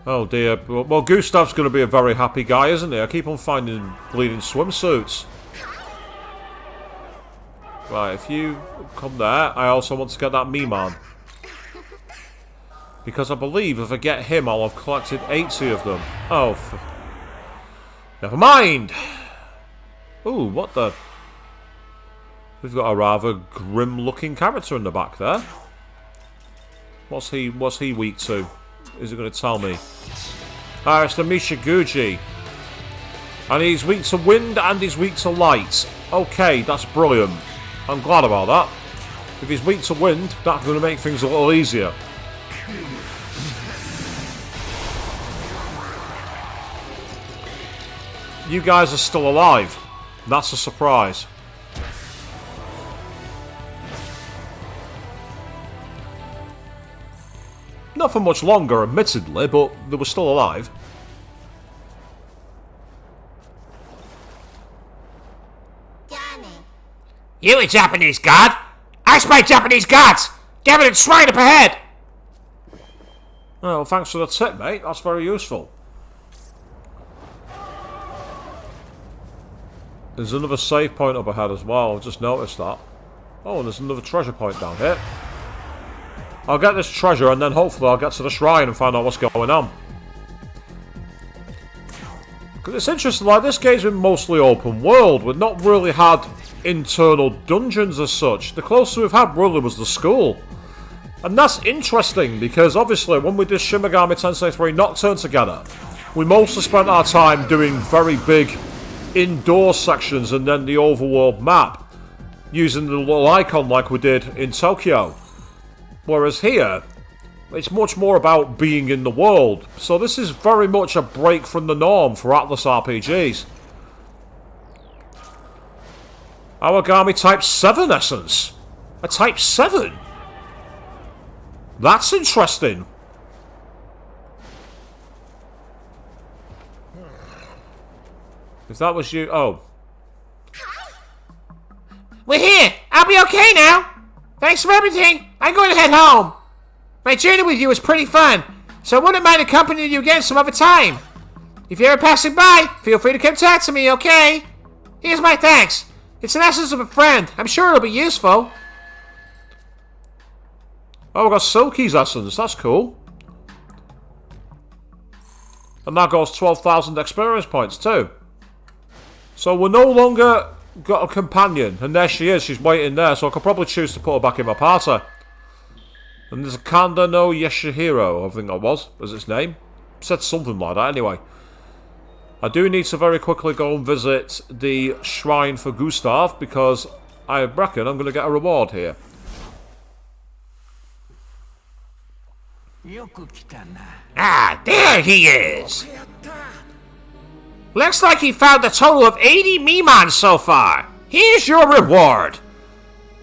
Oh dear. Well, Gustav's going to be a very happy guy, isn't he? I keep on finding bleeding swimsuits. Right, if you come there, I also want to get that Miman. Because I believe if I get him, I'll have collected 80 of them. Oh, never mind. Ooh, what the... We've got a rather grim-looking character in the back there. What's he weak to? Is it going to tell me? Ah, it's the Mishiguchi. And he's weak to wind and he's weak to light. Okay, that's brilliant. I'm glad about that. If he's weak to wind, that's going to make things a little easier. You guys are still alive. That's a surprise. Not for much longer, admittedly, but they were still alive. You a Japanese god? I spy Japanese gods! Gavin and swine up ahead! Oh, well, thanks for the tip, mate. That's very useful. There's another save point up ahead as well. I've just noticed that. Oh, and there's another treasure point down here. I'll get this treasure and then hopefully I'll get to the shrine and find out what's going on. Because it's interesting, like, this game's been mostly open world. We've not really had internal dungeons as such. The closest we've had really was the school. And that's interesting because obviously when we did Shin Megami Tensei 3 Nocturne together, we mostly spent our time doing very big indoor sections and then the overworld map, using the little icon like we did in Tokyo. Whereas here, it's much more about being in the world. So this is very much a break from the norm for Atlas RPGs. Origami Type 7 Essence. A Type 7? That's interesting. If that was you... Oh. We're here! I'll be okay now! Thanks for everything! I'm going to head home! My journey with you was pretty fun, so I wouldn't mind accompanying you again some other time. If you're ever passing by, feel free to come talk to me, okay? Here's my thanks. It's an essence of a friend. I'm sure it'll be useful. Oh, we've got Silky's essence. That's cool. And that goes 12,000 experience points too. So we're no longer got a companion. And there she is. She's waiting there. So I could probably choose to put her back in my party. And there's a Kanda no Yashihiro, I think that was its name. Said something like that anyway. I do need to very quickly go and visit the shrine for Gustav because I reckon I'm going to get a reward here. Ah, there he is! Looks like he found a total of 80 Mimans so far. Here's your reward.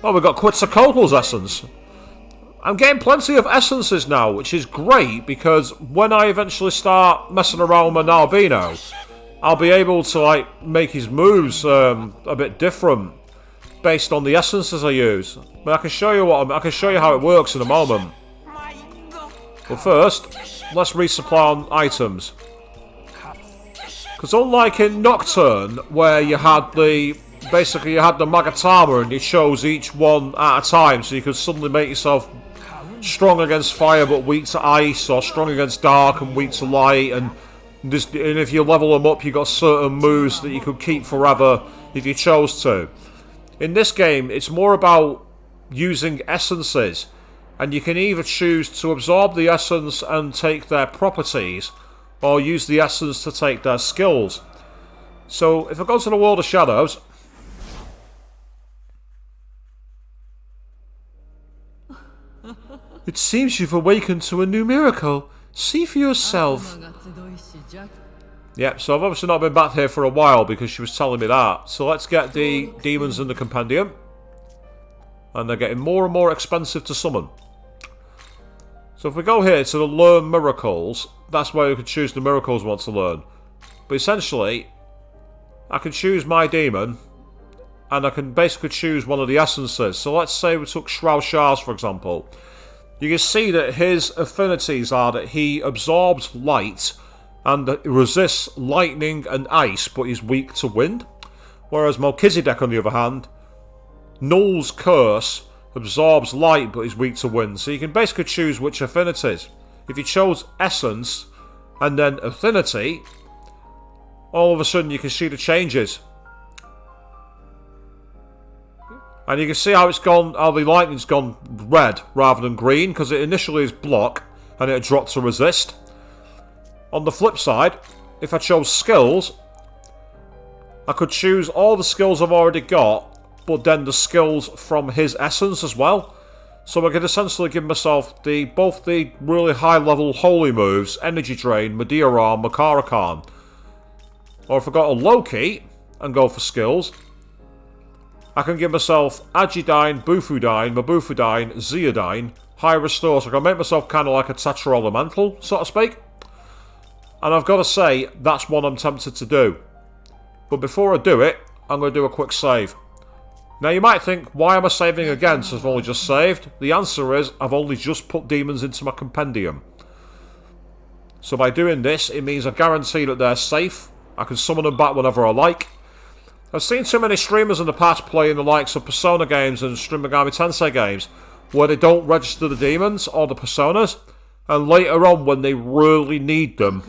Oh, we got Quetzalcoatl's essence. I'm getting plenty of essences now, which is great because when I eventually start messing around with Albino, I'll be able to like make his moves a bit different based on the essences I use. But I can show you I can show you how it works in a moment. But first, let's resupply on items. Because unlike in Nocturne, where you had the basically you had the Magatama and you chose each one at a time, so you could suddenly make yourself strong against fire but weak to ice, or strong against dark and weak to light, and if you level them up you got certain moves that you could keep forever if you chose to. In this game it's more about using essences, and you can either choose to absorb the essence and take their properties, or use the essence to take their skills. So if I go to the World of Shadows, it seems you've awakened to a new miracle. See for yourself. Yep, so I've obviously not been back here for a while because she was telling me that. So let's get the demons in the compendium. And they're getting more and more expensive to summon. So if we go here to the Learn Miracles, that's where we can choose the miracles we want to learn. But essentially, I can choose my demon, and I can basically choose one of the essences. So let's say we took Shroud Shars, for example. You can see that his affinities are that he absorbs light and resists lightning and ice, but he's weak to wind. Whereas Melchizedek, on the other hand, Null's Curse absorbs light, but he's weak to wind. So you can basically choose which affinities. if you chose Essence and then Affinity, all of a sudden you can see the changes. And you can see how it's gone, how the lightning's gone red rather than green, because it initially is block and it dropped to resist. On the flip side, if I chose skills, I could choose all the skills I've already got, but then the skills from his essence as well. So I could essentially give myself both the really high level holy moves, Energy Drain, Madeira, Makarakan. Or if I got a low key and go for skills, I can give myself Agidine, Bufudine, Mabufudine, Zeodine, High Restore, so I can make myself kind of like a Tetra Elemental, so to speak. And I've got to say, that's what I'm tempted to do. But before I do it, I'm going to do a quick save. Now you might think, why am I saving again since I've only just saved? The answer is, I've only just put demons into my compendium. So by doing this, it means I guarantee that they're safe. I can summon them back whenever I like. I've seen too many streamers in the past playing the likes of Persona games and Shin Megami Tensei games where they don't register the demons or the personas, and later on when they really need them,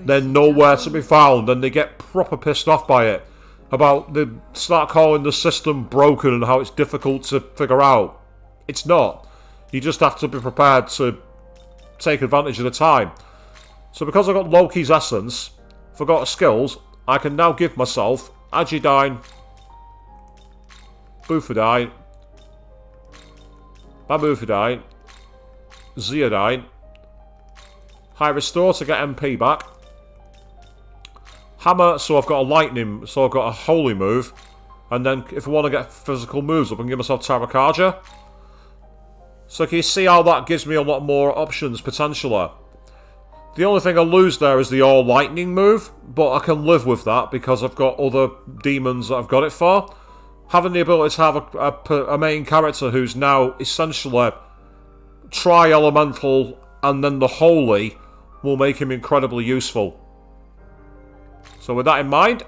they're nowhere to be found and they get proper pissed off by it. They start calling the system broken and how it's difficult to figure out. It's not. You just have to be prepared to take advantage of the time. So because I've got Loki's Essence, if I've got skills, I can now give myself Agidine, Bufudine, Babufudine, Zeodine, High Restore to get MP back, Hammer, so I've got a lightning, so I've got a holy move, and then if I want to get physical moves up, I can give myself Tarakaja. So can you see how that gives me a lot more options potentially? The only thing I lose there is the all lightning move, but I can live with that because I've got other demons that I've got it for. Having the ability to have a main character who's now essentially tri-elemental and then the holy will make him incredibly useful. So with that in mind,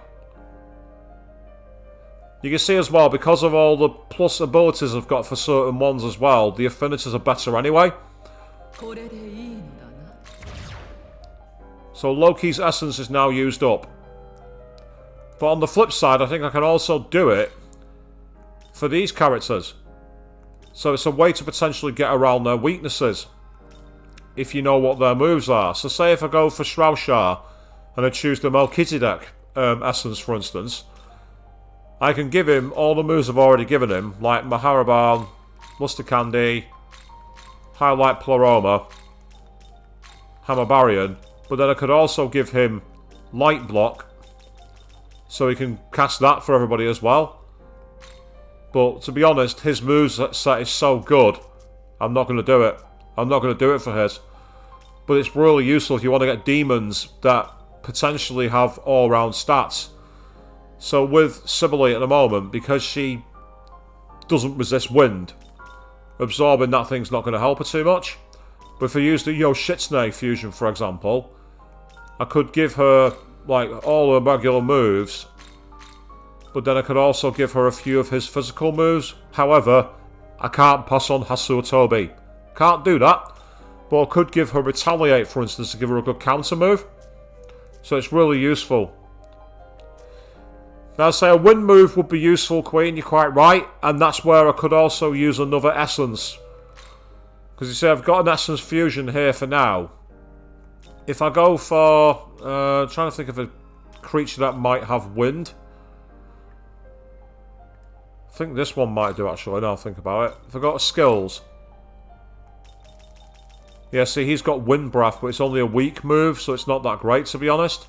you can see as well, because of all the plus abilities I've got for certain ones as well, the affinities are better anyway. So Loki's essence is now used up. But on the flip side, I think I can also do it for these characters. So it's a way to potentially get around their weaknesses, if you know what their moves are. So say if I go for Shroushar and I choose the Melchizedek essence, for instance, I can give him all the moves I've already given him, like Maharaban, Mustard Candy, Highlight Pleroma, Hammerbarian, but then I could also give him Light Block, so he can cast that for everybody as well. But to be honest, his moveset is so good, I'm not going to do it. I'm not going to do it for his. But it's really useful if you want to get demons that potentially have all-round stats. So with Sibylle at the moment, because she doesn't resist wind, absorbing that thing's not going to help her too much. But if I use the Yoshitsune fusion, for example, I could give her like all her regular moves, but then I could also give her a few of his physical moves. However, I can't pass on Hasuo Tobi. Can't do that. But I could give her Retaliate, for instance, to give her a good counter move. So it's really useful. Now, I'd say a wind move would be useful, Queen, you're quite right. And that's where I could also use another essence. Because you see, I've got an essence fusion here for now. If I go for... trying to think of a creature that might have wind. I think this one might do, actually, now I think about it. If I got skills... Yeah, see, he's got Wind Breath, but it's only a weak move, so it's not that great, to be honest.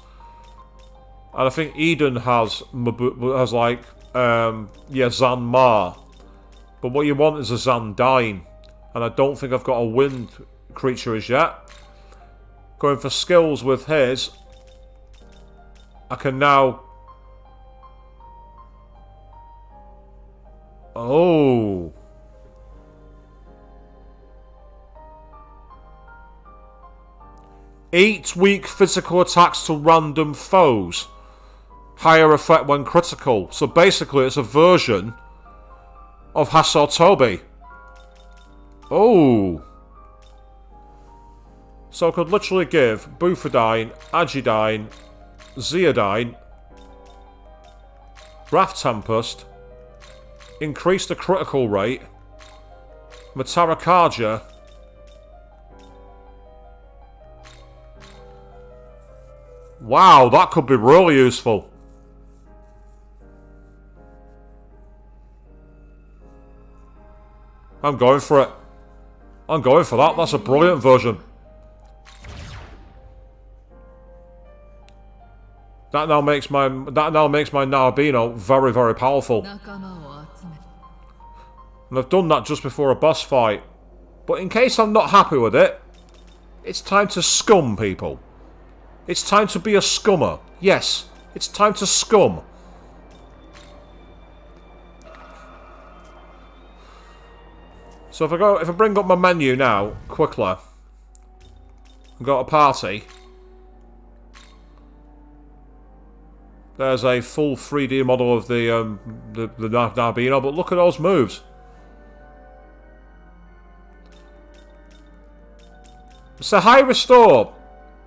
And I think Eden has like, Zan Ma. But what you want is a Zandine. And I don't think I've got a wind creature as yet. Going for skills with his, I can now... Oh... 8 weak physical attacks to random foes. Higher effect when critical. So basically it's a version of Hasuo Tobi. Oh. So I could literally give Bufadine, Agidine, Zeodine, Wrath Tempest, increase the critical rate, Matarakarja, wow, that could be really useful. I'm going for it. I'm going for that. That's a brilliant version. That now makes my Narabino very, very powerful. And I've done that just before a boss fight. But in case I'm not happy with it, it's time to scum people. It's time to be a scummer. Yes, it's time to scum. So if I bring up my menu now, quickly, I've got a party. There's a full 3D model of the Narbino, but look at those moves. It's a high restore.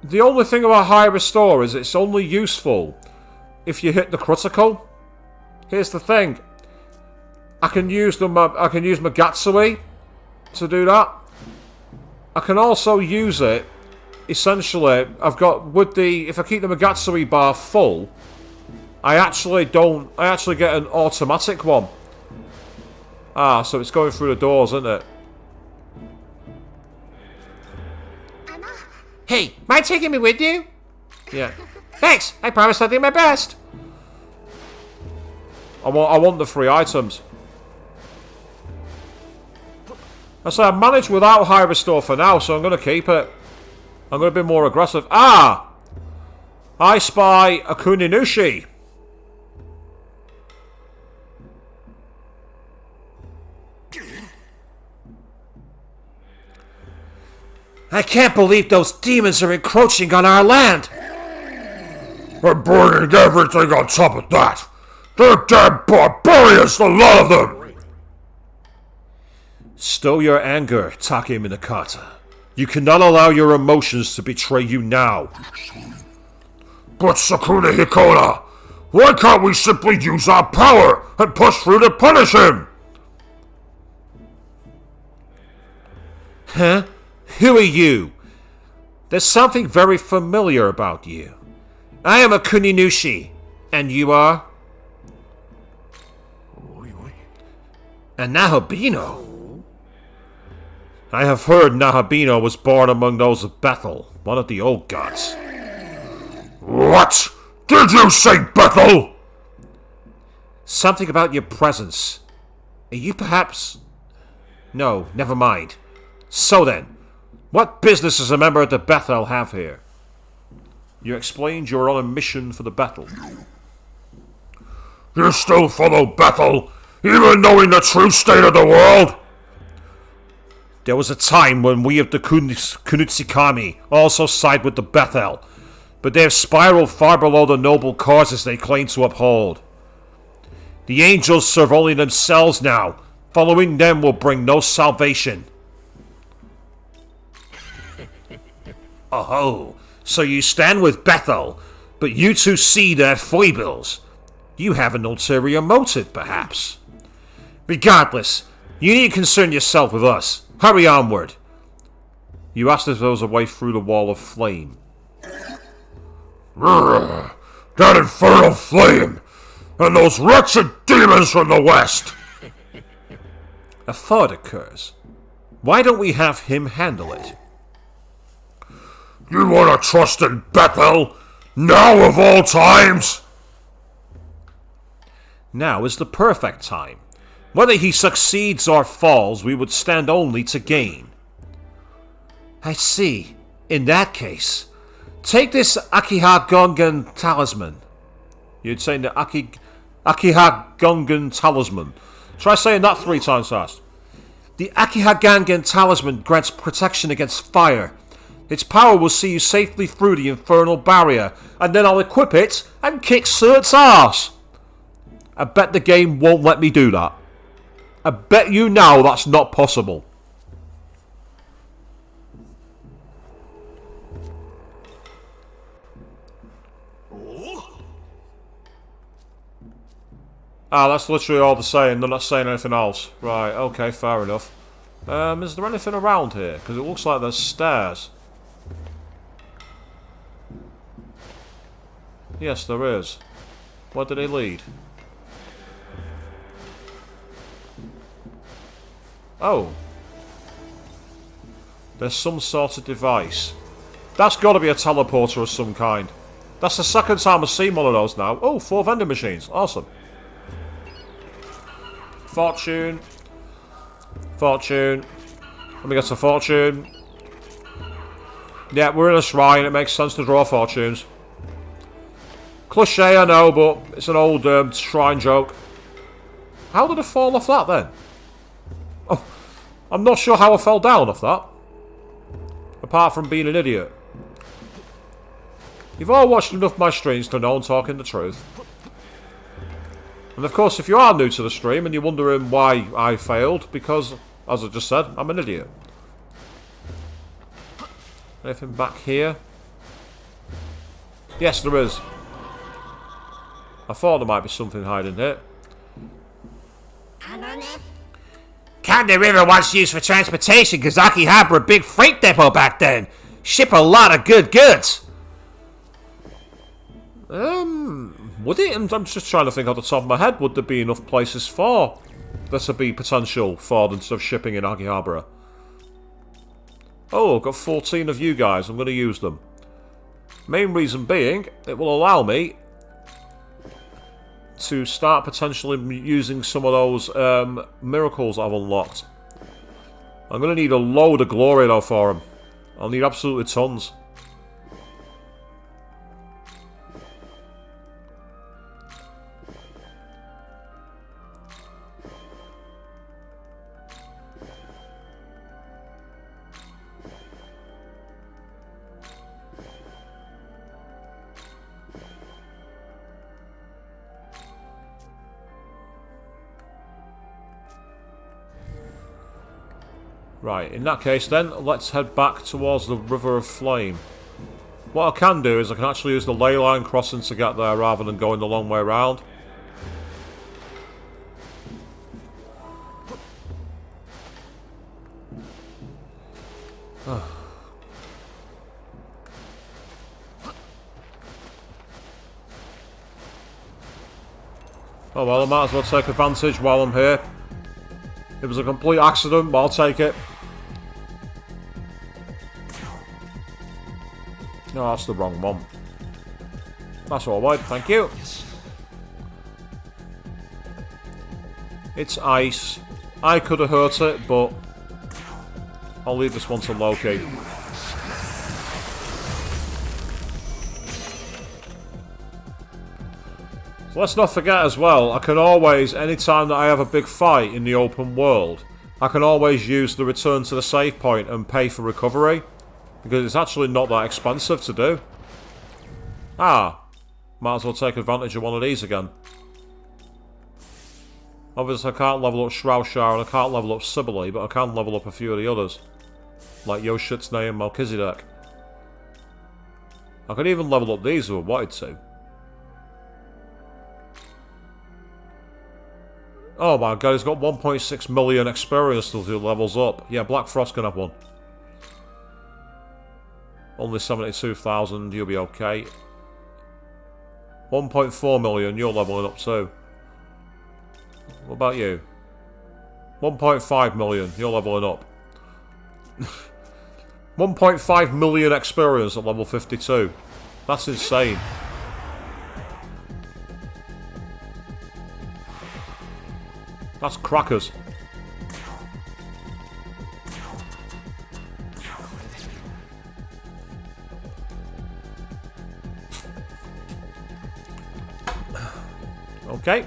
The only thing about high restore is it's only useful if you hit the critical. Here's the thing. I can use Magatsui to do that. I can also use it. Essentially, if I keep the Magatsui bar full, I actually get an automatic one. Ah, so it's going through the doors, isn't it? Hey, mind taking me with you? Yeah. Thanks, I promise I'll do my best. I want the free items. I say I managed without high restore for now, so I'm going to keep it. I'm going to be more aggressive. Ah! I spy a Kuninushi. I can't believe those demons are encroaching on our land! They're burning everything on top of that! They're damn barbarians, the lot of them! Stow your anger, Take Minakata. You cannot allow your emotions to betray you now. But Sakuna Hikona, why can't we simply use our power and push through to punish him? Huh? Who are you? There's something very familiar about you. I am a Kuninushi, and you are? A Nahabino. I have heard Nahabino was born among those of Bethel, one of the old gods. What? Did you say Bethel? Something about your presence. Are you perhaps... No, never mind. So then, what business does a member of the Bethel have here? You explained you were on a mission for the Bethel. You still follow Bethel, even knowing the true state of the world? There was a time when we of the Kunutsikami also side with the Bethel, but they have spiraled far below the noble causes they claim to uphold. The angels serve only themselves now. Following them will bring no salvation. Oh, so you stand with Bethel, but you two see their foibles. You have an ulterior motive, perhaps. Regardless, you need to concern yourself with us. Hurry onward. You asked if there was a way through the wall of flame. That infernal flame! And those wretched demons from the west! A thought occurs. Why don't we have him handle it? You want to trust in Bethel? Now of all times? Now is the perfect time. Whether he succeeds or falls, we would stand only to gain. I see. In that case, take this Akihabara talisman. You'd say the Akihabara talisman. Try saying that 3 times fast. The Akihabara talisman grants protection against fire. Its power will see you safely through the infernal barrier, and then I'll equip it and kick Surt's ass. I bet the game won't let me do that. I bet you now that's not possible. Ah, that's literally all they're saying. They're not saying anything else. Right, okay, fair enough. Is there anything around here? Because it looks like there's stairs. Yes, there is. Where do they lead? Oh. There's some sort of device. That's got to be a teleporter of some kind. That's the second time I've seen one of those now. Oh, 4 vending machines. Awesome. Fortune. Fortune. Let me get some fortune. Yeah, we're in a shrine. It makes sense to draw fortunes. Cliche, I know, but it's an old shrine joke. How did I fall off that then? Oh, I'm not sure how I fell down off that. Apart from being an idiot. You've all watched enough of my streams to know I'm talking the truth. And of course, if you are new to the stream and you're wondering why I failed, because, as I just said, I'm an idiot. Anything back here? Yes, there is. I thought there might be something hiding here. Candy River once used for transportation because Akihabara a big freight depot back then. Ship a lot of good goods. Would it? I'm just trying to think off the top of my head. Would there be enough places for there to be potential for them of shipping in Akihabara? Oh, I've got 14 of you guys. I'm going to use them. Main reason being, it will allow me to start potentially using some of those miracles I've unlocked. I'm going to need a load of glory though for them. I'll need absolutely tons. Right, in that case then, let's head back towards the River of Flame. What I can do is I can actually use the ley line crossing to get there rather than going the long way around. Oh well, I might as well take advantage while I'm here. It was a complete accident, but I'll take it. No, that's the wrong one. That's alright, thank you. It's ice. I could have hurt it, but I'll leave this one to Loki. So let's not forget as well, I can always, anytime that I have a big fight in the open world, I can always use the return to the save point and pay for recovery. Because it's actually not that expensive to do. Ah, might as well take advantage of one of these again. Obviously I can't level up Shroudshire and I can't level up Sibylle, but I can level up a few of the others. Like Yoshitsune and Melchizedek. I could even level up these if I wanted to. Oh my god, he's got 1.6 million experience till he levels up. Yeah, Black Frost can have one. Only 72,000, you'll be okay. 1.4 million, you're leveling up too. What about you? 1.5 million, you're leveling up. 1.5 million experience at level 52. That's insane. That's crackers. Okay.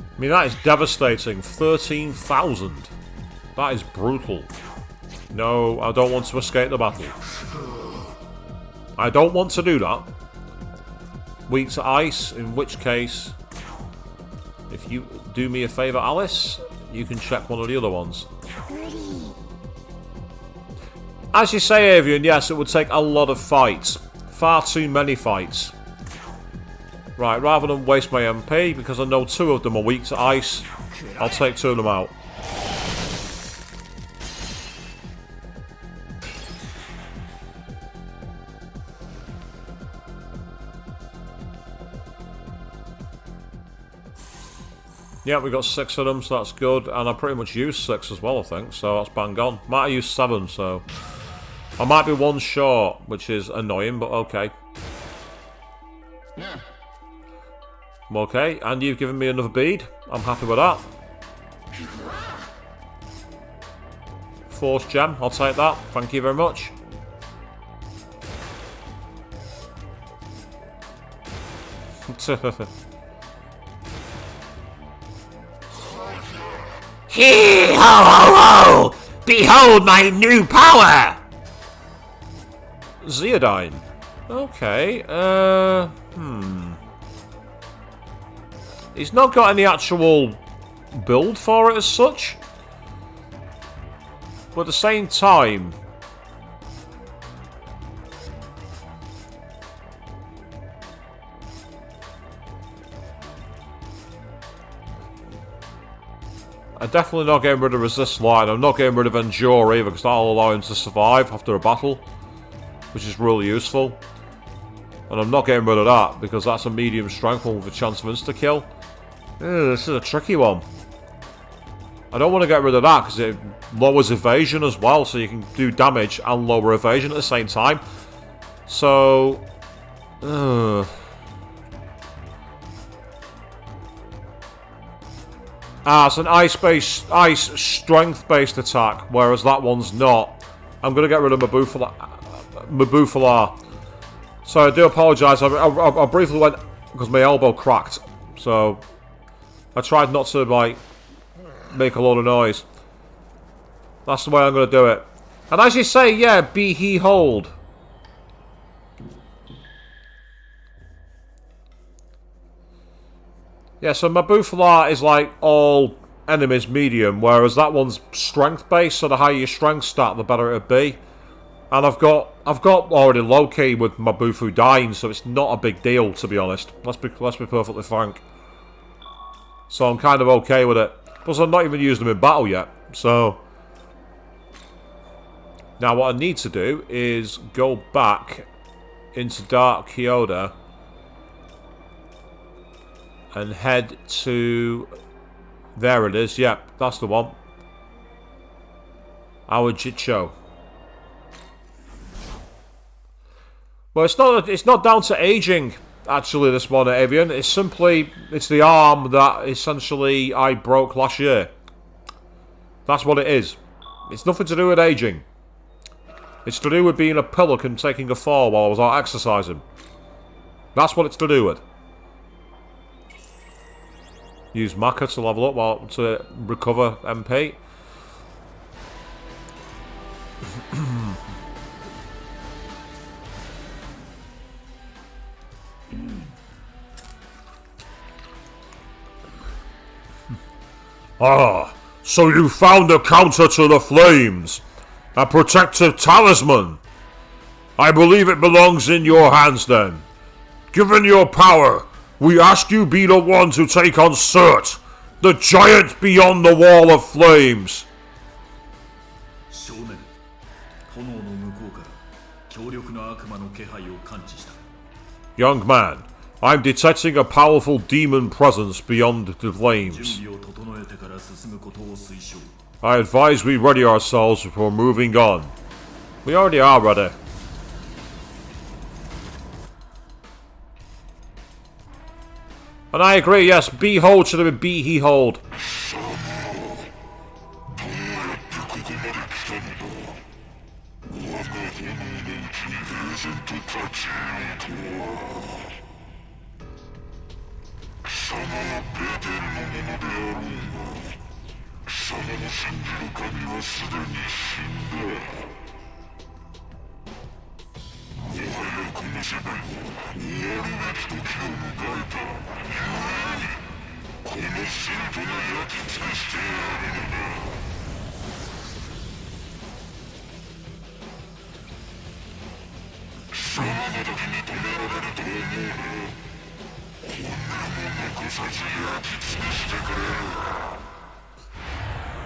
I mean, that is devastating. 13,000. That is brutal. No, I don't want to escape the battle. I don't want to do that. Weak to ice, in which case, if you do me a favour, Alice, you can check one of the other ones. As you say, Avian, yes, it would take a lot of fights. Far too many fights. Right, rather than waste my MP, because I know 2 of them are weak to ice, I'll take 2 of them out. Yeah, we got 6 of them, so that's good. And I pretty much used 6 as well, I think, so that's bang on. Might have used 7, so... I might be 1 short, which is annoying, but okay. Okay, and you've given me another bead. I'm happy with that. Force gem, I'll take that. Thank you very much. Hee ho ho ho! Behold my new power! Zeodine. Okay, He's not got any actual build for it as such. But at the same time... I'm definitely not getting rid of Resist Line. I'm not getting rid of Endure either, because that'll allow him to survive after a battle, which is really useful. And I'm not getting rid of that, because that's a medium strength one with a chance of insta-kill. This is a tricky one. I don't want to get rid of that, because it lowers evasion as well, so you can do damage and lower evasion at the same time. So... it's an ice strength-based attack, whereas that one's not. I'm going to get rid of Mabufalar. So I do apologise. I briefly went because my elbow cracked. So I tried not to like make a lot of noise. That's the way I'm going to do it. And as you say, yeah, be he hold. Yeah, so Mabufalar is like all enemies medium, whereas that one's strength based, so the higher your strength stat, the better it'd be. And I've got already low key with Mabufu dying, so it's not a big deal, to be honest. Let's be perfectly frank. So I'm kind of okay with it. Plus I've not even used them in battle yet, so... Now what I need to do is go back into Dark Kyoto and head to... There it is, yep, that's the one. Our Jicho. Well, it's not down to aging, actually, this one, Avian. It's simply, it's the arm that essentially I broke last year. That's what it is. It's nothing to do with aging. It's to do with being a pillock and taking a fall while I was out exercising. That's what it's to do with. Use Maka to level up while to recover MP. Ah, so you found a counter to the flames. A protective talisman. I believe it belongs in your hands then. Given your power, we ask you be the one to take on Surt, the giant beyond the wall of flames. Young man, I'm detecting a powerful demon presence beyond the flames. I advise we ready ourselves before moving on. We already are ready. And I agree, yes, be hold should have been be he hold.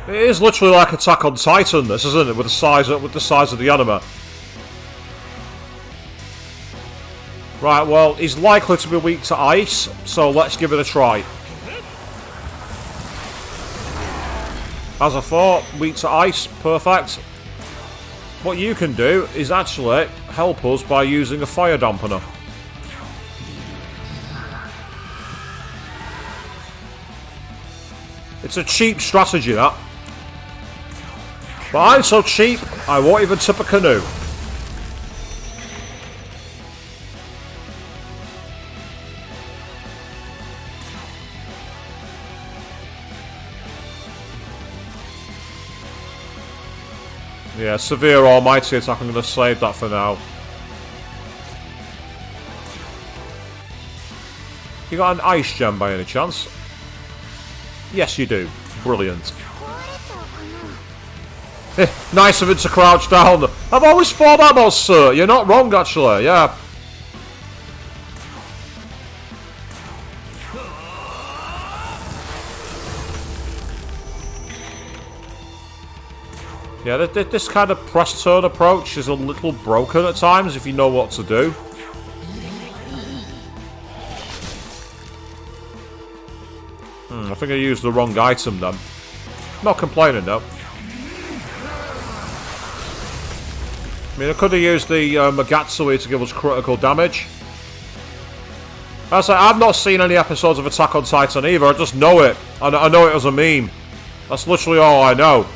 It is literally like Attack on Titan, this, isn't it? With the size of the anime. Right, well, he's likely to be weak to ice, so let's give it a try. As I thought, weak to ice, perfect. What you can do is actually help us by using a fire dampener. It's a cheap strategy, that. But I'm so cheap, I won't even tip a canoe. Yeah, severe almighty attack, I'm going to save that for now. You got an ice gem by any chance? Yes, you do. Brilliant. Nice of it to crouch down. I've always thought that about Sir. You're not wrong, actually. Yeah. Yeah, this kind of press turn approach is a little broken at times if you know what to do. I think I used the wrong item then. Not complaining though. I mean, I could have used the Megatsui to give us critical damage. As I say, I've not seen any episodes of Attack on Titan either, I just know it. I know it as a meme. That's literally all I know.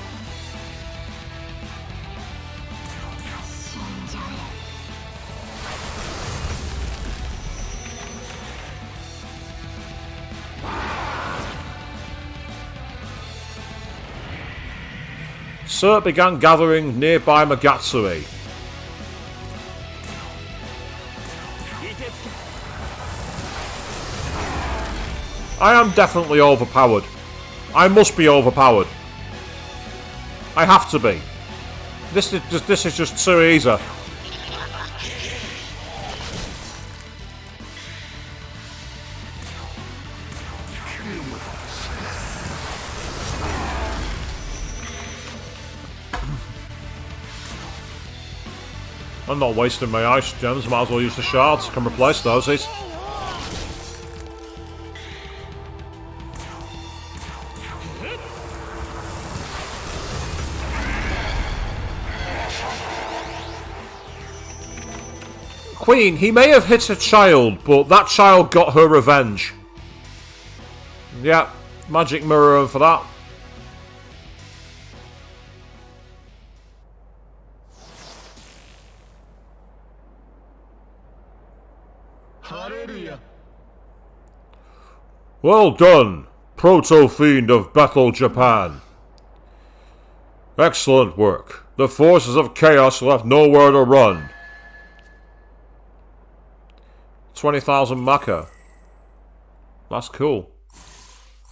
Sir began gathering nearby Megatsui. I am definitely overpowered. I must be overpowered. I have to be. This is just too easy. I'm not wasting my ice gems, might as well use the shards. I can replace those. Queen, he may have hit a child, but that child got her revenge. Yeah, magic mirror for that. Well done, Proto-Fiend of Bethel, Japan. Excellent work. The forces of chaos left nowhere to run. 20,000 Maka. That's cool.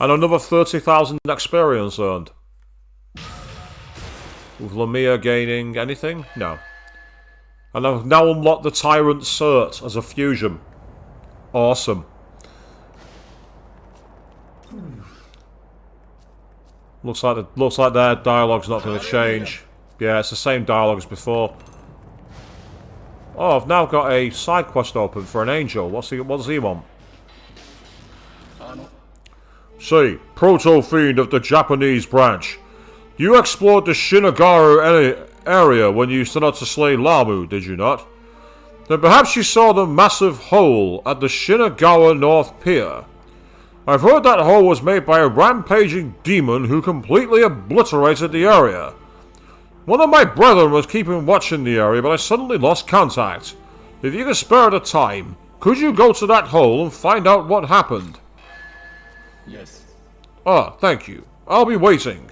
And another 30,000 experience earned. With Lamia gaining anything? No. And I've now unlocked the Tyrant Cert as a fusion. Awesome. Looks like their dialogue's not going to change. Yeah, it's the same dialogue as before. Oh, I've now got a side quest open for an angel. What does he want? Say, Proto-Fiend of the Japanese branch. You explored the Shinagaru area when you set out to slay Lamu, did you not? Then perhaps you saw the massive hole at the Shinagawa North Pier. I've heard that hole was made by a rampaging demon who completely obliterated the area. One of my brethren was keeping watch in the area, but I suddenly lost contact. If you can spare the time, could you go to that hole and find out what happened? Yes. Ah, thank you. I'll be waiting.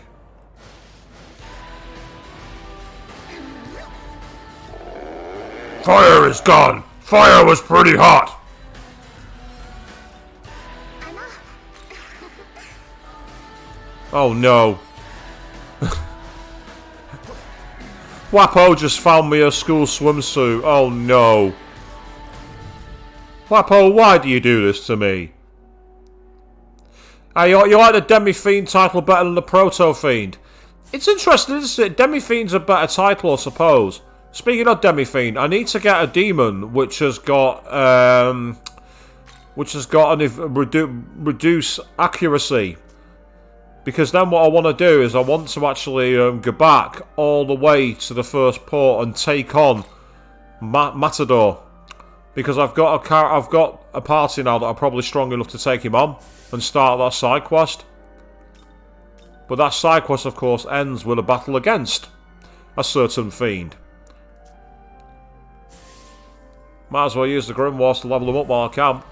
Fire is gone. Fire was pretty hot. Oh no. Wapo just found me a school swimsuit. Oh no. Wapo, why do you do this to me? You like the Demi-Fiend title better than the Proto-Fiend? It's interesting, isn't it? Demi-Fiend's a better title, I suppose. Speaking of Demi-Fiend, I need to get a demon which has got reduce accuracy. Because then what I want to do is I want to actually go back all the way to the first port and take on Matador. Because I've got a party now that are probably strong enough to take him on and start that side quest. But that side quest, of course, ends with a battle against a certain fiend. Might as well use the Grimoires to level them up while I can.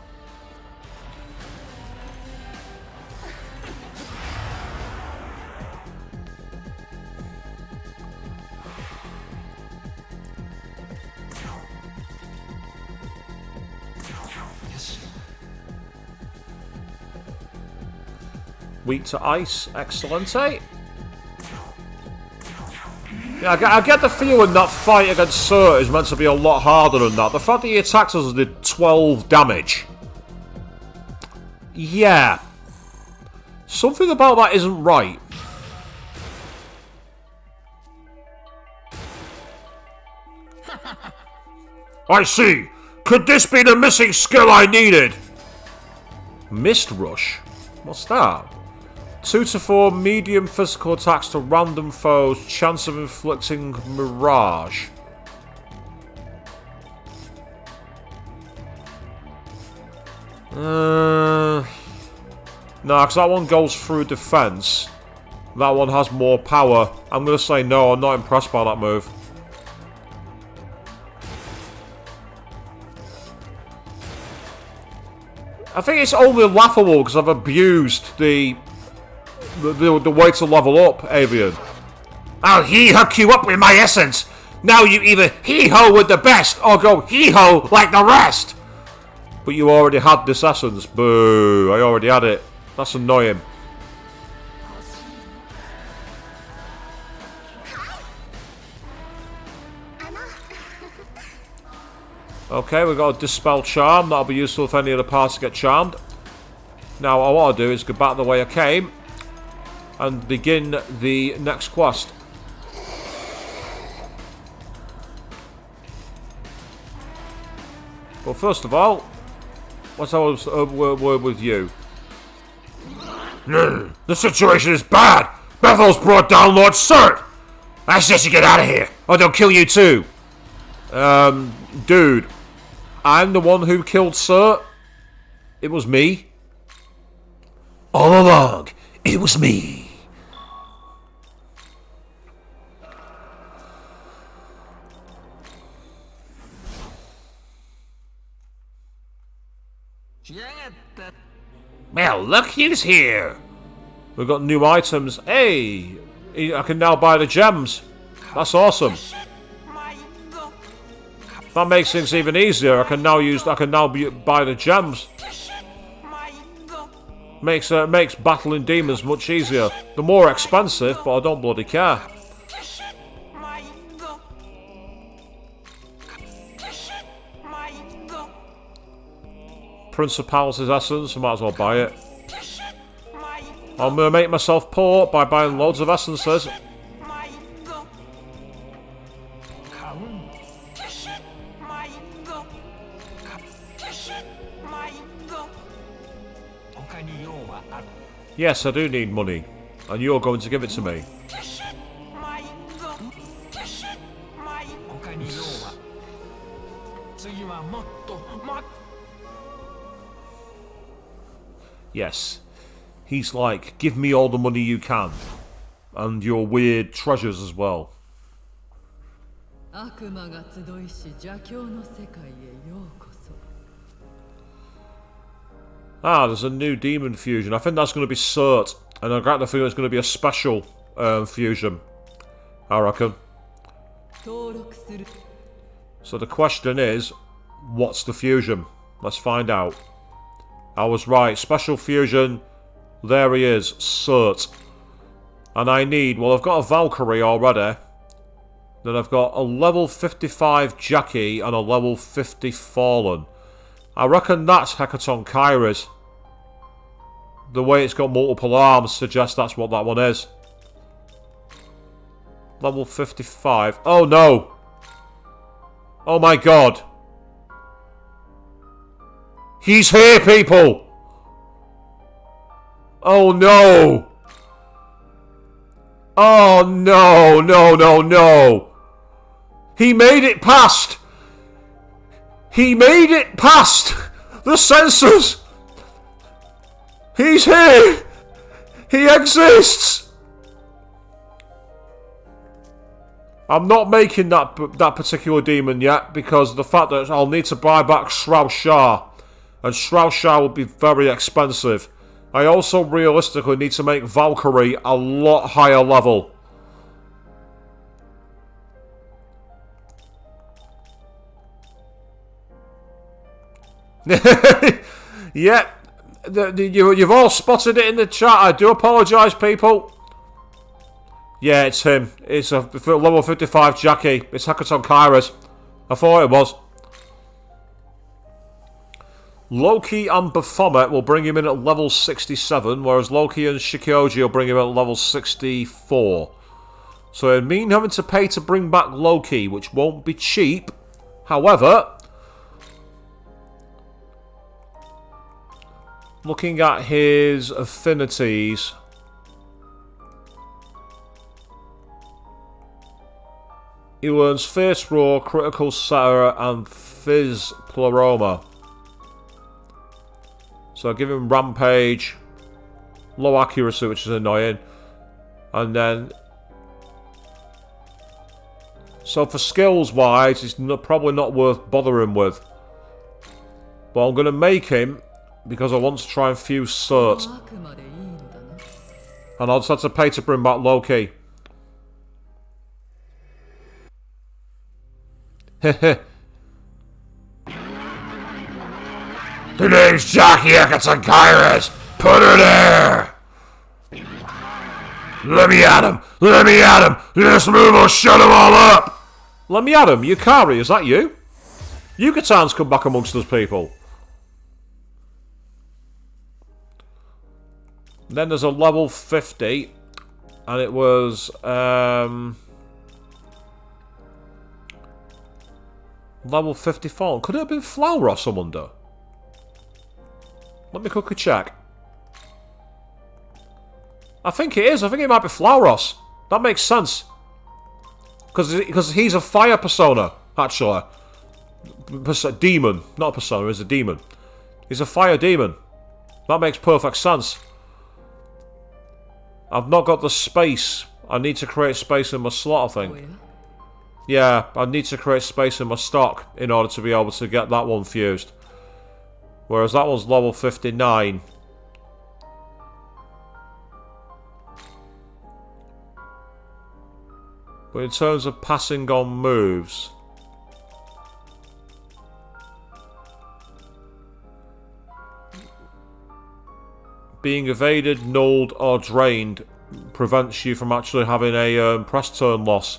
Weak to ice, excellent, eh? Yeah, I get the feeling that fight against Sir is meant to be a lot harder than that. The fact that he attacked us did 12 damage. Yeah. Something about that isn't right. I see. Could this be the missing skill I needed? Mist Rush? What's that? 2 to 4 medium physical attacks to random foes, chance of inflicting Mirage. No, because that one goes through defense. That one has more power. I'm going to say no, I'm not impressed by that move. I think it's only laughable because I've abused the way to level up, Avian. I'll he-hook you up with my essence. Now you either he-ho with the best or go he-ho like the rest. But you already had this essence. Boo, I already had it. That's annoying. Okay, we've got a Dispel Charm. That'll be useful if any of the parties get charmed. Now, what I want to do is go back the way I came and begin the next quest. But first of all, let's have a word with you. The situation is bad. Bethel's brought down Lord Cert. I suggest you get out of here, or they'll kill you too. Dude, I'm the one who killed Sir. It was me. All along, it was me. Well, look who's here. We've got new items. Hey, I can now buy the gems. That's awesome. That makes things even easier. I can now buy the gems. Makes battling demons much easier. They're more expensive, but I don't bloody care. Principality's essence, I might as well buy it. I'm gonna make myself poor by buying loads of essences. Yes, I do need money, and you're going to give it to me. Yes, he's like, give me all the money you can, and your weird treasures as well. Ah, there's a new demon fusion. I think that's going to be Cert, and I got the feeling it's going to be a special fusion, I reckon. So the question is, what's the fusion? Let's find out. I was right, special fusion, there he is, Cert. And I need, well, I've got a Valkyrie already. Then I've got a level 55 Jackie and a level 50 Fallen. I reckon that's Hecaton Kairos. The way it's got multiple arms suggests that's what that one is. Level 55. Oh no! Oh my god! He's here, people! Oh no! Oh no, no, no, no! He made it past! He made it past the censors! He's here! He exists! I'm not making that particular demon yet because of the fact that I'll need to buy back Shroud Shah. And Shroud Shah will be very expensive. I also realistically need to make Valkyrie a lot higher level. Yeah, you've all spotted it in the chat. I do apologise, people. Yeah, it's him. It's a level 55 Jackie. It's Hecaton Kairos. I thought it was. Loki and Baphomet will bring him in at level 67, whereas Loki and Shikyoji will bring him at level 64. So it'd mean having to pay to bring back Loki, which won't be cheap. However, looking at his affinities, he learns Fierce Roar, Critical Setter, and Fizz Pleroma. So I give him Rampage, low accuracy, which is annoying, and then... So for skills wise, it's probably not worth bothering with. But I'm going to make him because I want to try and fuse Cert. And I'll just have to pay to bring back Loki. Heh. The name's Jackie Hecaton Kairos. Put her there. Let me at him. Let me at him. This move will shut them all up. Let me at him. Yukari, is that you? Yucatan's come back amongst us, people. Then there's a level 50. And it was... level 54. Could it have been Flower or someone, though? Let me quickly check. I think it is. I think it might be Flauros. That makes sense. Because he's a fire persona, actually. Demon. Not a persona, he's a demon. He's a fire demon. That makes perfect sense. I've not got the space. I need to create space in my slot, I think. Yeah, I need to create space in my stock in order to be able to get that one fused. Whereas that one's level 59. But in terms of passing on moves... being evaded, nulled, or drained prevents you from actually having a press turn loss.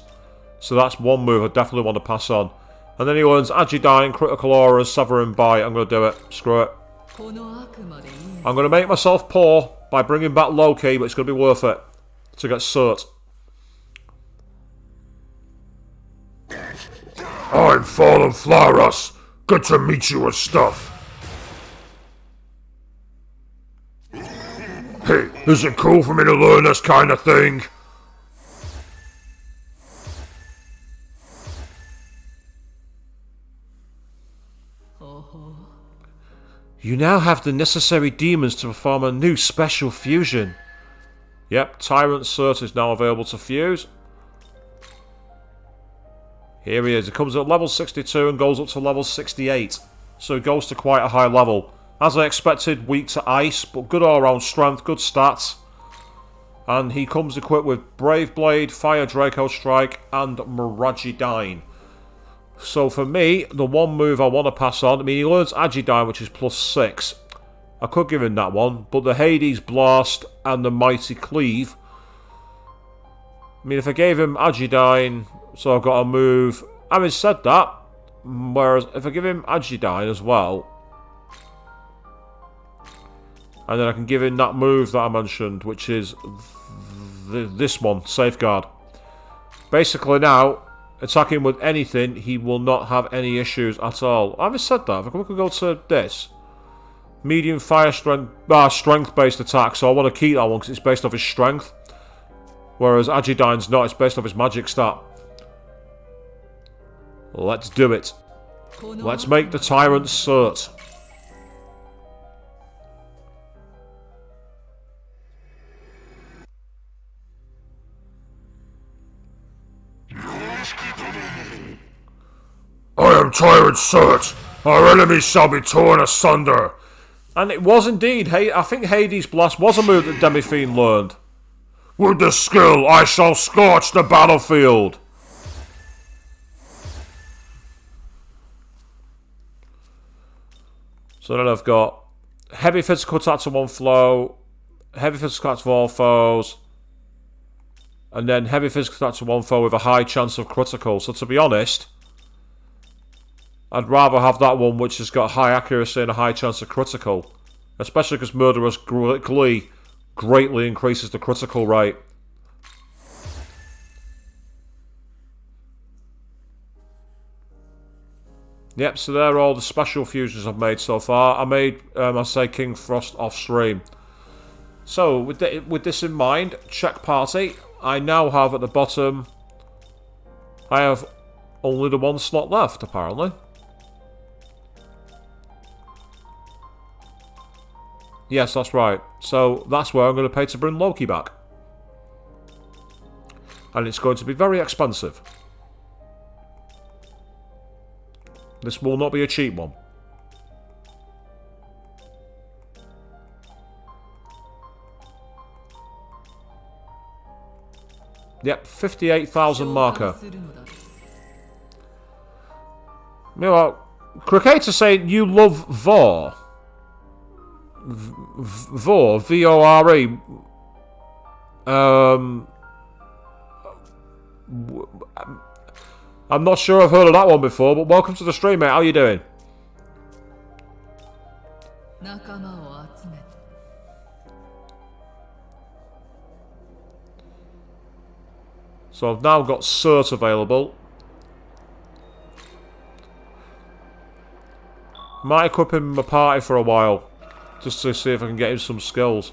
So that's one move I definitely want to pass on. And then he learns Agidyne, Critical Aura, and Severing Bite. I'm going to do it. Screw it. I'm going to make myself poor by bringing back Loki, but it's going to be worth it to get Cert. I'm Fallen Flauros. Good to meet you and stuff. Hey, is it cool for me to learn this kind of thing? You now have the necessary demons to perform a new special fusion. Yep, Tyrant Cert is now available to fuse. Here he is. He comes at level 62 and goes up to level 68. So he goes to quite a high level. As I expected, weak to ice, but good all-round strength, good stats. And he comes equipped with Brave Blade, Fire Draco Strike, and Miragidyne. So for me, the one move I want to pass on, I mean, he learns Agidyne, which is plus 6. I could give him that one, but the Hades Blast and the Mighty Cleave. I mean, if I gave him Agidyne, so I've got a move. Having said that, whereas if I give him Agidyne as well, And then I can give him that move that I mentioned, which is this one, Safeguard. Basically now, attacking with anything, he will not have any issues at all. Having said that, if I could go to this, medium fire strength, strength-based attack, so I want to keep that one because it's based off his strength. Whereas Agidyne's not, it's based off his magic stat. Let's do it. Let's make the Tyrant cert. I am Tyrant Cert. Our enemies shall be torn asunder. And it was indeed, I think Hades Blast was a move that Demifiend learned. With the skill, I shall scorch the battlefield. So then I've got heavy physical attack to one flow, heavy physical attack to all foes, and then heavy physical attack to one foe with a high chance of critical. So to be honest, I'd rather have that one which has got high accuracy and a high chance of critical. Especially because Murderous Glee greatly increases the critical rate. Yep, so they're all the special fusions I've made so far. I made, I say, King Frost off stream. So, with this in mind, check party. I now have at the bottom, I have only the one slot left, apparently. Yes, that's right. So, that's where I'm going to pay to bring Loki back. And it's going to be very expensive. This will not be a cheap one. Yep, 58,000 marker. You know, Cricketer saying you love Vor. Vor, V-O-R-E. I'm not sure I've heard of that one before, but welcome to the stream, mate. How you doing? So I've now got Cert available. Might equip him in my party for a while, just to see if I can get him some skills.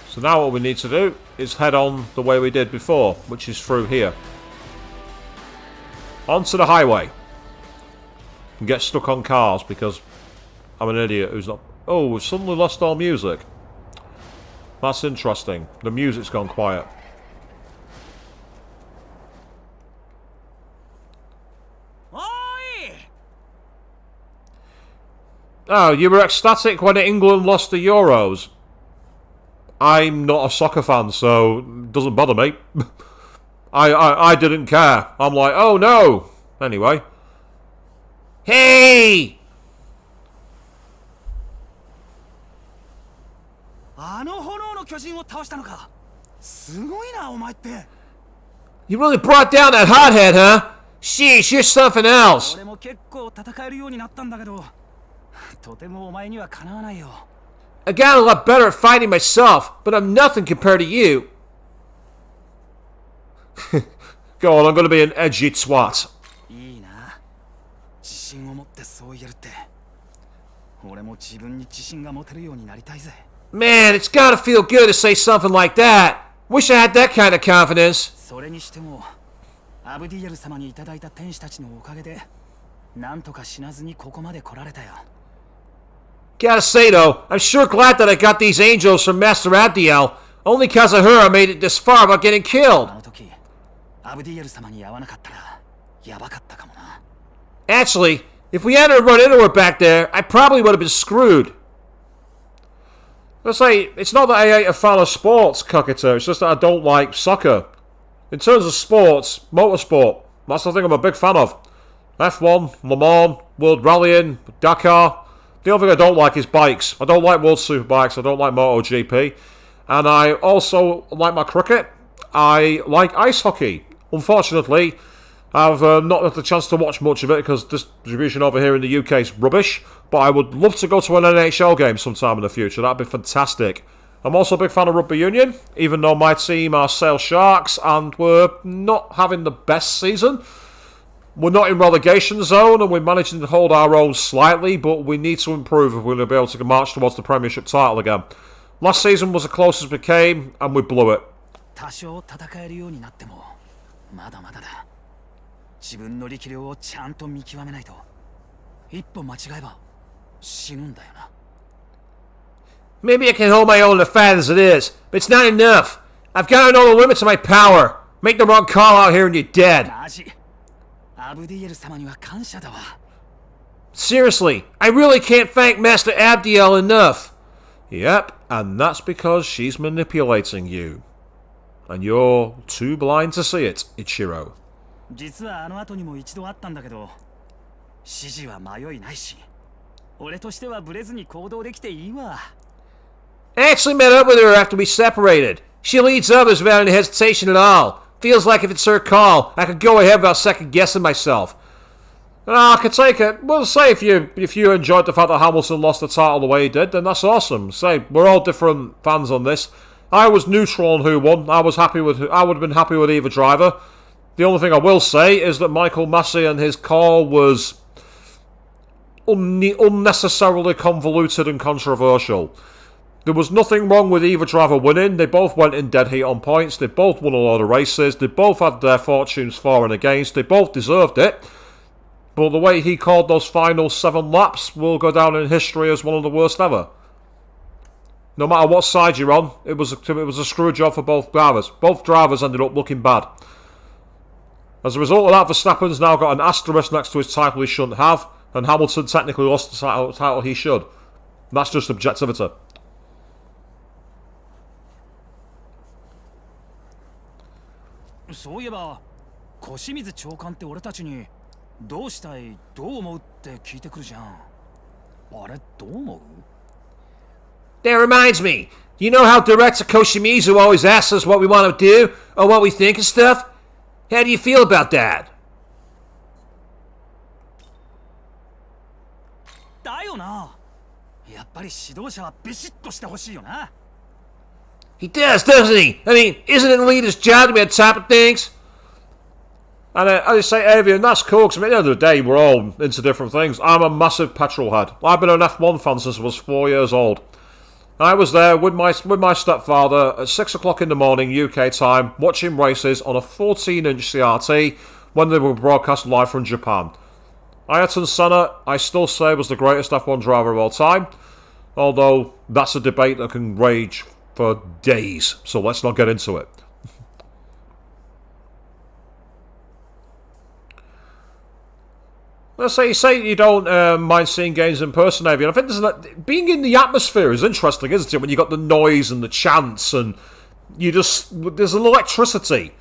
So now what we need to do is head on the way we did before, which is through here. Onto the highway. And get stuck on cars because I'm an idiot who's not... Oh, we've suddenly lost all music. That's interesting. The music's gone quiet. Oh, you were ecstatic when England lost the Euros. I'm not a soccer fan, so it doesn't bother me. I didn't care. I'm like, oh no. Anyway. Hey! You really brought down that hothead, huh? Sheesh, you're something else. I got a lot better at fighting myself, but I'm nothing compared to you. Go on, I'm going to be an edgy twat. Man, it's got to feel good to say something like that. Wish I had that kind of confidence. Gotta say though, I'm sure glad that I got these angels from Master Abdiel. Only cause of her I made it this far without getting killed. Actually, if we hadn't run into her back there, I probably would have been screwed. Let's say, it's not that I ain't a fan of sports, Cockatoo, it's just that I don't like soccer. In terms of sports, motorsport, that's the thing I'm a big fan of. F1, Le Mans, World Rallying, Dakar. The other thing I don't like is bikes. I don't like World Superbikes, I don't like MotoGP. And I also like my cricket. I like ice hockey. Unfortunately, I've not had the chance to watch much of it because distribution over here in the UK is rubbish, but I would love to go to an NHL game sometime in the future. That'd be fantastic. I'm also a big fan of rugby union, even though my team are Sale Sharks and we're not having the best season. We're not in relegation zone and we're managing to hold our own slightly, but we need to improve if we're going to be able to march towards the Premiership title again. Last season was the closest we came and we blew it. 多少戦えるようになってもまだまだだ。自分の力量をちゃんと見極めないと一歩間違えば死ぬんだよな。 Maybe I can hold my own in the fight as it is, but it's not enough. I've got to know the limits of my power. Make the wrong call out here and you're dead. マジアブディエル様には感謝だわ。 Seriously, I really can't thank Master Abdiel enough. Yep, and that's because she's manipulating you. And you're too blind to see it, Ichiro. 実はあの後にも一度あったんだけど、指示は迷いないし、俺としてはブレずに行動できていいわ。 I actually met up with her after we separated. She leads others without any hesitation at all. Feels like if it's her call, I could go ahead without second guessing myself. I could take it. Well, say if you enjoyed the fact that Hamilton lost the title the way he did, then that's awesome. Say we're all different fans on this. I was neutral on who won. I would have been happy with either driver. The only thing I will say is that Michael Massey and his call was unnecessarily convoluted and controversial. There was nothing wrong with either driver winning. They both went in dead heat on points. They both won a lot of races. They both had their fortunes for and against. They both deserved it. But the way he called those final 7 laps will go down in history as one of the worst ever. No matter what side you're on, it was a screw job for both drivers. Both drivers ended up looking bad. As a result of that, Verstappen's now got an asterisk next to his title he shouldn't have, and Hamilton technically lost the title he should. That's just objectivity. そういえば、小清水長官って俺たちにどうしたい、どう思うって聞いてくるじゃん。あれどう思う？ That reminds me. You know how Director Koshimizu always asks us what we want to do or what we think and stuff? How do you feel about that? だよな。やっぱり指導者はビシッとしてほしいよな。 He does, doesn't he? I mean, isn't it the leader's job to be on top of things? And as you say, Avian, that's cool, because at the end of the day, we're all into different things. I'm a massive petrol head. I've been an F1 fan since I was 4 years old. I was there with my stepfather at 6 o'clock in the morning, UK time, watching races on a 14-inch CRT when they were broadcast live from Japan. Ayrton Senna, I still say, was the greatest F1 driver of all time, although that's a debate that can rage for days, so let's not get into it. Let's say you don't mind seeing games in person, Avian. I think being in the atmosphere is interesting, isn't it? When you got the noise and the chants and there's an electricity.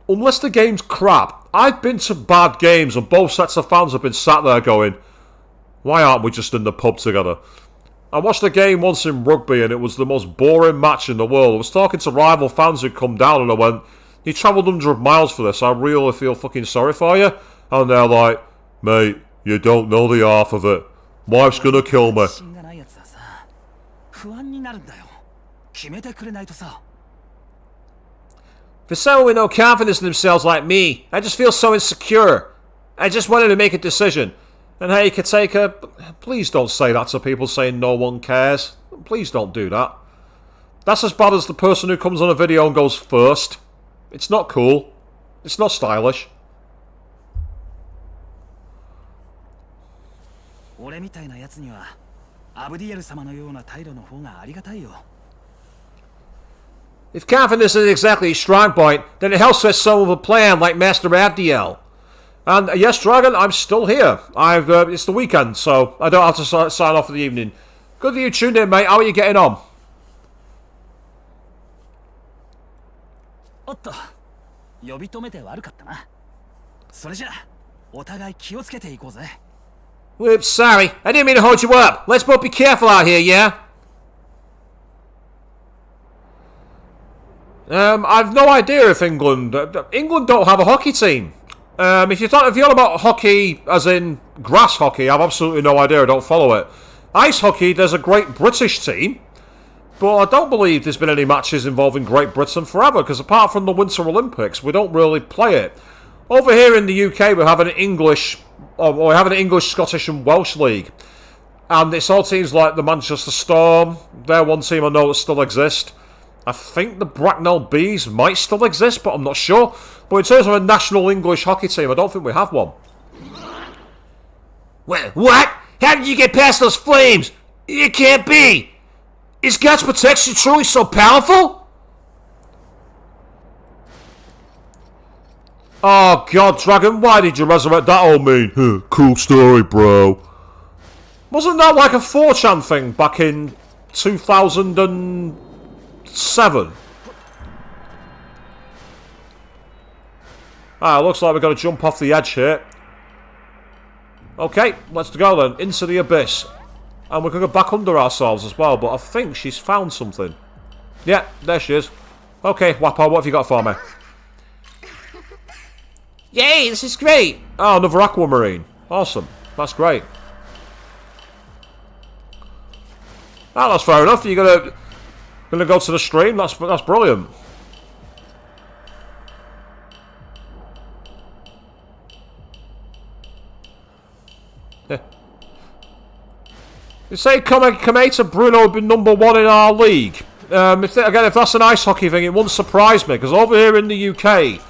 Unless the game's crap. I've been to bad games and both sets of fans have been sat there going, why aren't we just in the pub together? I watched a game once in rugby and it was the most boring match in the world. I was talking to rival fans who'd come down and I went, you travelled 100 miles for this, I really feel fucking sorry for you. And they're like, mate, you don't know the half of it. Wife's gonna kill me. For someone with no confidence in themselves like me, I just feel so insecure. I just wanted to make a decision. And hey, Kateka, please don't say that to people saying no one cares. Please don't do that. That's as bad as the person who comes on a video and goes first. It's not cool. It's not stylish. 俺みたいなやつにはアブディエル様のような態度の方がありがたいよ。 If confidence isn't exactly a strong point, then it helps with someone with a plan like Master Abdiel. And yes, Dragon, I'm still here. It's the weekend, so I don't have to sign off for the evening. Good that you tuned in, mate. How are you getting on? おっと、呼び止めて悪かったな。それじゃ、お互い気をつけていこうぜ。 Whoops, sorry. I didn't mean to hold you up. Let's both be careful out here, yeah? I've no idea if England don't have a hockey team. If you're on about hockey, as in grass hockey, I've absolutely no idea. I don't follow it. Ice hockey, there's a Great British team, but I don't believe there's been any matches involving Great Britain forever, because apart from the Winter Olympics, we don't really play it. Over here in the UK, we have an English, Scottish, and Welsh league, and it's all teams like the Manchester Storm. They're one team I know that still exist. I think the Bracknell Bees might still exist, but I'm not sure. But in terms of a national English hockey team, I don't think we have one. What? How did you get past those flames? It can't be! Is God's protection truly so powerful? Oh god, Dragon, why did you resurrect that old mean? Cool story, bro. Wasn't that like a 4chan thing back in 2007? Looks like we've got to jump off the edge here. Okay, let's go then. Into the abyss. And we're going to go back under ourselves as well, but I think she's found something. Yeah, there she is. Okay, Wapo, what have you got for me? Yay, this is great! Oh, another aquamarine. Awesome. That's great. That's fair enough. You're gonna go to the stream? That's brilliant. Yeah. You say Kameta Bruno would be #1 in our league. If that's an ice hockey thing, it wouldn't surprise me, because over here in the UK,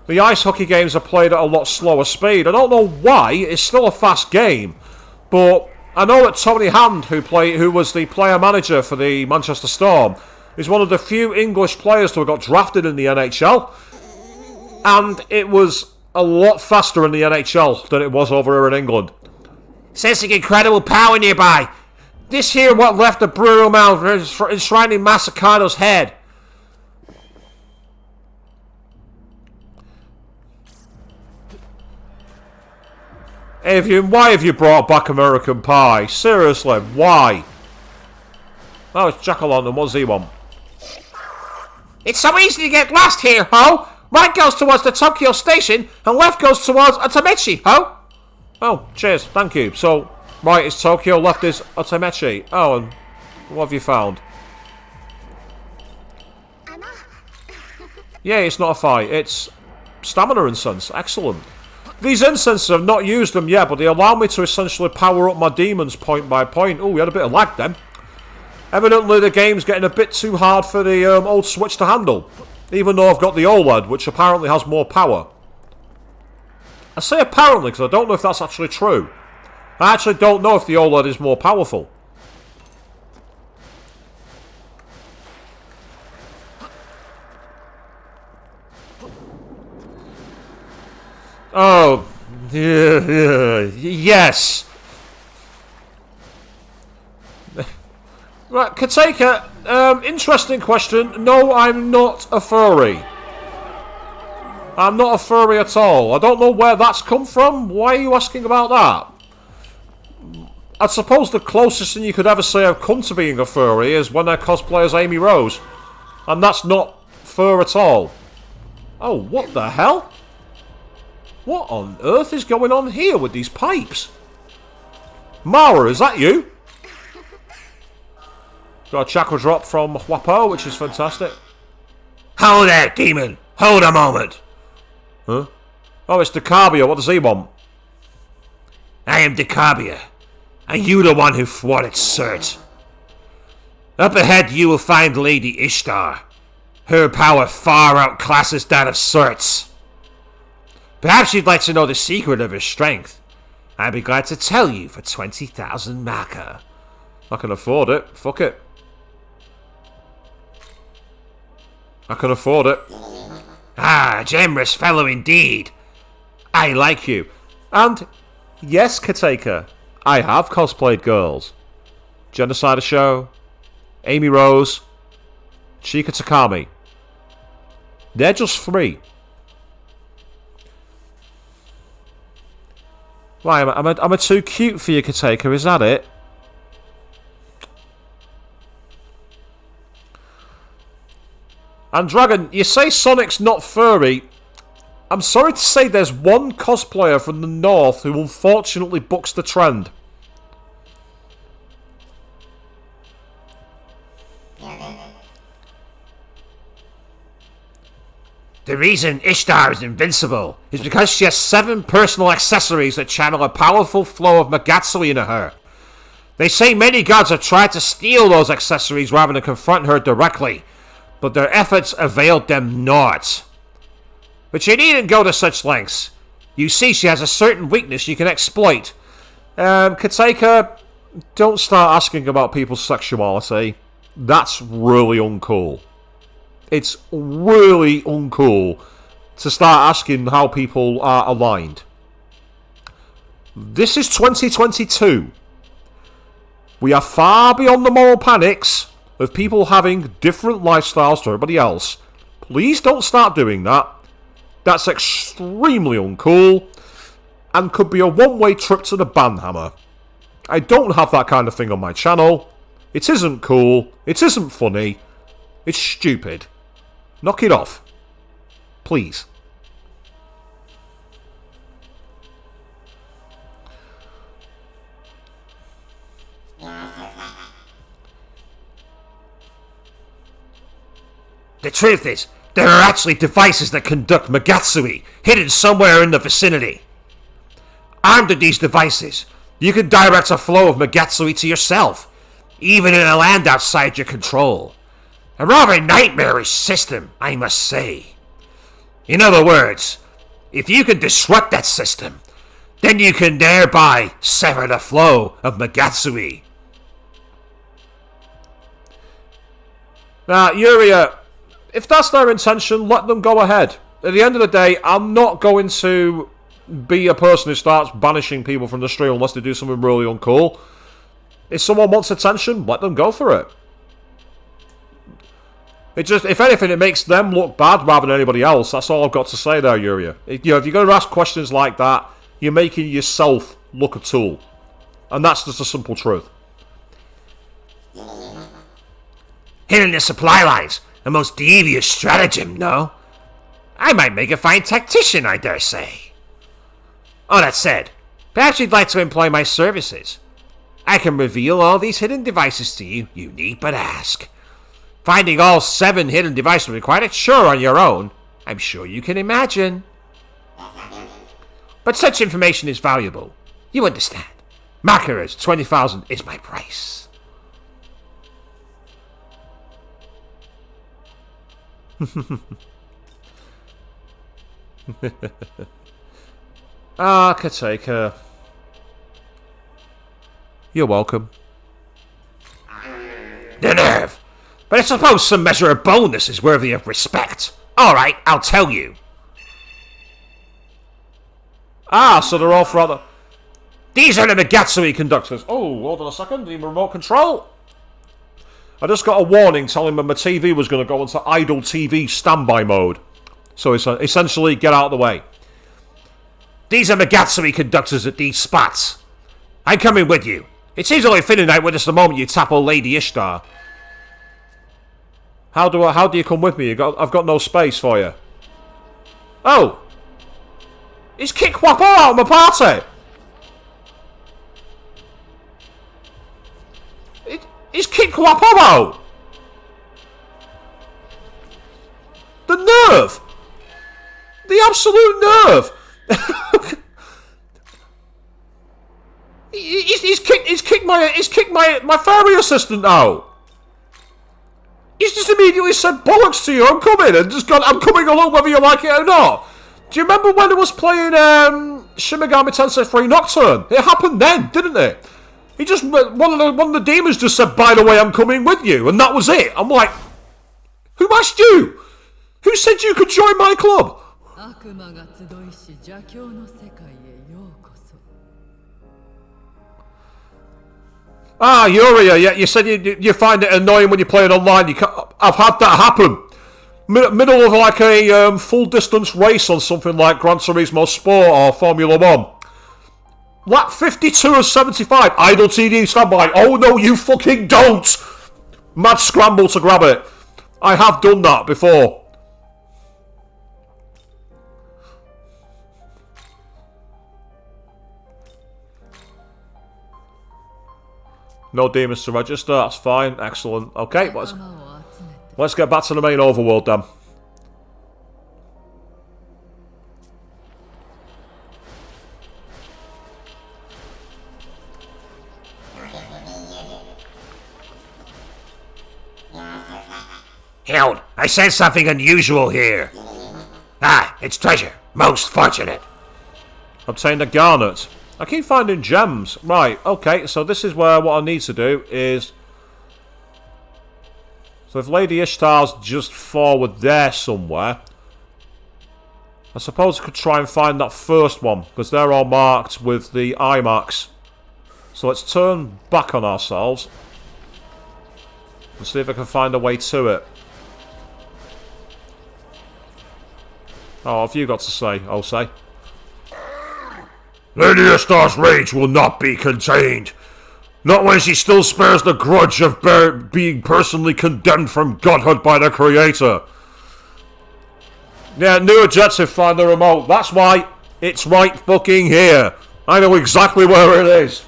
the ice hockey games are played at a lot slower speed. I don't know why. It's still a fast game, but I know that Tony Hand, who was the player manager for the Manchester Storm, is one of the few English players to have got drafted in the NHL, and it was a lot faster in the NHL than it was over here in England. Sensing incredible power nearby. This here what left the Bruno Mount enshrining Masakado's head. Avian, why have you brought back American Pie? Seriously, why? Oh, it's Jack London. What does he want? It's so easy to get lost here, ho! Right goes towards the Tokyo station, and left goes towards Otamechi, ho! Oh, cheers, thank you. So, right is Tokyo, left is Otamechi. Oh, and what have you found? Yeah, it's not a fight. It's stamina incense. Excellent. These incenses, I've not used them yet, but they allow me to essentially power up my demons point by point. Oh, we had a bit of lag then. Evidently, the game's getting a bit too hard for the old Switch to handle. Even though I've got the OLED, which apparently has more power. I say apparently, because I don't know if that's actually true. I actually don't know if the OLED is more powerful. Oh, yes. Right, Kateka, interesting question. No, I'm not a furry. I'm not a furry at all. I don't know where that's come from. Why are you asking about that? I suppose the closest thing you could ever say I've come to being a furry is when I cosplay as Amy Rose. And that's not fur at all. Oh, what the hell? What on earth is going on here with these pipes? Mara, is that you? Got a chakra drop from Wapo, which is fantastic. Hold there, demon! Hold a moment! Huh? Oh, it's Decabia. What does he want? I am Decabia, and you the one who thwarted Cert. Up ahead you will find Lady Ishtar. Her power far outclasses that of Cert's. Perhaps you'd like to know the secret of her strength. I'd be glad to tell you for 20,000 Maka. I can afford it. Fuck it. I can afford it. Ah, generous fellow indeed. I like you. And, yes, Kateka, I have cosplayed girls. Genocide Show, Amy Rose, Chika Takami. They're just 3. Why, am I too cute for you, Kateka? Is that it? And Dragon, you say Sonic's not furry. I'm sorry to say there's one cosplayer from the north who unfortunately bucks the trend. The reason Ishtar is invincible is because she has 7 personal accessories that channel a powerful flow of Megatsui into her. They say many gods have tried to steal those accessories rather than confront her directly, but their efforts availed them naught. But you needn't go to such lengths. You see she has a certain weakness you can exploit. Kateka, don't start asking about people's sexuality. That's really uncool. It's really uncool to start asking how people are aligned. This is 2022. We are far beyond the moral panics of people having different lifestyles to everybody else. Please don't start doing that. That's extremely uncool and could be a one-way trip to the banhammer. I don't have that kind of thing on my channel. It isn't cool. It isn't funny. It's stupid. Knock it off. Please. The truth is, there are actually devices that conduct Megatsui, hidden somewhere in the vicinity. Armed with these devices, you can direct a flow of Megatsui to yourself, even in a land outside your control. A rather nightmarish system, I must say. In other words, if you can disrupt that system, then you can thereby sever the flow of Megatsui. Now, Yuria, if that's their intention, let them go ahead. At the end of the day, I'm not going to be a person who starts banishing people from the stream unless they do something really uncool. If someone wants attention, let them go for it. It just, if anything, it makes them look bad rather than anybody else. That's all I've got to say there, Yuria. If you're going to ask questions like that, you're making yourself look a tool. And that's just a simple truth. Hitting the supply lines, a most devious stratagem, no? I might make a fine tactician, I dare say. All that said, perhaps you'd like to employ my services. I can reveal all these hidden devices to you, you need but ask. Finding all 7 hidden devices will be quite a chore on your own, I'm sure you can imagine. But such information is valuable, you understand. Makar's 20,000 is my price. Kateka. You're welcome. The nerve! But I suppose some measure of boldness is worthy of respect. Alright, I'll tell you. So they're all for other... These are the Megatsui conductors. Oh, hold on a second. The remote control. I just got a warning telling me my TV was going to go into idle TV standby mode. So it's essentially get out of the way. These are Megatsui conductors at these spots. I'm coming with you. It seems only fitting I witness the moment you tap old Lady Ishtar. How do you come with me? I've got no space for you. Oh! He's kicked Wapo out of my party! He's kicked Wapo out! The nerve! The absolute nerve! he's kicked my fairy assistant out! He's just immediately said bollocks to you, I'm coming, and just gone, I'm coming along whether you like it or not. Do you remember when it was playing Shin Megami Tensei 3 Nocturne? It happened then, didn't it? He just, one of the demons just said, by the way, I'm coming with you, and that was it. I'm like, who asked you? Who said you could join my club? Yuria, yeah, you said you find it annoying when you play it online. I've had that happen. Middle of like a full distance race on something like Gran Turismo Sport or Formula 1. Lap 52 of 75, idle TD standby. Oh no, you fucking don't! Mad scramble to grab it. I have done that before. No demons to register, that's fine. Excellent. Okay, let's get back to the main overworld then. Hild, I sense something unusual here. Ah, it's treasure. Most fortunate. Obtain a garnet. I keep finding gems. Right, okay, so this is where what I need to do is... So if Lady Ishtar's just forward there somewhere, I suppose I could try and find that first one, because they're all marked with the eye marks. So let's turn back on ourselves and see if I can find a way to it. Oh, what have you got to say, Osei? Lady Ishtar's rage will not be contained. Not when she still spares the grudge of being personally condemned from godhood by the Creator. Yeah, new objective, find the remote. That's why it's right fucking here. I know exactly where it is.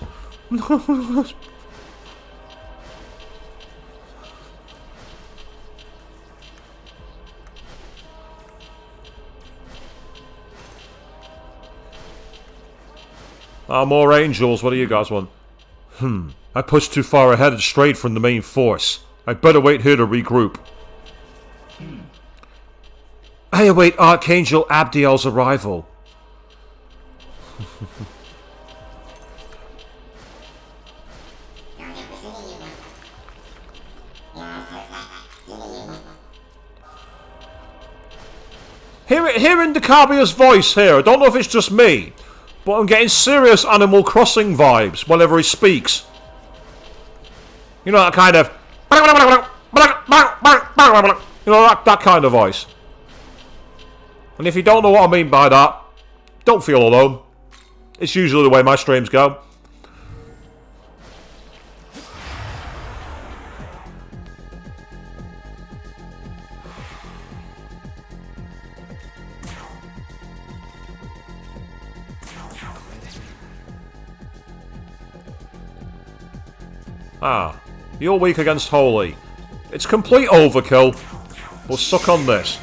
More angels. What do you guys want? I pushed too far ahead and strayed from the main force. I'd better wait here to regroup. I await Archangel Abdiel's arrival. Hearing Dekabia's voice here, I don't know if it's just me, but I'm getting serious Animal Crossing vibes whenever he speaks. You know, that kind of... You know, that kind of voice. And if you don't know what I mean by that, don't feel alone. It's usually the way my streams go. Ah, you're weak against Holy. It's complete overkill. We'll suck on this.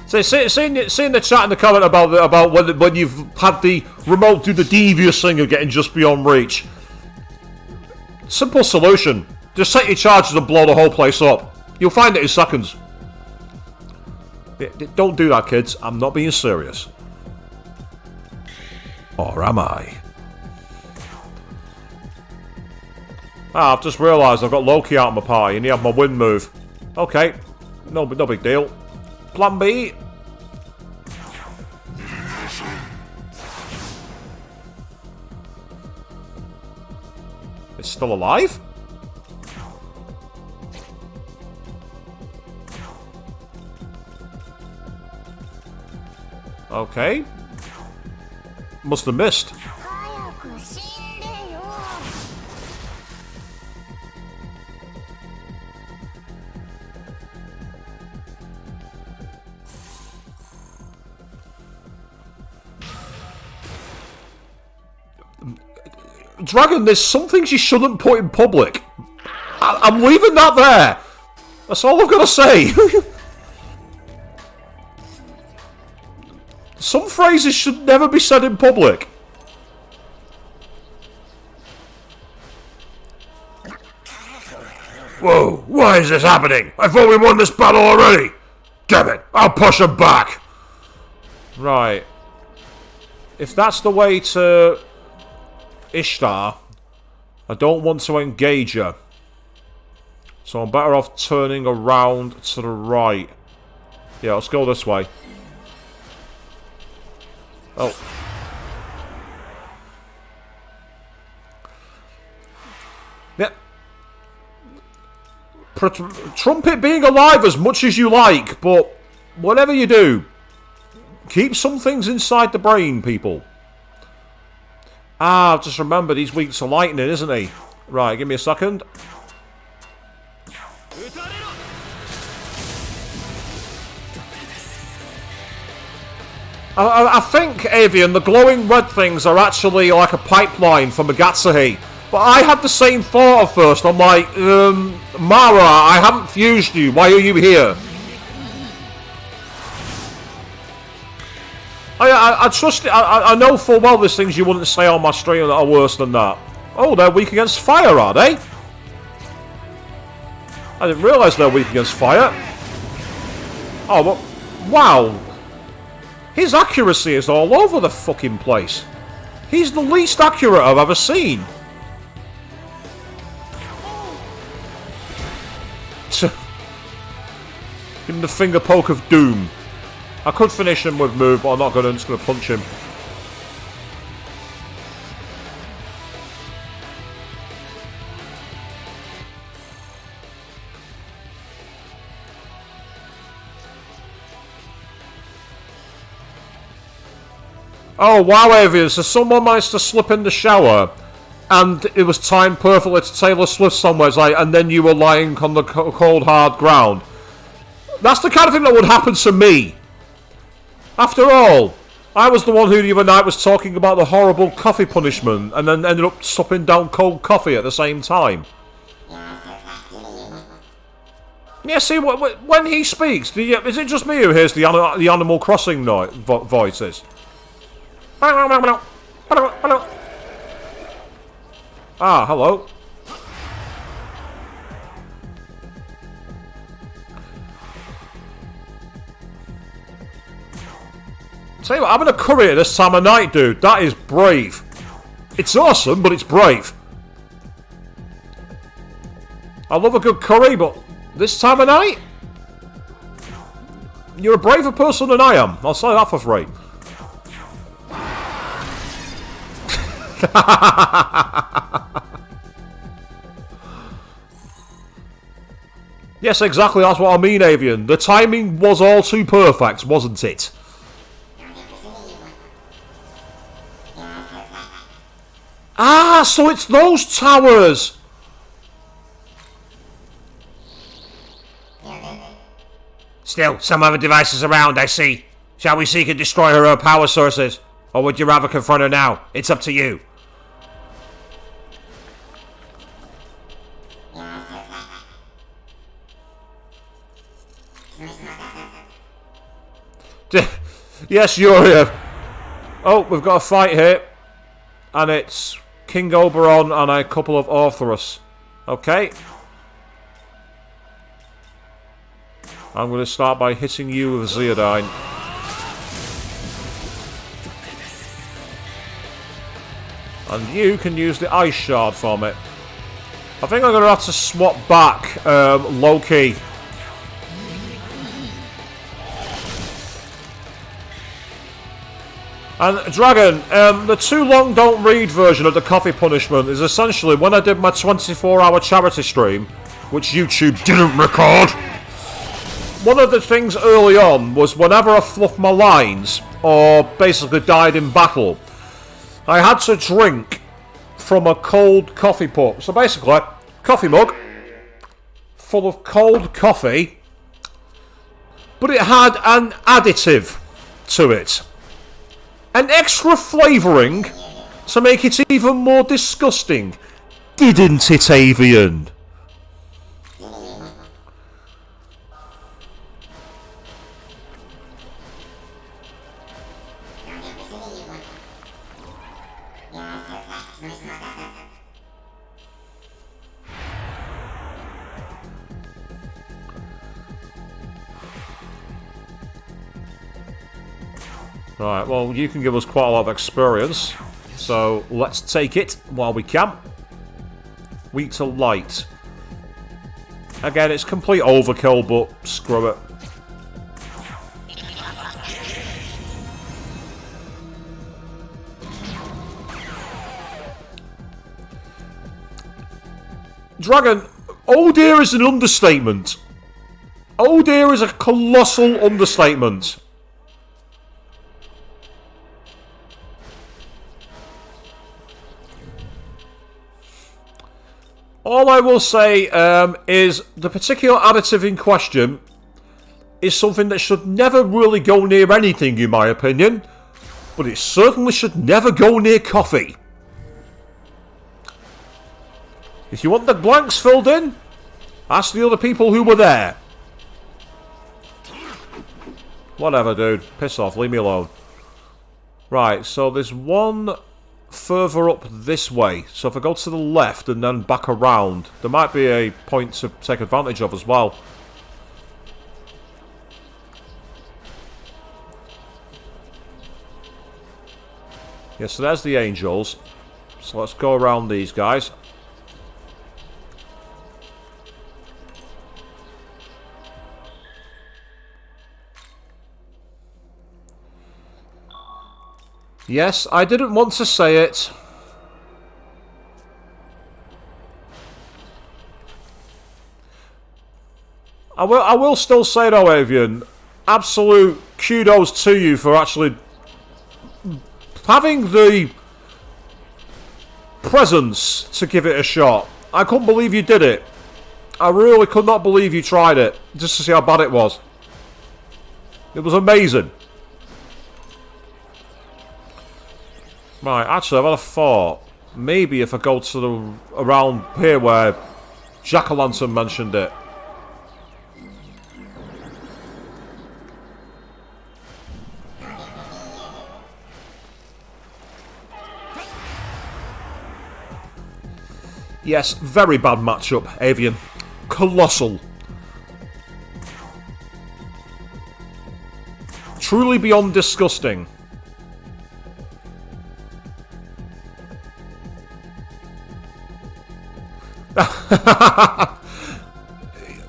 So seeing the chat in the comment about when you've had the remote do the devious thing of getting just beyond reach. Simple solution. Just set your charges and blow the whole place up. You'll find it in seconds. Don't do that, kids. I'm not being serious. Or am I? Ah, I've just realised I've got Loki out of my party and he had my wind move. Okay. No big deal. Plan B. It's still alive? Okay. Must have missed. Dragon, there's some things you shouldn't put in public. I'm leaving that there. That's all I've got to say. Some phrases should never be said in public. Whoa, why is this happening? I thought we won this battle already. Damn it, I'll push him back. Right. If that's the way to Ishtar, I don't want to engage her. So I'm better off turning around to the right. Yeah, let's go this way. Oh. Yeah. Trumpet being alive as much as you like, but whatever you do, keep some things inside the brain, people. Ah, I've just remembered he's weak to lightning, isn't he? Right, give me a second. I think, Avian, the glowing red things are actually like a pipeline for Megatsuhi. But I had the same thought at first. I'm like, Mara, I haven't fused you. Why are you here? I trust it. I know full well there's things you wouldn't say on my stream that are worse than that. Oh, they're weak against fire, are they? I didn't realise they're weak against fire. Oh, but wow. His accuracy is all over the fucking place. He's the least accurate I've ever seen. Give him the finger poke of doom. I could finish him with move, but I'm not going to. I'm just going to punch him. Oh, wow, Avian. So someone managed to slip in the shower, and it was timed perfectly to Taylor Swift somewhere, like, and then you were lying on the cold, hard ground. That's the kind of thing that would happen to me. After all, I was the one who the other night was talking about the horrible coffee punishment, and then ended up stopping down cold coffee at the same time. Yeah, see, when he speaks, is it just me who hears the Animal Crossing voices? Ah, hello. Tell you what, having a curry at this time of night, dude, that is brave. It's awesome, but it's brave. I love a good curry, but this time of night? You're a braver person than I am. I'll say that for free. Yes, exactly, that's what I mean, Avian. The timing was all too perfect, wasn't it? Ah, so it's those towers! Still, some other devices around, I see. Shall we seek and destroy her power sources? Or would you rather confront her now? It's up to you. Yes, you're here. Oh, we've got a fight here. And it's King Oberon and a couple of Orthrus. Okay. I'm going to start by hitting you with Zeodine. And you can use the Ice Shard for me. I think I'm going to have to swap back Loki. And Dragon, the too long don't read version of the coffee punishment is essentially when I did my 24-hour charity stream, which YouTube didn't record. One of the things early on was whenever I fluffed my lines, or basically died in battle, I had to drink from a cold coffee pot. So basically, coffee mug full of cold coffee, but it had an additive to it. An extra flavouring to make it even more disgusting. Didn't it, Avian? Right, well, you can give us quite a lot of experience, so let's take it while we can. Weak to light. Again, it's complete overkill, but screw it. Dragon, oh dear is an understatement. Oh dear is a colossal understatement. All I will say is the particular additive in question is something that should never really go near anything, in my opinion. But it certainly should never go near coffee. If you want the blanks filled in, ask the other people who were there. Whatever, dude. Piss off. Leave me alone. Right, so there's one further up this way. So if I go to the left and then back around, there might be a point to take advantage of as well. Yeah, so there's the angels. So let's go around these guys. Yes, I didn't want to say it. I will still say though, Avian, absolute kudos to you for actually having the presence to give it a shot. I couldn't believe you did it. I really could not believe you tried it, just to see how bad it was. It was amazing. Right, actually, I've had a thought. Maybe if I go to the around here where Jack-o'-lantern mentioned it. Yes, very bad matchup, Avian. Colossal. Truly beyond disgusting.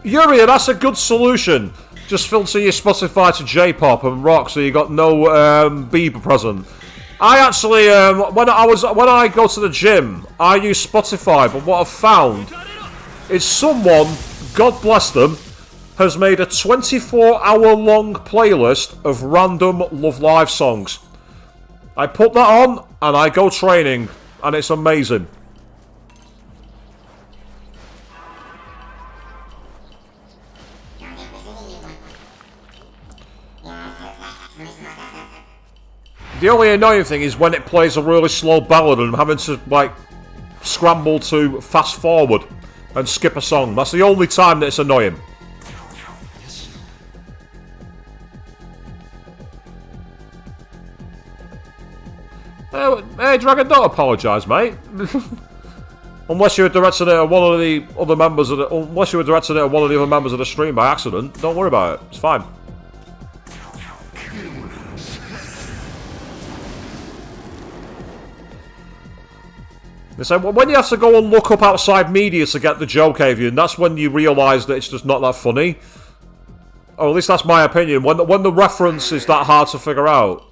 Yuri, that's a good solution. Just filter your Spotify to J-pop and rock, so you got no Bieber present. I actually, when I go to the gym, I use Spotify. But what I've found is someone, God bless them, has made a 24-hour-long playlist of random Love Live songs. I put that on and I go training, and it's amazing. The only annoying thing is when it plays a really slow ballad and I'm having to, like, scramble to fast forward and skip a song. That's the only time that it's annoying. Hey, Dragon, don't apologise, mate. Unless you were directing it at one of the other members of the... Unless you were directing it at one of the other members of the stream by accident. Don't worry about it. It's fine. So when you have to go and look up outside media to get the joke, Avian, that's when you realise that it's just not that funny. Or at least that's my opinion. When the reference is that hard to figure out.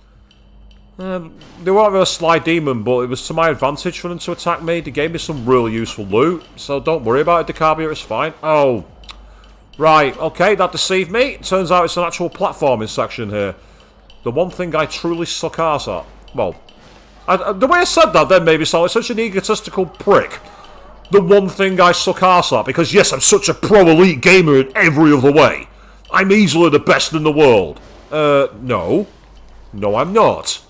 They weren't a sly demon, but it was to my advantage for them to attack me. They gave me some really useful loot. So don't worry about it, Decabia, it's fine. Oh. Right, okay, that deceived me. Turns out it's an actual platforming section here. The one thing I truly suck arse at. Well... the way I said that then made me sound like such an egotistical prick. The one thing I suck arse at, because yes, I'm such a pro-elite gamer in every other way. I'm easily the best in the world. No. No, I'm not.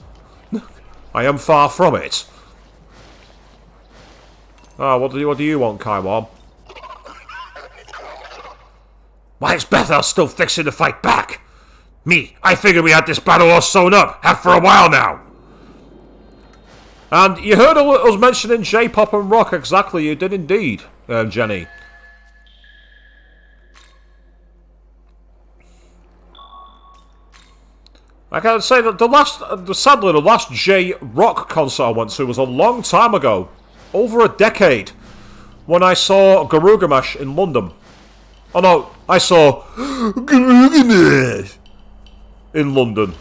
I am far from it. Ah, what do you want, Kaimon? Why is Bethel still fixing to fight back? Me, I figured we had this battle all sewn up, have for a while now. And you heard us mentioning J-pop and rock, exactly, you did indeed, Jenny. I can say that sadly, the last J-rock concert I went to was a long time ago, over a decade, when I saw Garugamesh in London. Oh no, I saw Garugamesh in London.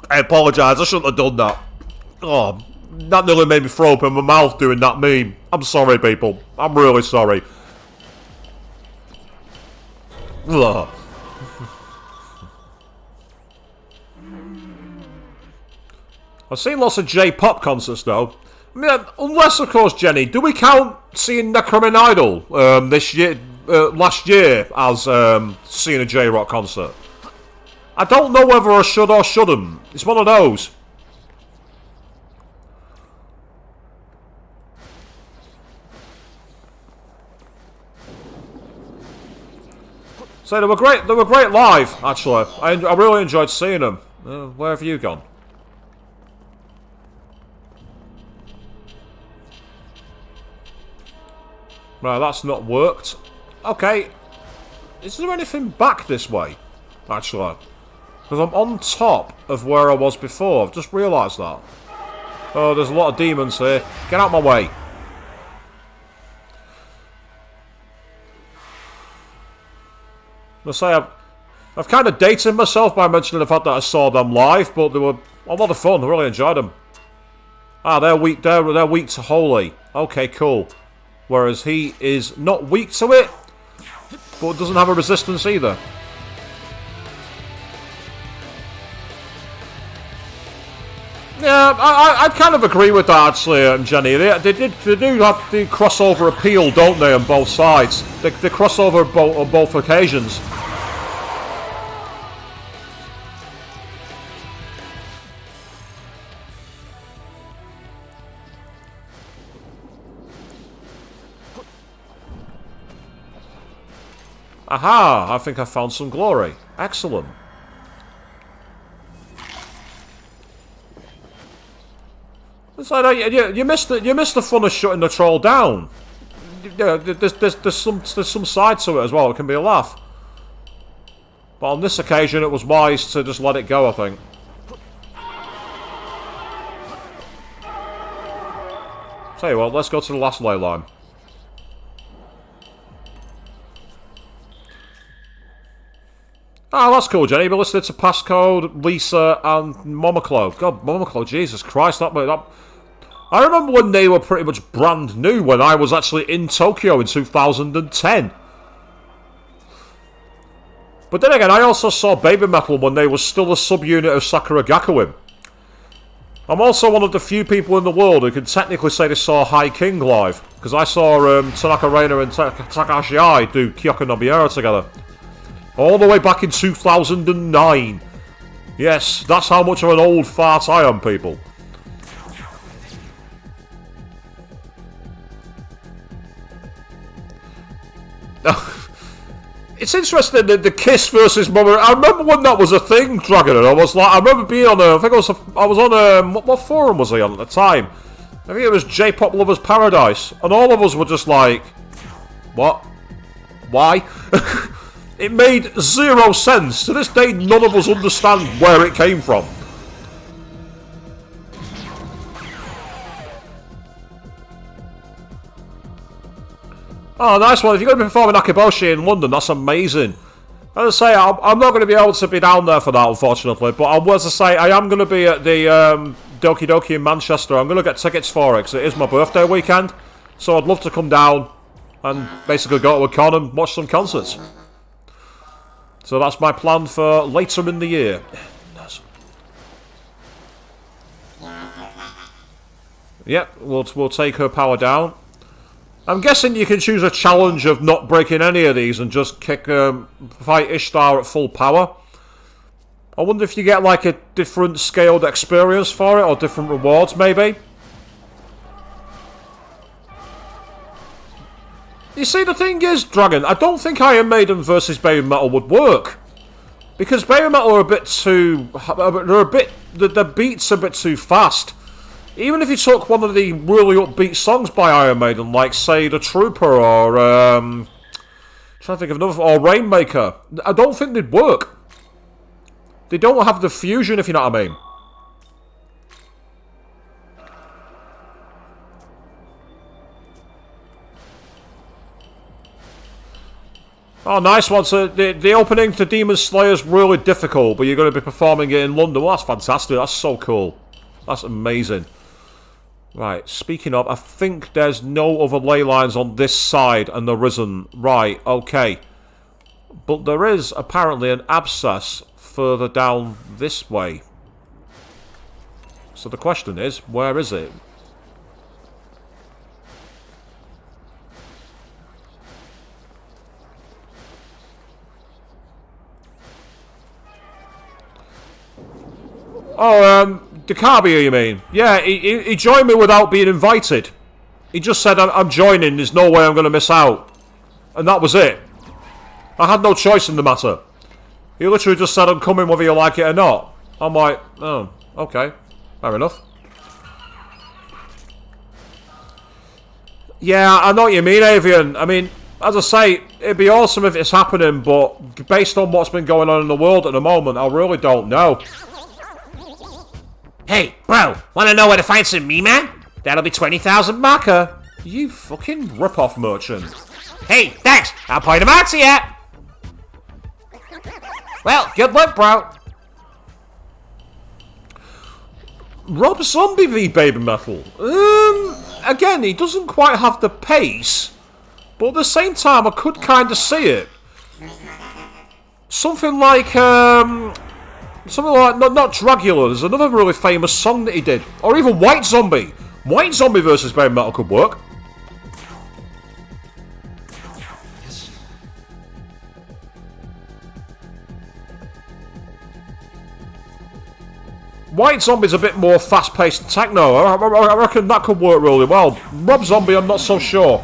I apologise, I shouldn't have done that. Oh, That nearly made me throw up in my mouth doing that meme. I'm sorry, people. I'm really sorry. Ugh. I've seen lots of J-pop concerts, though. I mean, unless, of course, Jenny, do we count seeing Necromin Idol this year, last year, as seeing a J-rock concert? I don't know whether I should or shouldn't. It's one of those. So they were great. They were great live, actually. I really enjoyed seeing them. Where have you gone? Right, that's not worked. Okay. Is there anything back this way? Actually. Because I'm on top of where I was before. I've just realised that. Oh, there's a lot of demons here. Get out of my way. I say I've kind of dated myself by mentioning the fact that I saw them live, but they were a lot of fun. I really enjoyed them. Ah, they're weak. They're weak to holy. Okay, cool. Whereas he is not weak to it, but doesn't have a resistance either. Yeah, I'd kind of agree with that actually, Jenny. They do have the crossover appeal, don't they, on both sides? They cross over on both occasions. Aha! I think I found some glory. Excellent. It's like, you missed the fun of shutting the troll down. Yeah, there's some side to it as well. It can be a laugh. But on this occasion, it was wise to just let it go, I think. Tell you what, let's go to the last ley line. Oh, that's cool, Jenny. You've been listening to Passcode, Lisa, and Momoclo. God, Momoclo, Jesus Christ, that... I remember when they were pretty much brand new when I was actually in Tokyo in 2010. But then again, I also saw Baby Metal when they were still a subunit of Sakura Gakuin. I'm also one of the few people in the world who can technically say they saw High King live, because I saw Tanaka Reina and Takahashi Ai do Kyoko no Miura together. All the way back in 2009. Yes, that's how much of an old fart I am, people. It's interesting that the Kiss versus Mama. I remember when that was a thing, Dragon. And I was like, I remember being on I was on what forum was I on at the time? I think it was J-Pop Lovers Paradise, and all of us were just like, what? Why? It made zero sense. To this day, none of us understand where it came from. Oh, nice one. If you're going to be performing Akiboshi in London, that's amazing. As I say, I'm not going to be able to be down there for that, unfortunately. But I am going to be at the Doki Doki in Manchester. I'm going to get tickets for it, because it is my birthday weekend. So I'd love to come down and basically go to a con and watch some concerts. So that's my plan for later in the year. Yep, we'll take her power down. I'm guessing you can choose a challenge of not breaking any of these and just fight Ishtar at full power. I wonder if you get like a different scaled experience for it, or different rewards maybe. You see, the thing is, Dragon, I don't think Iron Maiden versus Baby Metal would work. Because Baby Metal are a bit too... The beat's a bit too fast. Even if you took one of the really upbeat songs by Iron Maiden, like, say, The Trooper, or, trying to think of another, or Rainmaker, I don't think they'd work. They don't have the fusion, if you know what I mean. Oh, nice one. So the opening to Demon Slayer is really difficult, but you're going to be performing it in London. Well, that's fantastic. That's so cool. That's amazing. Right, speaking of, I think there's no other ley lines on this side and there isn't. Right, okay. But there is apparently an abscess further down this way. So the question is, where is it? Oh, Dakabi, you mean? Yeah, he joined me without being invited. He just said, I'm joining, there's no way I'm going to miss out. And that was it. I had no choice in the matter. He literally just said, I'm coming whether you like it or not. I'm like, oh, okay. Fair enough. Yeah, I know what you mean, Avian. I mean, as I say, it'd be awesome if it's happening, but based on what's been going on in the world at the moment, I really don't know. Hey, bro, wanna know where to find some me-man? That'll be 20,000 marker. You fucking rip-off merchant. Hey, thanks, I'll point them out to ya. Well, good luck, bro. Rob Zombie v Baby Metal. Again, he doesn't quite have the pace, but at the same time, I could kind of see it. Something like, not Dragula. There's another really famous song that he did, or even White Zombie. White Zombie versus Baby Metal could work. White Zombie's a bit more fast-paced techno. I reckon that could work really well. Rob Zombie, I'm not so sure.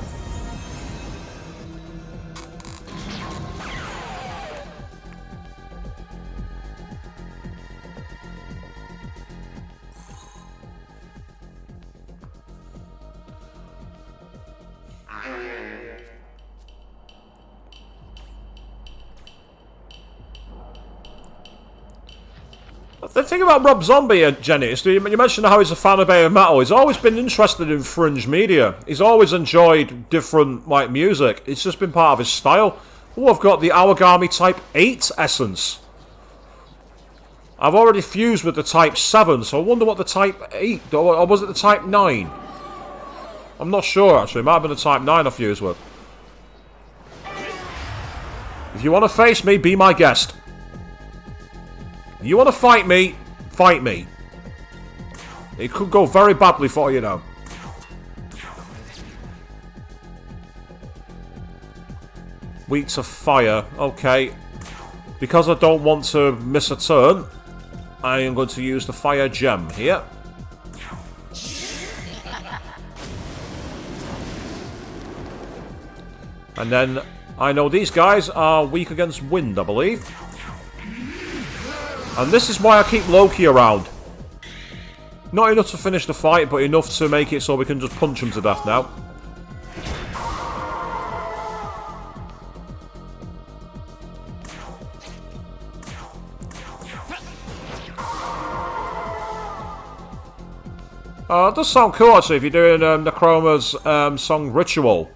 The thing about Rob Zombie, Jenny, is you mentioned how he's a fan of Baby Metal. He's always been interested in fringe media. He's always enjoyed different, like, music. It's just been part of his style. Oh, I've got the Origami Type 8 essence. I've already fused with the Type 7, so I wonder what the Type 8, or was it the Type 9? I'm not sure, actually. It might have been the Type 9 I fused with. If you want to face me, be my guest. You want to fight me, fight me. It could go very badly for you now. Weak to fire. Okay. Because I don't want to miss a turn, I am going to use the fire gem here. And then I know these guys are weak against wind, I believe. And this is why I keep Loki around. Not enough to finish the fight, but enough to make it so we can just punch him to death now. It does sound cool, actually, if you're doing Necroma's song Ritual.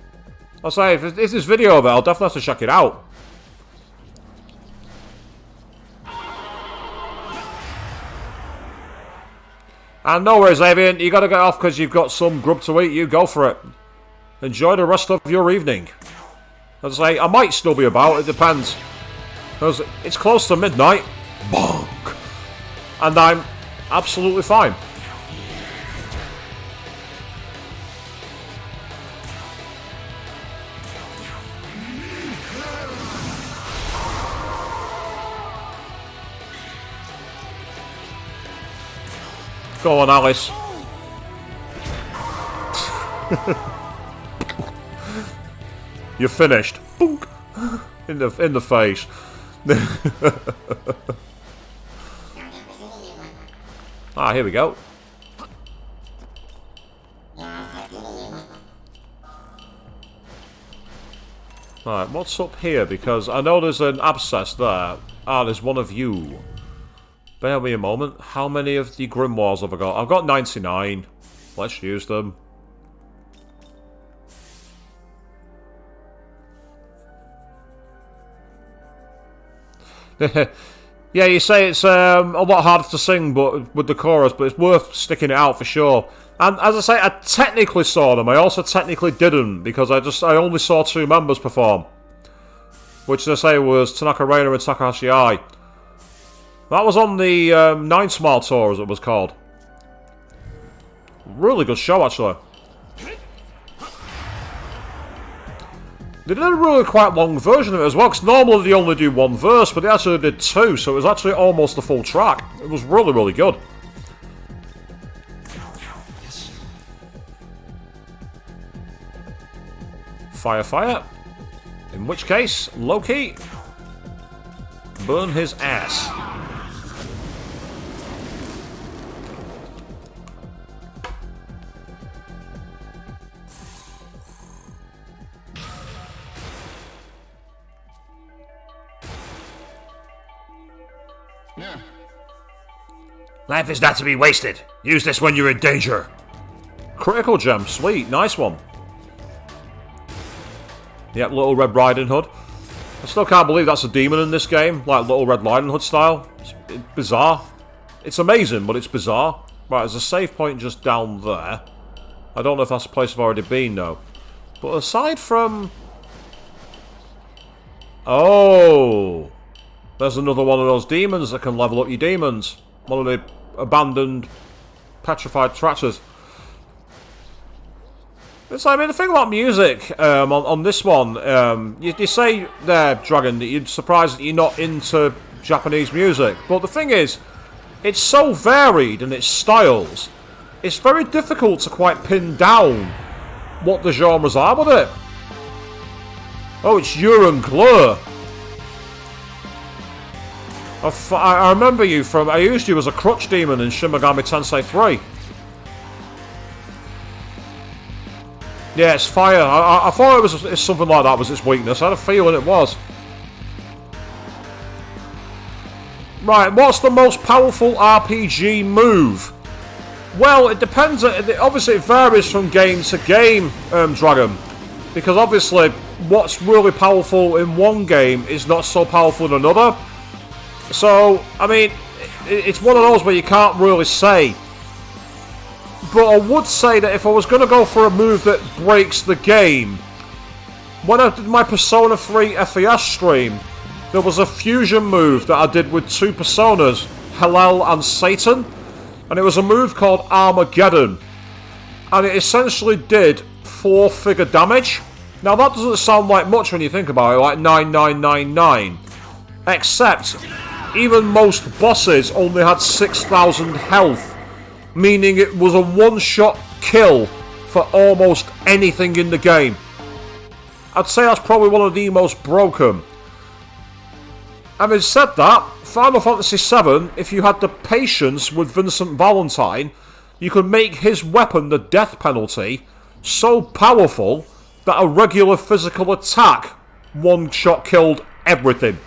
I'll say, if there's this video of it, I'll definitely have to check it out. And no worries, Avian, you gotta get off because you've got some grub to eat. You go for it. Enjoy the rest of your evening. As I say, I might still be about, it depends. Because it's close to midnight. Bonk! And I'm absolutely fine. Go on, Alice. You're finished. Boink. In the face. Ah, here we go. Right, what's up here? Because I know there's an abscess there. Ah, there's one of you. Bear me a moment. How many of the grimoires have I got? I've got 99. Let's use them. Yeah, you say it's a lot harder to sing but with the chorus, but it's worth sticking it out for sure. And as I say, I technically saw them. I also technically didn't, because I only saw 2 members perform. Which, as I say, was Tanaka Reina and Takahashi Ai. That was on the 9 Smile Tour, as it was called. Really good show, actually. They did a really quite long version of it as well, because normally they only do 1 verse, but they actually did 2, so it was actually almost a full track. It was really, really good. Fire, fire. In which case, Loki, burn his ass. Life is not to be wasted. Use this when you're in danger. Critical gem, sweet, nice one. Yep, Little Red Riding Hood. I still can't believe that's a demon in this game, like Little Red Riding Hood style. It's bizarre. It's amazing, but it's bizarre. Right, there's a save point just down there. I don't know if that's a place I've already been, though. But aside from... Oh! There's another one of those demons that can level up your demons. One of the abandoned, petrified tractors. So, I mean, the thing about music on this one, you say there, Dragon, that you're surprised that you're not into Japanese music. But the thing is, it's so varied in its styles, it's very difficult to quite pin down what the genres are with it. Oh, it's Urine Glur. I remember you from... I used you as a crutch demon in Shin Megami Tensei 3. Yeah, it's fire. I thought it was something like that was its weakness. I had a feeling it was. Right, what's the most powerful RPG move? Well, it depends. Obviously, it varies from game to game, Dragon. Because obviously, what's really powerful in one game is not so powerful in another. So, I mean, it's one of those where you can't really say. But I would say that if I was going to go for a move that breaks the game, when I did my Persona 3 FES stream, there was a fusion move that I did with 2 personas, Hellel and Satan, and it was a move called Armageddon, and it essentially did 4-figure damage. Now that doesn't sound like much when you think about it, like 9999, except even most bosses only had 6,000 health, meaning it was a one-shot kill for almost anything in the game. I'd say that's probably one of the most broken. Having said that, Final Fantasy VII, if you had the patience with Vincent Valentine, you could make his weapon, the death penalty, so powerful that a regular physical attack one-shot killed everything.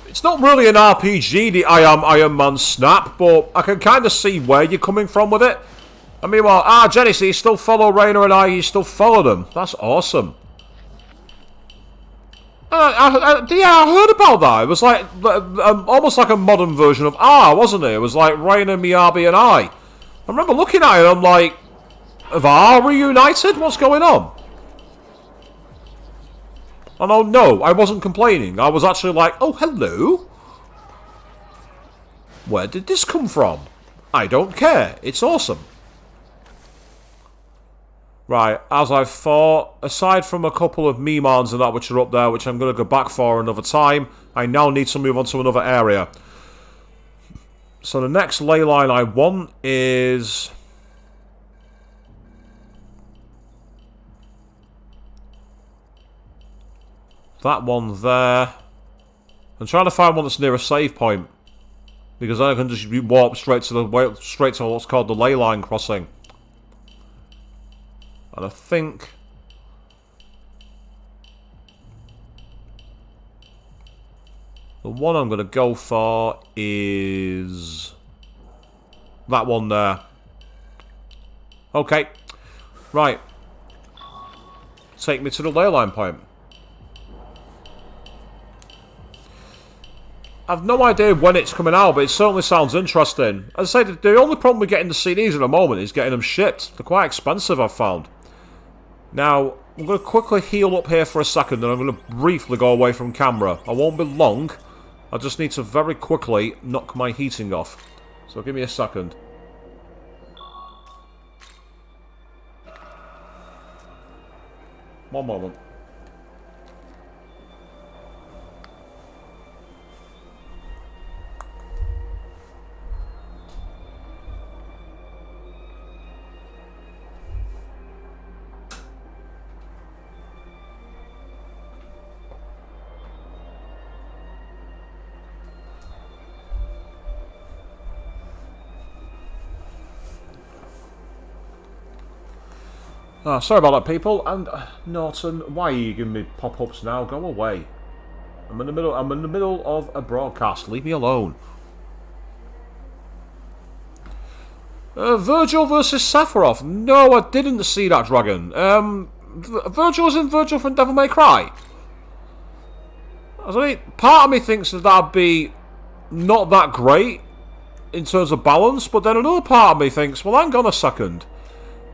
It's not really an RPG, the I Am Iron Man snap, but I can kind of see where you're coming from with it. I mean, well, Jenny, so you still follow Reina and you still follow them. That's awesome. Yeah, I heard about that. It was like almost like a modern version of wasn't it? It was like Reina, Miyabi, and I remember looking at it and I'm like, have R reunited? What's going on? And oh no, I wasn't complaining. I was actually like, oh hello? Where did this come from? I don't care. It's awesome. Right, as I thought, aside from a couple of Mimans and that which are up there, which I'm going to go back for another time, I now need to move on to another area. So the next ley line I want is... that one there. I'm trying to find one that's near a save point, because then I can just warp straight to what's called the ley line crossing. And I think the one I'm going to go for is that one there. Okay. Right. Take me to the ley line point. I've no idea when it's coming out, but it certainly sounds interesting. As I say, the only problem with getting the CDs at the moment is getting them shipped. They're quite expensive, I've found. Now, I'm going to quickly heal up here for a second, and I'm going to briefly go away from camera. I won't be long. I just need to very quickly knock my heating off. So give me a second. One moment. Sorry about that, people. And Norton, why are you giving me pop-ups now? Go away. I'm in the middle of a broadcast. Leave me alone. Virgil versus Sephiroth. No, I didn't see that dragon. Virgil isn't Virgil from Devil May Cry. I mean, part of me thinks that that'd be not that great in terms of balance, but then another part of me thinks, well, hang on a second.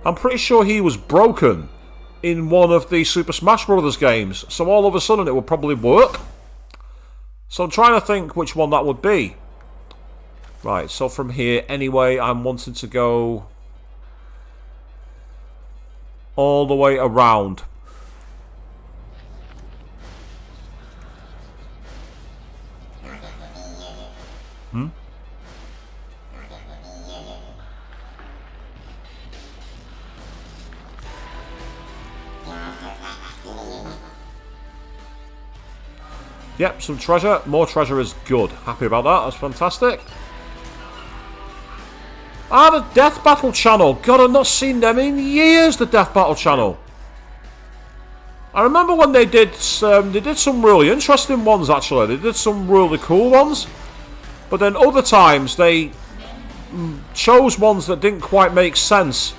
I'm pretty sure he was broken in one of the Super Smash Bros. Games, so all of a sudden it would probably work. So I'm trying to think which one that would be. Right, so from here, anyway, I'm wanting to go all the way around. Yep, some treasure. More treasure is good. Happy about that. That's fantastic. The Death Battle channel. God, I've not seen them in years, the Death Battle channel. I remember when they did some really interesting ones, actually. They did some really cool ones. But then other times, they chose ones that didn't quite make sense.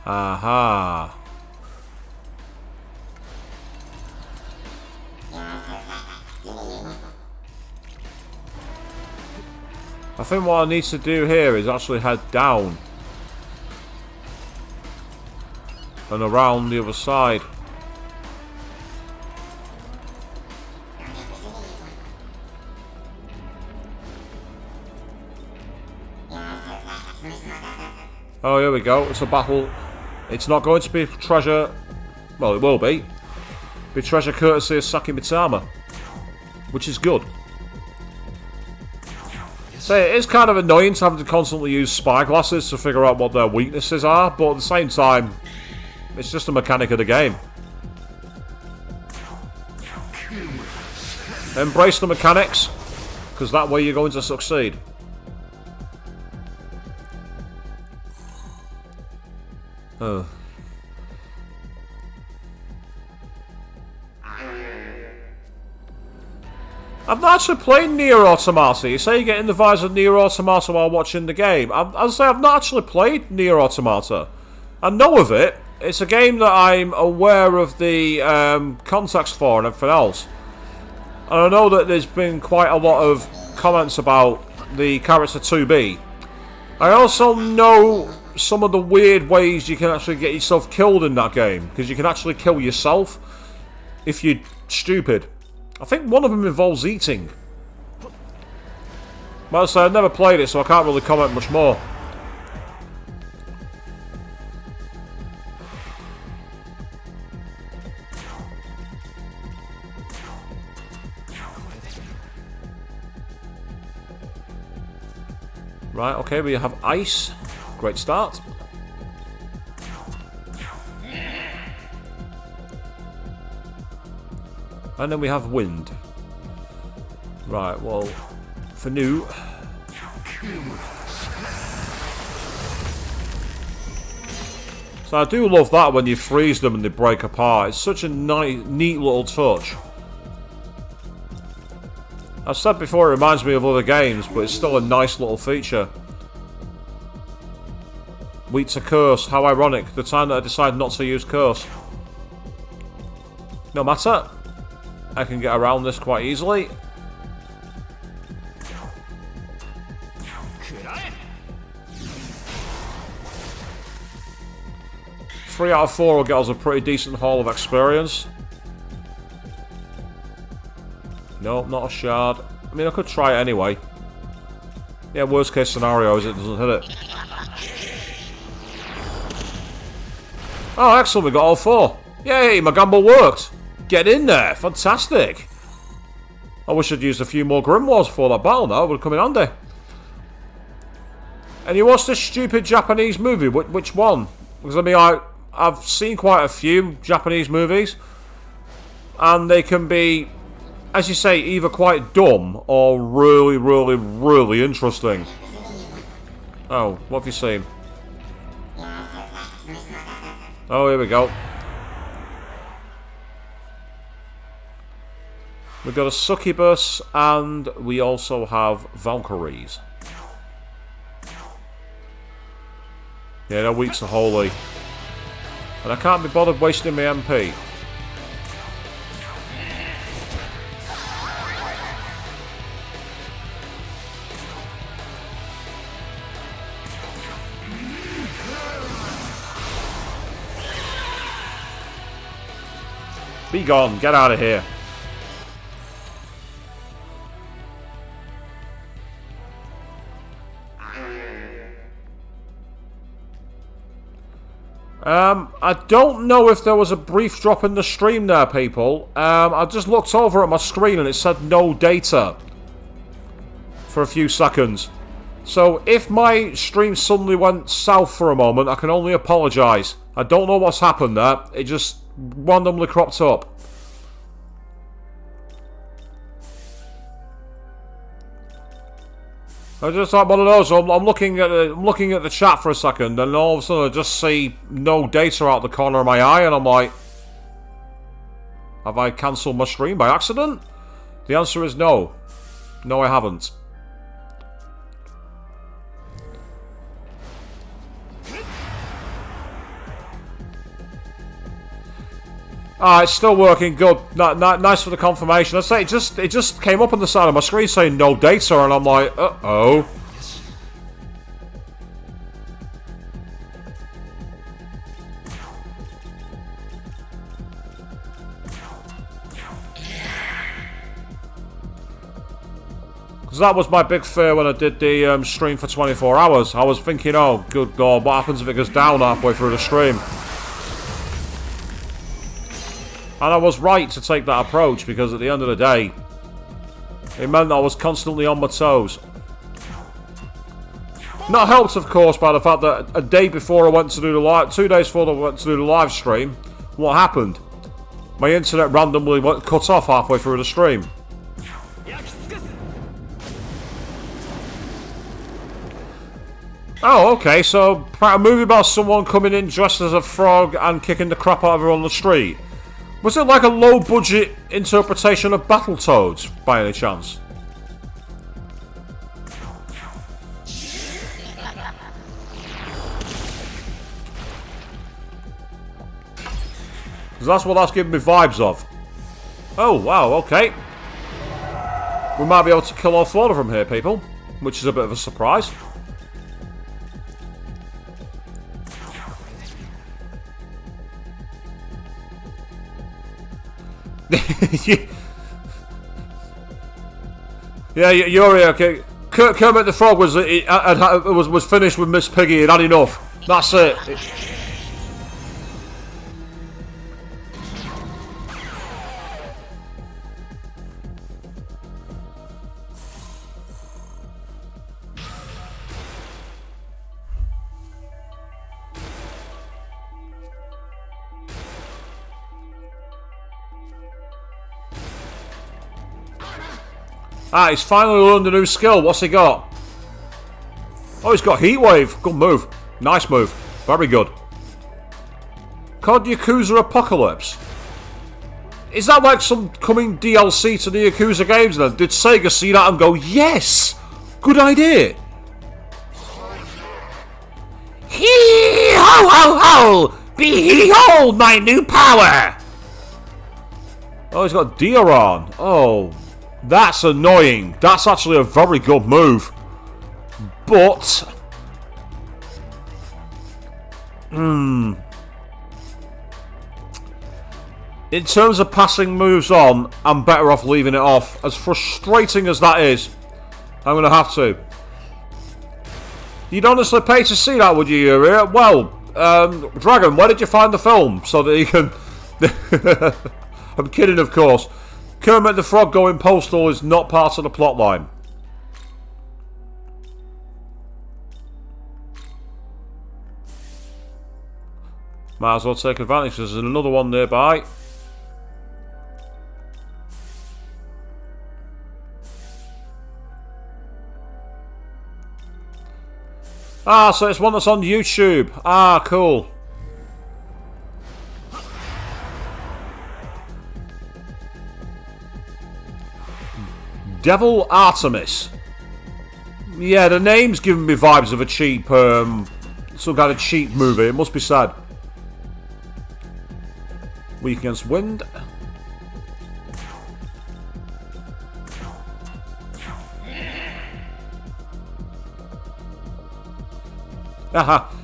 Aha. I think what I need to do here is actually head down and around the other side. Oh, here we go. It's a battle. It's not going to be treasure. Well, it will be. Be treasure courtesy of Saki Mitama, which is good. So it is kind of annoying to have to constantly use spyglasses to figure out what their weaknesses are, but at the same time, it's just a mechanic of the game. Embrace the mechanics, because that way you're going to succeed. Oh. I've not actually played Nier Automata. You say you get in the vibes of Nier Automata while watching the game. I'll say I've not actually played Nier Automata. I know of it. It's a game that I'm aware of the context for and everything else. And I know that there's been quite a lot of comments about the character 2B. I also know some of the weird ways you can actually get yourself killed in that game, because you can actually kill yourself if you're stupid. I think one of them involves eating. But as I say, I've never played it, so I can't really comment much more. Right, okay, we have ice. Great start. And then we have wind. Right, well, for new. So I do love that when you freeze them and they break apart. It's such a neat little touch. I've said before it reminds me of other games, but it's still a nice little feature. Weak to curse. How ironic. The time that I decided not to use curse. No matter. I can get around this quite easily. Three out of 4 will get us a pretty decent haul of experience. Nope, not a shard. I mean, I could try it anyway. Yeah, worst case scenario is it doesn't hit it. Oh, excellent, we got all 4. Yay, my gamble worked. Get in there, fantastic. I wish I'd used a few more Grimoires for that battle now, it would come in handy. And you watched this stupid Japanese movie, which one? Because I mean, I've seen quite a few Japanese movies. And they can be, as you say, either quite dumb or really, really, really interesting. Oh, what have you seen? Oh, here we go. We've got a succubus, and we also have Valkyries. Yeah, they're weak to holy. And I can't be bothered wasting my MP. Be gone, get out of here. I don't know if there was a brief drop in the stream there, people. I just looked over at my screen and it said no data for a few seconds. So if my stream suddenly went south for a moment, I can only apologise. I don't know what's happened there. It just randomly cropped up. I just like one of those. I'm looking at the chat for a second, and all of a sudden I just see no data out the corner of my eye, and I'm like, have I cancelled my stream by accident? The answer is no. No, I haven't. Ah, it's still working good. Nice for the confirmation. I say it just came up on the side of my screen saying no data, and I'm like, uh-oh. Because that was my big fear when I did the stream for 24 hours. I was thinking, oh, good God, what happens if it goes down halfway through the stream? And I was right to take that approach, because at the end of the day, it meant I was constantly on my toes. Not helped, of course, by the fact that a day before I went to do the live, 2 days before I went to do the live stream, what happened? My internet randomly cut off halfway through the stream. Oh, okay, so a movie about someone coming in dressed as a frog and kicking the crap out of everyone on the street. Was it like a low-budget interpretation of Battletoads, by any chance? Because that's what that's giving me vibes of. Oh, wow, okay. We might be able to kill all 4 of them here, people. Which is a bit of a surprise. Yeah, Yuri, okay. Kermit the Frog was finished with Miss Piggy. He'd had enough. That's it. Ah, he's finally learned a new skill. What's he got? Oh, he's got Heat Wave. Good move. Nice move. Very good. Called Yakuza Apocalypse. Is that like some coming DLC to the Yakuza games then? Did Sega see that and go, yes! Good idea! Hee ho ho ho! Behold my new power! Oh, he's got deer on. Oh, that's annoying. That's actually a very good move. But... In terms of passing moves on, I'm better off leaving it off. As frustrating as that is, I'm going to have to. You'd honestly pay to see that, would you, Yuri? Well, Dragon, where did you find the film? So that you can... I'm kidding, of course. Kermit the Frog going postal is not part of the plotline. Might as well take advantage. There's another one nearby. Ah, so it's one that's on YouTube. Ah, cool. Devil Artemis. Yeah, the name's giving me vibes of a cheap, some kind of cheap movie. It must be sad. Weak against wind. Aha.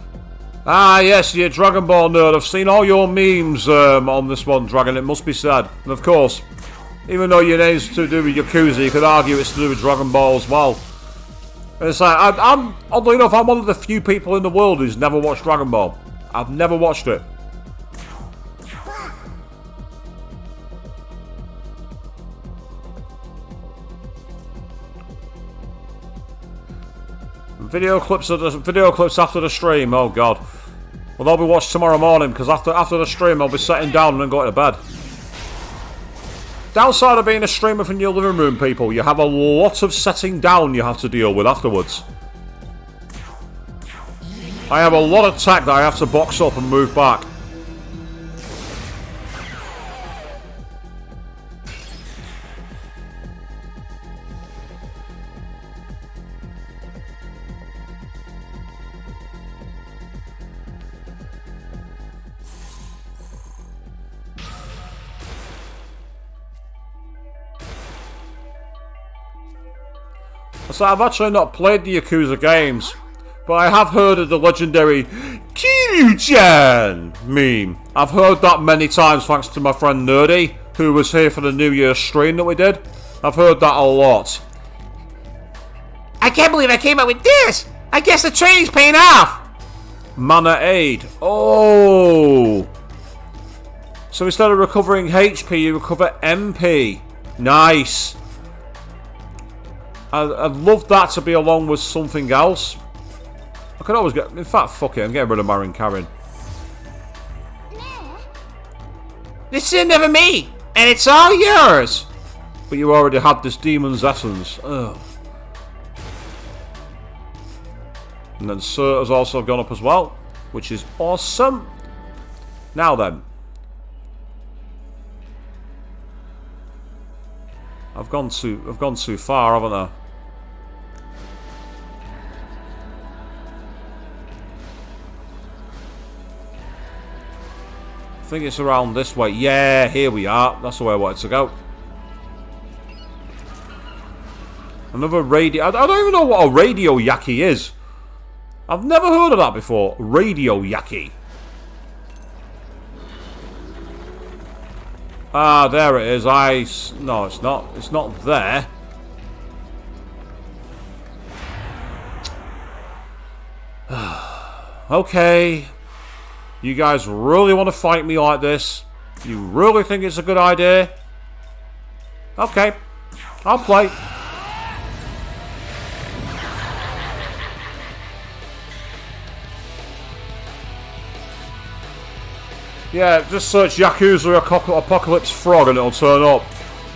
Ah, yes, you Dragon Ball nerd. I've seen all your memes on this one, Dragon. It must be sad. And of course, even though your name's to do with Yakuza, you could argue it's to do with Dragon Ball as well. And it's like, I'm oddly enough, I'm one of the few people in the world who's never watched Dragon Ball. I've never watched it. Video clips after the stream. Oh god. Well, they'll be watched tomorrow morning because after the stream, I'll be sitting down and then going to bed. Downside of being a streamer from your living room, people, you have a lot of setting down you have to deal with afterwards. I have a lot of tech that I have to box up and move back. So I've actually not played the Yakuza games, but I have heard of the legendary Kiryu-chan meme. I've heard that many times thanks to my friend Nerdy, who was here for the New Year's stream that we did. I've heard that a lot. I can't believe I came up with this! I guess the training's paying off! Mana Aid. Oh! So instead of recovering HP, you recover MP. Nice. I'd love that to be along with something else. I could always get... In fact, fuck it. I'm getting rid of Marin Karen. This is never me, and it's all yours. But you already had this demon's essence. Ugh. And then Sir has also gone up as well, which is awesome. Now then. I've gone too far, haven't I? I think it's around this way. Yeah, here we are. That's the way I wanted to go. Another radio. I don't even know what a radio yaki is. I've never heard of that before. Radio yaki. Ah, there it is. No, it's not. It's not there. Okay. You guys really want to fight me like this? You really think it's a good idea? Okay. I'll play. Yeah, just search Yakuza Apocalypse Frog and it'll turn up.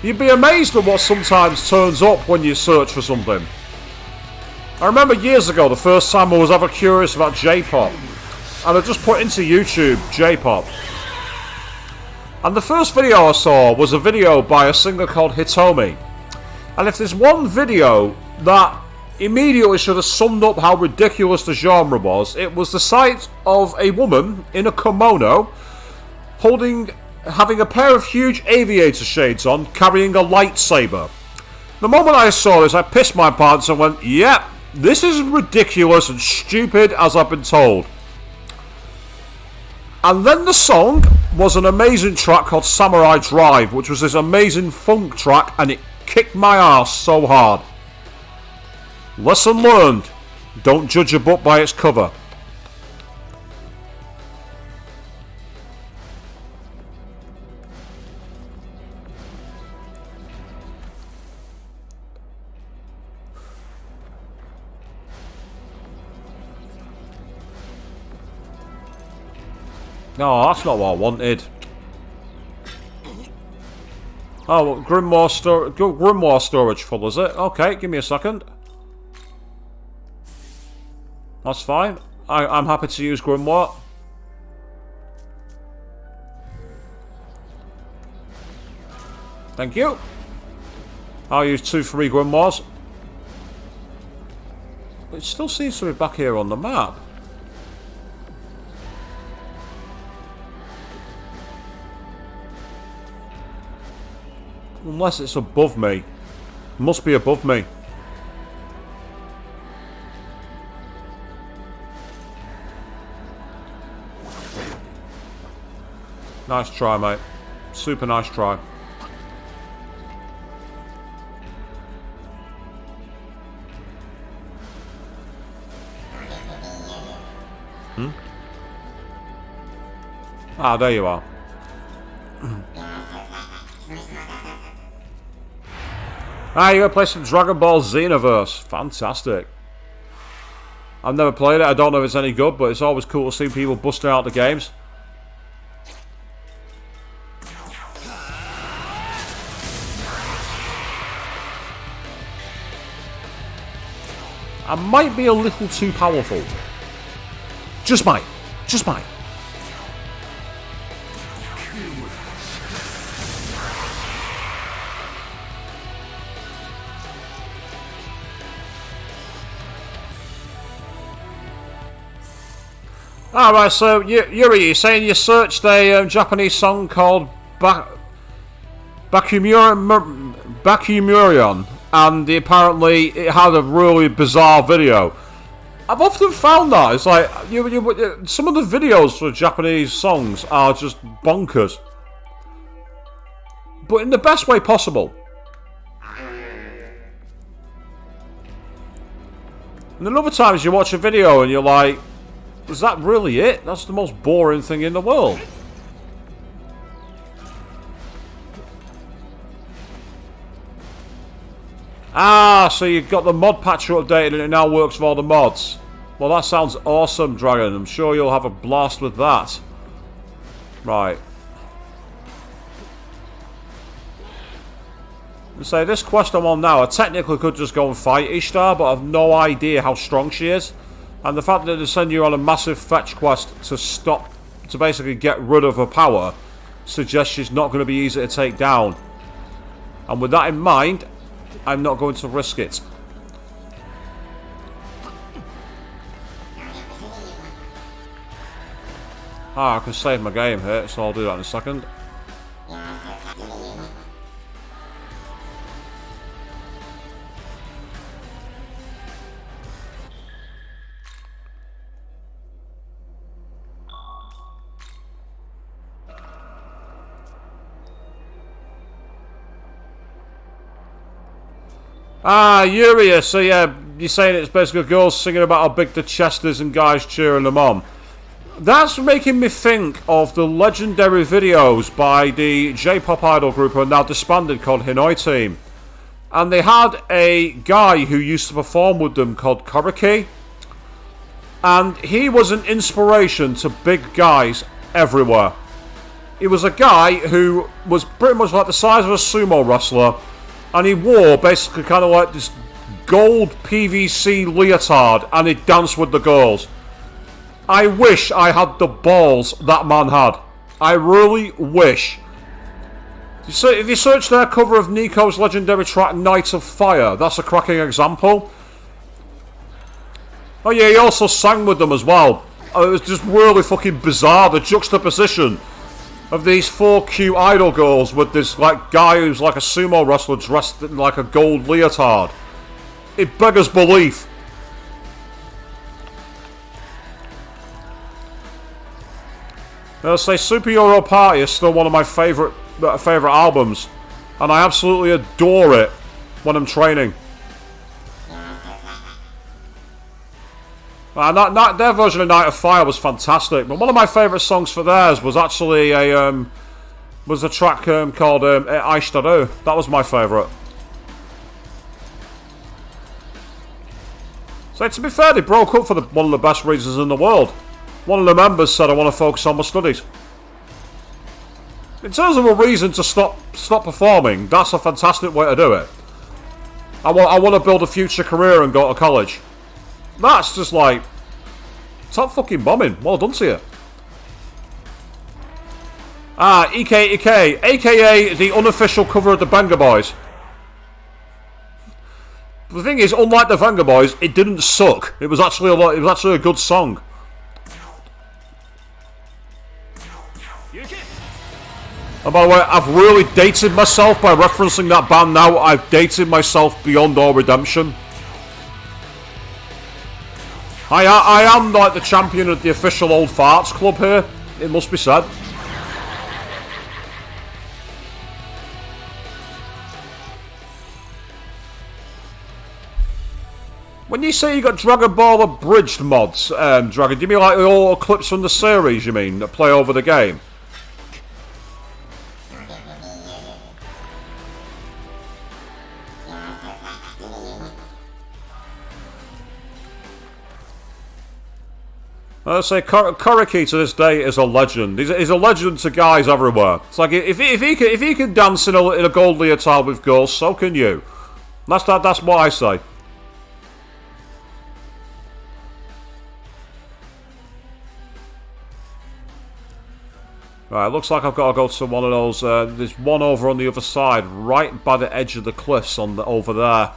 You'd be amazed at what sometimes turns up when you search for something. I remember years ago, the first time I was ever curious about J-pop. and I just put into YouTube J-pop. And the first video I saw was a video by a singer called Hitomi. And if there's one video that immediately should have summed up how ridiculous the genre was, it was the sight of a woman in a kimono having a pair of huge aviator shades on, carrying a lightsaber. The moment I saw this, I pissed my pants and went, yep, this is ridiculous and stupid as I've been told. And then the song was an amazing track called Samurai Drive, which was this amazing funk track, and it kicked my ass so hard. Lesson learned. Don't judge a book by its cover. No, that's not what I wanted. Oh, Grimoire storage full, is it? Okay, give me a second. That's fine. I'm happy to use Grimoire. Thank you. I'll use 2 free Grimoires. It still seems to be back here on the map. Unless it's above me. It must be above me. Nice try, mate. Super nice try. Ah, there you are. You gotta play some Dragon Ball Xenoverse. Fantastic. I've never played it. I don't know if it's any good, but it's always cool to see people busting out the games. I might be a little too powerful. Just might. Just might. Alright, so Yuri, you're saying you searched a Japanese song called Bakumurion, and apparently it had a really bizarre video. I've often found that. It's like, some of the videos for Japanese songs are just bonkers. But in the best way possible. And then other times you watch a video and you're like, is that really it? That's the most boring thing in the world. So you've got the mod patcher updated and it now works with all the mods. Well, that sounds awesome, Dragon. I'm sure you'll have a blast with that. Right. So this quest I'm on now, I technically could just go and fight Ishtar, but I've no idea how strong she is. And the fact that they send you on a massive fetch quest to basically get rid of her power, suggests she's not going to be easy to take down. And with that in mind, I'm not going to risk it. I can save my game here, so I'll do that in a second. Yuri, so yeah, you're saying it's basically girls singing about how big the chest is and guys cheering them on. That's making me think of the legendary videos by the J-pop idol group who are now disbanded called Hinoi Team. And they had a guy who used to perform with them called Koriki. And he was an inspiration to big guys everywhere. He was a guy who was pretty much like the size of a sumo wrestler. And he wore basically kind of like this gold PVC leotard, and he danced with the girls. I wish I had the balls that man had. I really wish. So if you search their cover of Nico's legendary track Night of Fire, that's a cracking example. Oh yeah, he also sang with them as well. It was just really fucking bizarre, the juxtaposition of these 4 cute idol girls with this like guy who's like a sumo wrestler dressed in like a gold leotard. It beggars belief. I'll say Superhero Party is still one of my favourite albums, and I absolutely adore it when I'm training. Their version of Night of Fire was fantastic, but one of my favourite songs for theirs was actually a track called Aishtaru. That was my favourite. So to be fair, they broke up for one of the best reasons in the world. One of the members said, I want to focus on my studies. In terms of a reason to stop performing, that's a fantastic way to do it. I want to build a future career and go to college. That's just like top fucking bombing. Well done to you. EKEK, aka the unofficial cover of the Banger Boys. The thing is, unlike the Banger Boys, it didn't suck. It was actually a good song. And by the way, I've really dated myself by referencing that band now. I've dated myself beyond all redemption. I am like the champion of the official Old Farts Club here, it must be said. When you say you got Dragon Ball abridged mods, Dragon, do you mean like all clips from the series, you mean, that play over the game? I say Koriki to this day is a legend. He's a legend to guys everywhere. It's like if he can dance in a gold leotard with girls, so can you. That's what I say. Right, looks like I've got to go to one of those. There's one over on the other side, right by the edge of the cliffs over there.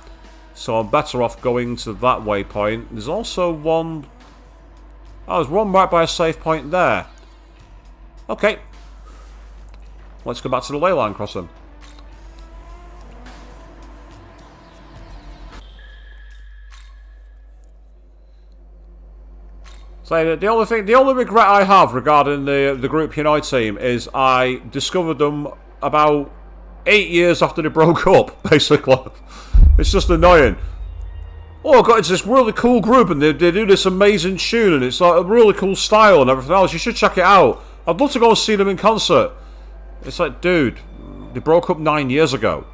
So I'm better off going to that waypoint. There's also one. Oh, there's one right by a safe point there. Okay. Let's go back to the ley line crossing. So the only regret I have regarding the Group Unite team is I discovered them about 8 years after they broke up, basically. It's just annoying. Oh, God, it's this really cool group, and they do this amazing tune, and it's like a really cool style and everything else. You should check it out. I'd love to go and see them in concert. It's like, dude, they broke up 9 years ago.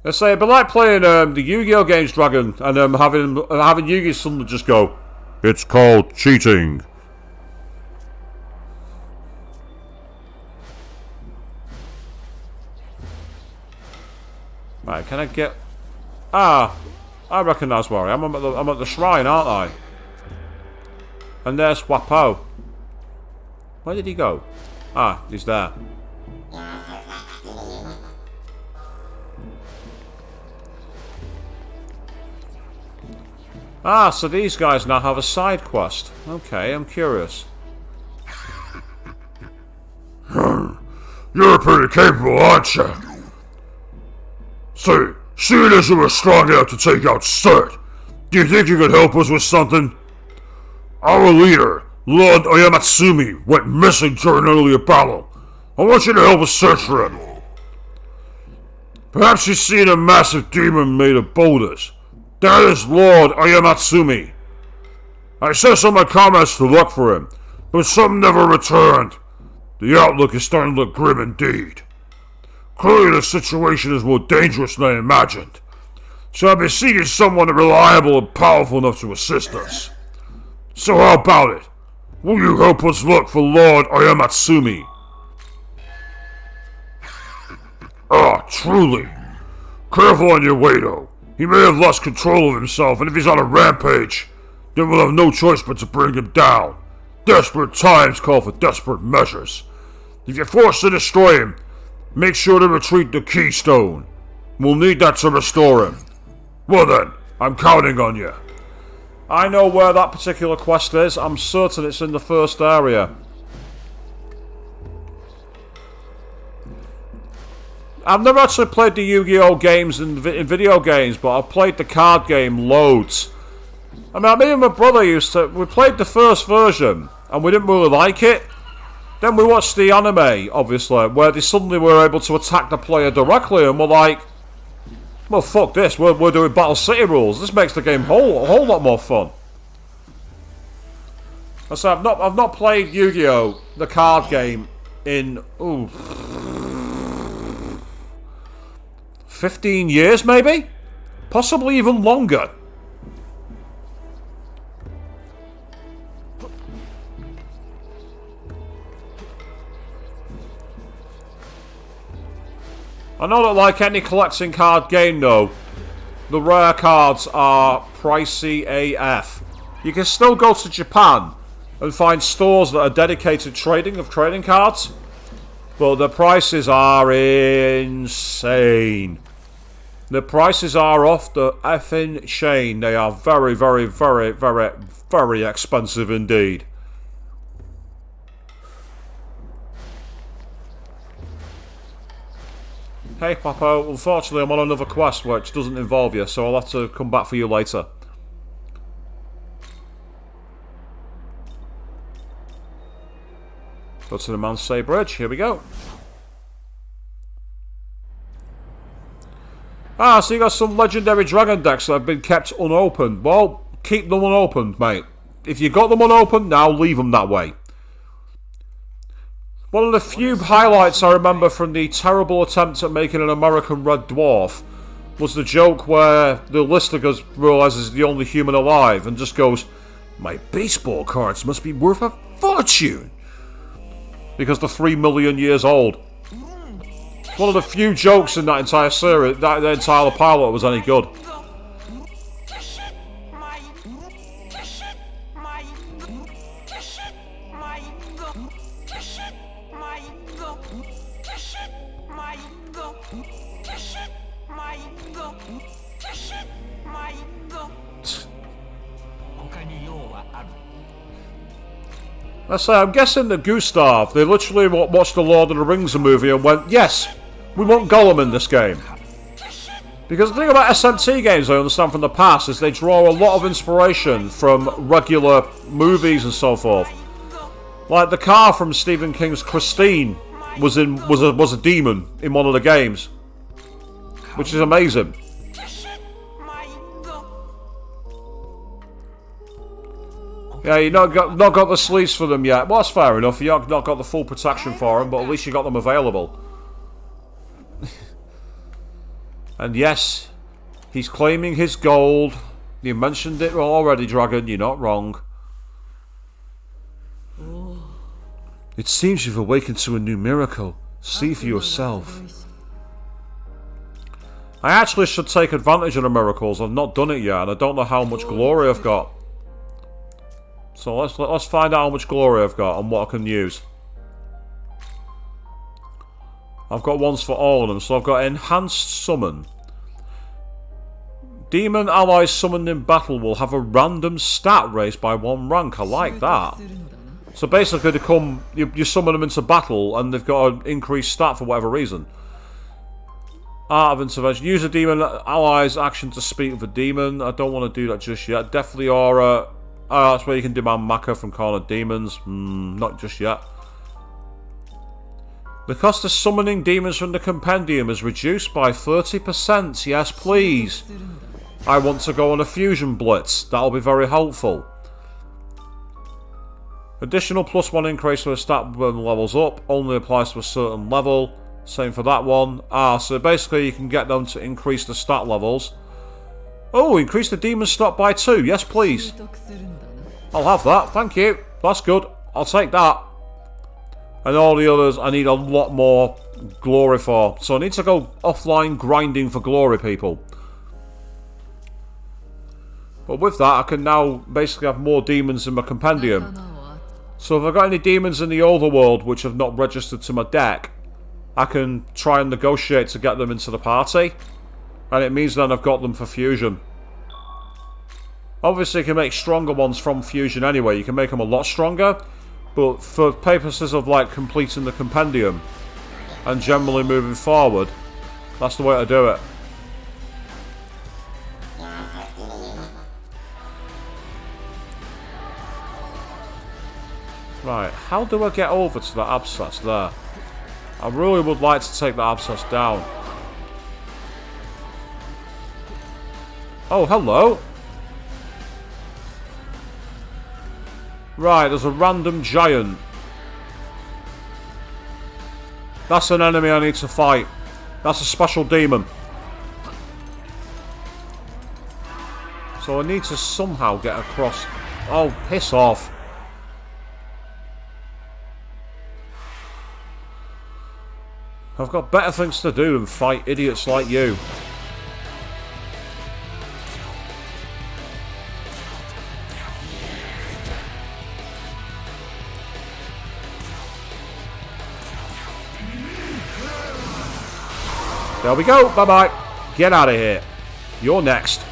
Let's say it'd be like playing the Yu-Gi-Oh games, Dragon, and having Yu-Gi suddenly just go, "It's called cheating." Right, can I get... I recognise where I am. I'm at the shrine, aren't I? And there's Wapo. Where did he go? He's there. So these guys now have a side quest. Okay, I'm curious. You're pretty capable, aren't you? Say, seeing as you were strong enough to take out Sturt, do you think you could help us with something? Our leader, Lord Oyamatsumi, went missing during an earlier battle. I want you to help us search for him. Perhaps you've seen a massive demon made of boulders. That is Lord Oyamatsumi. I sent some of my comrades to look for him, but some never returned. The outlook is starting to look grim indeed. Clearly the situation is more dangerous than I imagined, so I've been seeking someone reliable and powerful enough to assist us. So how about it? Will you help us look for Lord Oyamatsumi? Truly. Careful on your way though. He may have lost control of himself, and if he's on a rampage, then we'll have no choice but to bring him down. Desperate times call for desperate measures. If you're forced to destroy him, make sure to retrieve the keystone. We'll need that to restore him. Well then, I'm counting on you. I know where that particular quest is. I'm certain it's in the first area. I've never actually played the Yu-Gi-Oh games in video games, but I've played the card game loads. I mean, me and my brother we played the first version, and we didn't really like it. Then we watched the anime, obviously, where they suddenly were able to attack the player directly, and we're like, well, fuck this, we're doing Battle City rules. This makes the game a whole lot more fun. So I've not played Yu-Gi-Oh, the card game, in 15 years, maybe? Possibly even longer. I know that like any collecting card game though, the rare cards are pricey AF. You can still go to Japan and find stores that are dedicated trading of trading cards, but the prices are insane. The prices are off the effing chain. They are very, very, very, very, very expensive indeed. Hey Papo, unfortunately I'm on another quest which doesn't involve you, so I'll have to come back for you later. Go to the Mansei Bridge, here we go. Ah, so you got some legendary dragon decks that have been kept unopened. Well, keep them unopened, mate. If you got them unopened, now leave them that way. One of the few highlights I remember from the terrible attempt at making an American Red Dwarf was the joke where the lister realises he's the only human alive and just goes, "My baseball cards must be worth a fortune," because they're 3 million years old. One of the few jokes in that entire series, that entire pilot was any good. I say, I'm guessing that Gustav, they literally watched the Lord of the Rings movie and went, yes, we want Gollum in this game. Because the thing about SMT games, I understand from the past, is they draw a lot of inspiration from regular movies and so forth. Like the car from Stephen King's Christine was a demon in one of the games, which is amazing. Yeah, you've not got the sleeves for them yet. Well, that's fair enough. You've not got the full protection for them, but at least you got them available. And yes, he's claiming his gold. You mentioned it already, Dragon. You're not wrong. It seems you've awakened to a new miracle. See for yourself. I actually should take advantage of the miracles. I've not done it yet, and I don't know how much glory I've got. So let's find out how much glory I've got and what I can use. I've got ones for all of them. So I've got Enhanced Summon. Demon allies summoned in battle will have a random stat raised by 1 rank. I like that. So basically you summon them into battle and they've got an increased stat for whatever reason. Art of Intervention. Use a demon allies action to speak with a demon. I don't want to do that just yet. Deathly Aura. That's where you can demand Maka from Cornered Demons. Not just yet. The cost of summoning demons from the compendium is reduced by 30%. Yes, please. I want to go on a fusion blitz. That'll be very helpful. Additional +1 increase to a stat when levels up. Only applies to a certain level. Same for that one. So basically you can get them to increase the stat levels. Oh, increase the demon slot by 2. Yes, please. I'll have that. Thank you. That's good. I'll take that. And all the others I need a lot more glory for. So I need to go offline grinding for glory, people. But with that, I can now basically have more demons in my compendium. So if I've got any demons in the overworld which have not registered to my deck, I can try and negotiate to get them into the party. And it means then I've got them for fusion. Obviously you can make stronger ones from fusion anyway. You can make them a lot stronger. But for purposes of like completing the compendium and generally moving forward, that's the way to do it. Right, how do I get over to the abscess there? I really would like to take the abscess down. Oh, hello. Right, there's a random giant. That's an enemy I need to fight. That's a special demon. So I need to somehow get across. Oh, piss off. I've got better things to do than fight idiots like you. There we go. Bye-bye. Get out of here. You're next.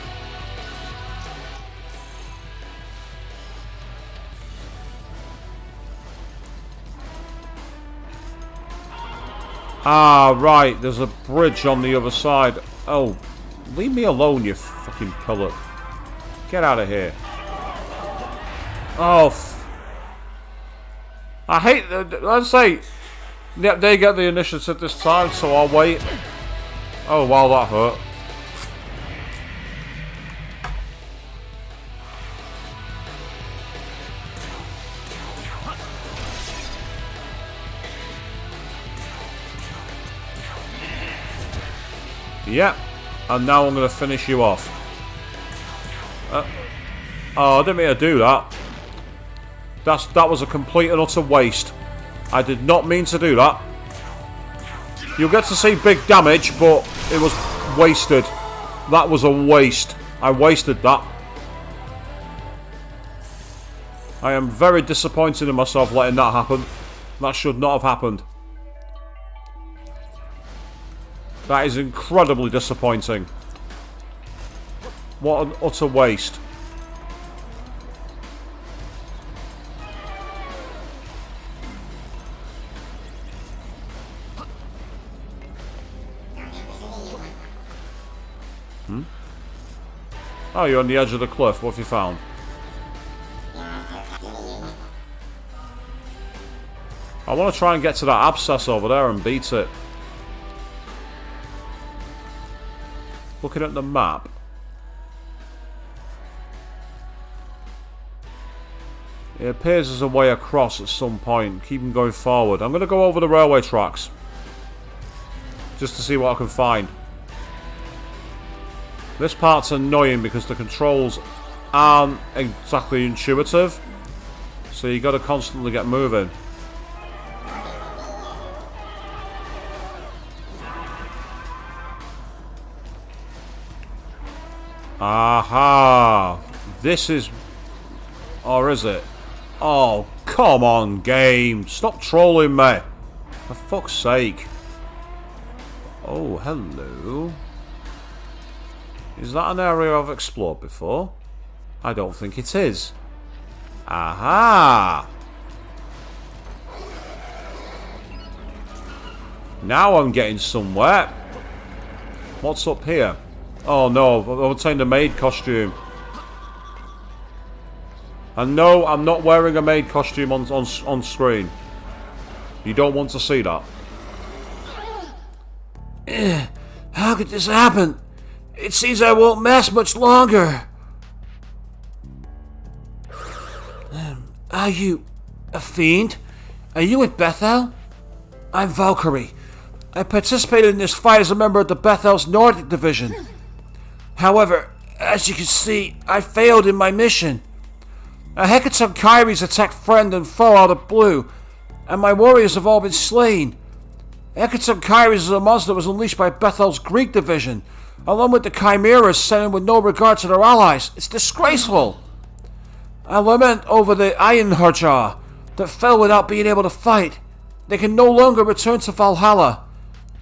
Ah, right. There's a bridge on the other side. Oh, leave me alone, you fucking pillar. Get out of here. Oh, I hate... Let's say... Yep, they get the initiative this time, so I'll wait. Oh, wow, that hurt. Yep, and now I'm going to finish you off. Oh, I didn't mean to do that. That was a complete and utter waste. I did not mean to do that. You'll get to see big damage, but it was wasted. That was a waste. I wasted that. I am very disappointed in myself letting that happen. That should not have happened. That is incredibly disappointing. What an utter waste. Oh, you're on the edge of the cliff. What have you found? I want to try and get to that abscess over there and beat it. Looking at the map. It appears there's a way across at some point. Keep them going forward. I'm going to go over the railway tracks. Just to see what I can find. This part's annoying because the controls aren't exactly intuitive. So you got to constantly get moving. Aha! This is... Or is it? Oh, come on, game. Stop trolling me. For fuck's sake. Oh, hello. Is that an area I've explored before? I don't think it is. Aha! Now I'm getting somewhere. What's up here? Oh no, I've obtained a maid costume. And no, I'm not wearing a maid costume on screen. You don't want to see that. How could this happen? It seems I won't last much longer. Are you a fiend? Are you with Bethel? I'm Valkyrie. I participated in this fight as a member of the Bethel's Nordic Division. However, as you can see, I failed in my mission. A Hecaton Kyrie's attacked friend and foe out of blue, and my warriors have all been slain. Hecaton Kyrie's is a monster that was unleashed by Bethel's Greek division, along with the Chimeras sent with no regard to their allies. It's disgraceful. I lament over the Ironharjar that fell without being able to fight. They can no longer return to Valhalla.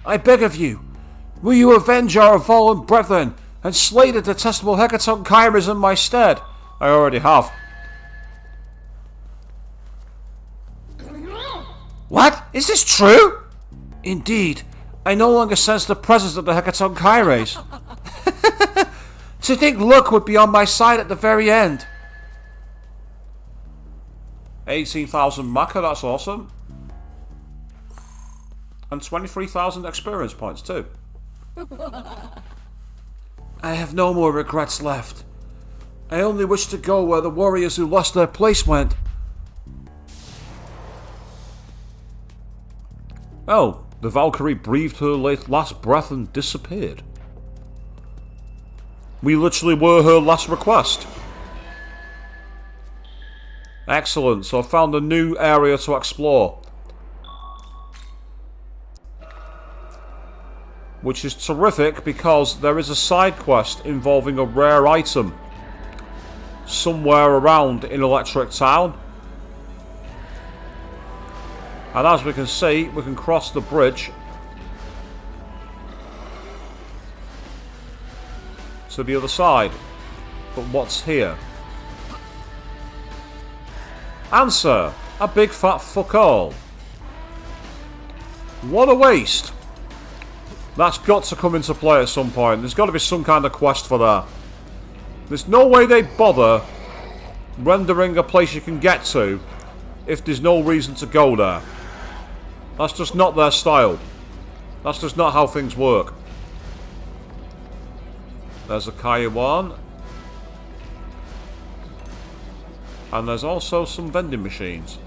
I beg of you, will you avenge our fallen brethren and slay the detestable Hecaton Chimeras in my stead? I already have. What? Is this true? Indeed. I no longer sense the presence of the Hecaton Chimeras. To think luck would be on my side at the very end. 18,000 Maka, that's awesome. And 23,000 experience points too. I have no more regrets left. I only wish to go where the warriors who lost their place went. Oh, the Valkyrie breathed her last breath and disappeared. We literally were her last request. Excellent, so I found a new area to explore. Which is terrific because there is a side quest involving a rare item somewhere around in Electric Town. And as we can see, we can cross the bridge to the other side. But what's here? Answer: a big fat fuck all. What a waste. That's got to come into play at some point. There's got to be some kind of quest for that. There's no way they'd bother rendering a place you can get to if there's no reason to go there. That's just not their style. That's just not how things work. There's a Kaya one. And there's also some vending machines.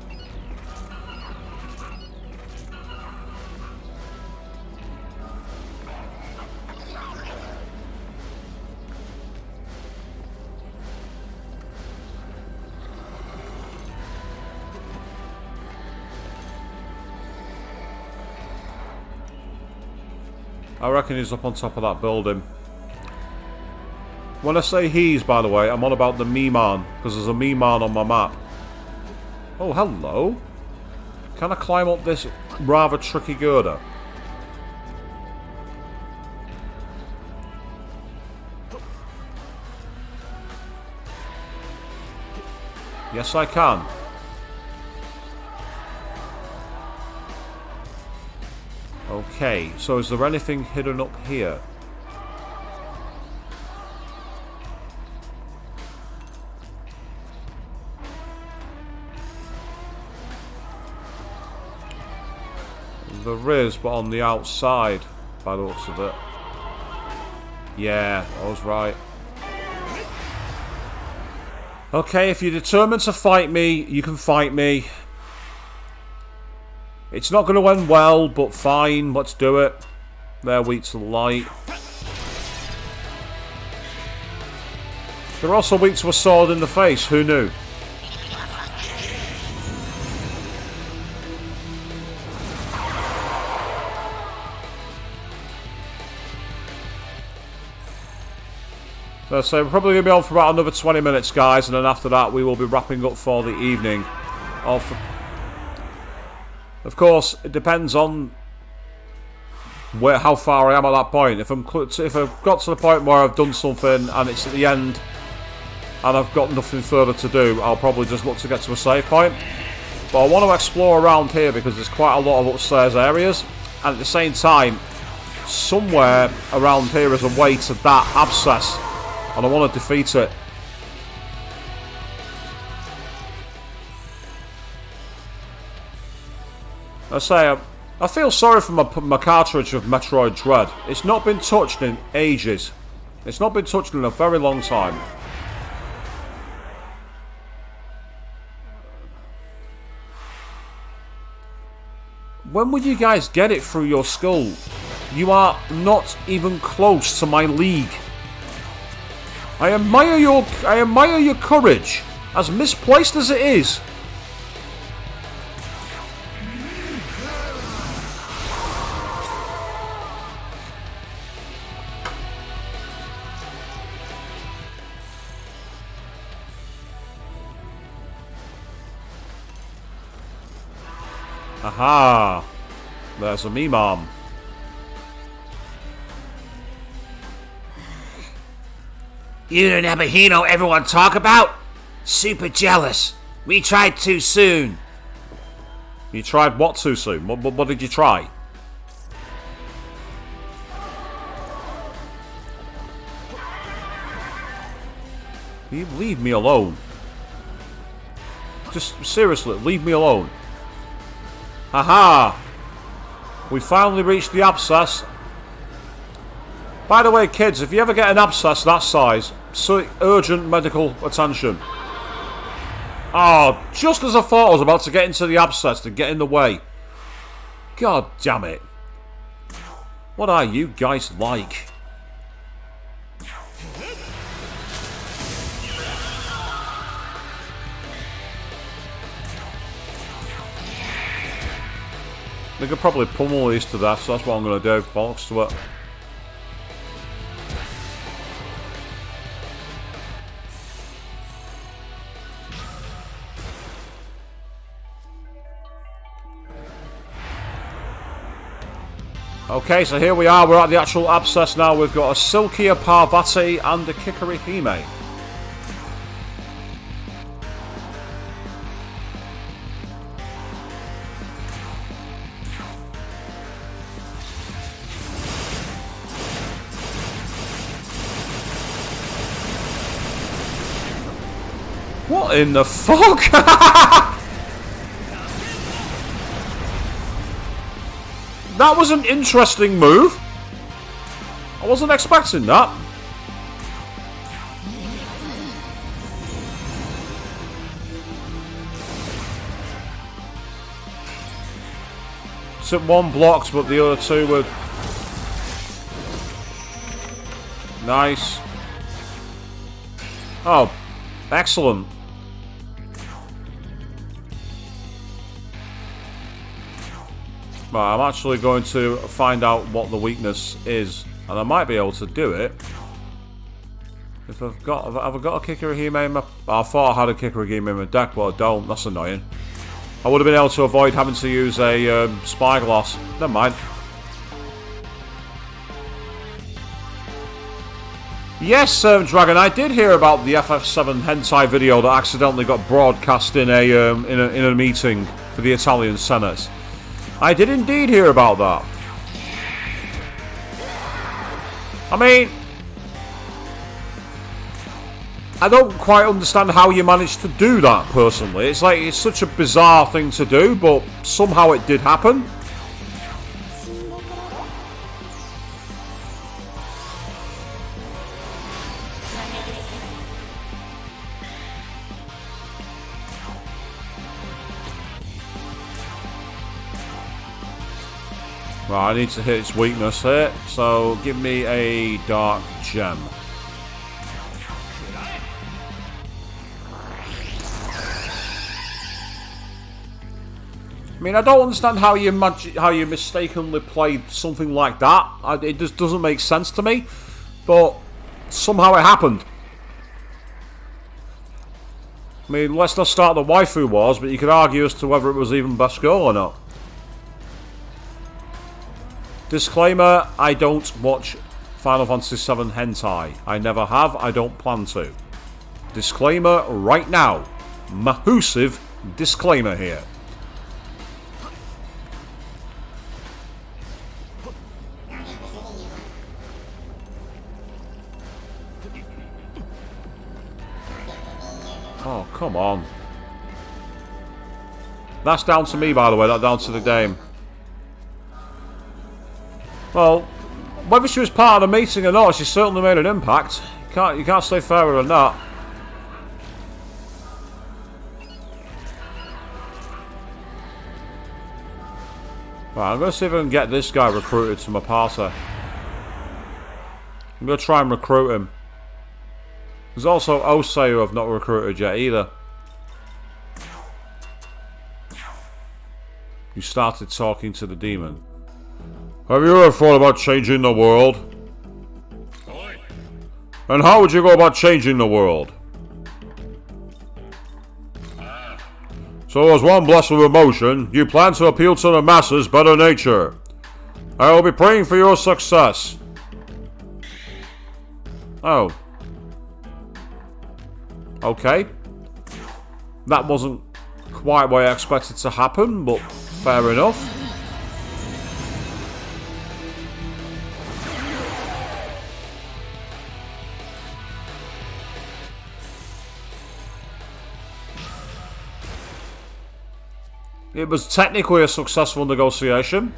I reckon he's up on top of that building. When I say he's, by the way, I'm on about the me-man, because there's a me-man on my map. Oh, hello. Can I climb up this rather tricky girder? Yes, I can. Okay, so is there anything hidden up here? There is, but on the outside, by the looks of it. Yeah, I was right. Okay, if you're determined to fight me, you can fight me. It's not going to end well, but fine, let's do it. They're weak to the light. They're also weak to a sword in the face, who knew? So we're probably going to be on for about another 20 minutes, guys, and then after that we will be wrapping up for the evening. Of course, it depends on how far I am at that point. If I've got to the point where I've done something and it's at the end and I've got nothing further to do, I'll probably just look to get to a save point. But I want to explore around here because there's quite a lot of upstairs areas, and at the same time, somewhere around here is a way to that abscess, and I want to defeat it. I say, I feel sorry for my cartridge of Metroid Dread. It's not been touched in ages. It's not been touched in a very long time. When will you guys get it through your skull? You are not even close to my league. I admire your courage, as misplaced as it is. Aha! There's a meme-arm. You the Nabahino everyone talk about? Super jealous. We tried too soon. You tried what too soon? What did you try? You leave me alone. Just seriously, leave me alone. Haha! We finally reached the abscess. By the way, kids, if you ever get an abscess that size, seek urgent medical attention. Oh, just as I thought I was about to get into the abscess to get in the way. God damn it. What are you guys like? They could probably pummel these to death, so that's what I'm going to do. Bollocks to it. Okay, so here we are. We're at the actual abscess now. We've got a Silkia Parvati and a Kikurihime. What in the fuck? That was an interesting move. I wasn't expecting that. So one blocked, but the other two were nice. Oh, excellent. Right, I'm actually going to find out what the weakness is, and I might be able to do it if have I got a Kikurihime in my... I thought I had a Kikurihime in my deck, but I don't. That's annoying. I would have been able to avoid having to use a spyglass. Never mind. Yes, Dragon, I did hear about the FF7 hentai video that accidentally got broadcast in a meeting for the Italian Senate. I did indeed hear about that. I mean, I don't quite understand how you managed to do that, personally. It's like, it's such a bizarre thing to do, but somehow it did happen. Right, I need to hit its weakness here, so give me a dark gem. I mean, I don't understand how you mistakenly played something like that. It just doesn't make sense to me, but somehow it happened. I mean, let's not start the waifu wars, but you could argue as to whether it was even best girl or not. Disclaimer, I don't watch Final Fantasy VII hentai. I never have, I don't plan to. Disclaimer right now. Mahusive disclaimer here. Oh, come on. That's down to me, by the way, that's down to the game. Well, whether she was part of the meeting or not, she certainly made an impact. You can't say fairer than that. Right, I'm going to see if I can get this guy recruited to my party. I'm going to try and recruit him. There's also Osei who I've not recruited yet either. You started talking to the demon. Have you ever thought about changing the world? And how would you go about changing the world? So as one blessed with emotion, you plan to appeal to the masses' better nature. I will be praying for your success. Oh. Okay. That wasn't quite what I expected to happen, but fair enough. It was technically a successful negotiation.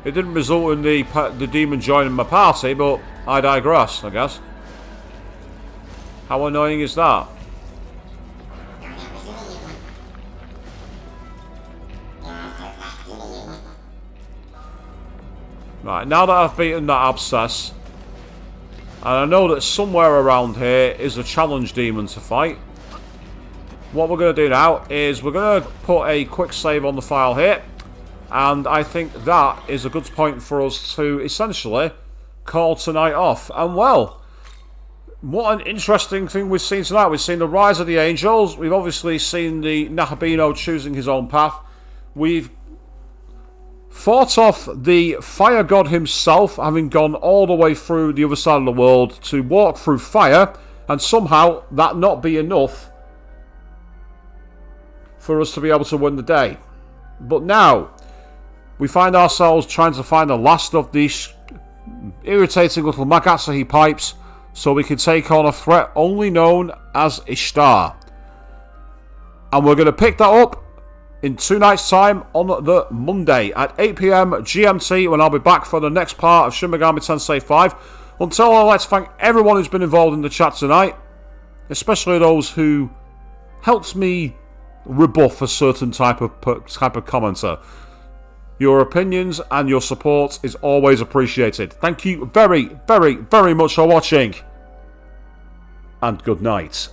It didn't result in the demon joining my party, but I digress, I guess. How annoying is that? Right, now that I've beaten that abscess, and I know that somewhere around here is a challenge demon to fight, what we're going to do now is we're going to put a quick save on the file here, and I think that is a good point for us to essentially call tonight off. And well, what an interesting thing we've seen tonight. We've seen the rise of the angels. We've obviously seen the Nahabino choosing his own path. We've fought off the fire god himself, having gone all the way through the other side of the world to walk through fire, and somehow that not be enough for us to be able to win the day. But now we find ourselves trying to find the last of these irritating little Magatsuhi pipes so we can take on a threat only known as Ishtar. And we're going to pick that up in 2 nights' time on the Monday at 8 PM GMT, when I'll be back for the next part of Shin Megami Tensei 5. Until then, I'd like to thank everyone who's been involved in the chat tonight, especially those who helped me rebuff a certain type of commenter. Your opinions and your support is always appreciated. Thank you very, very, very much for watching, and good night.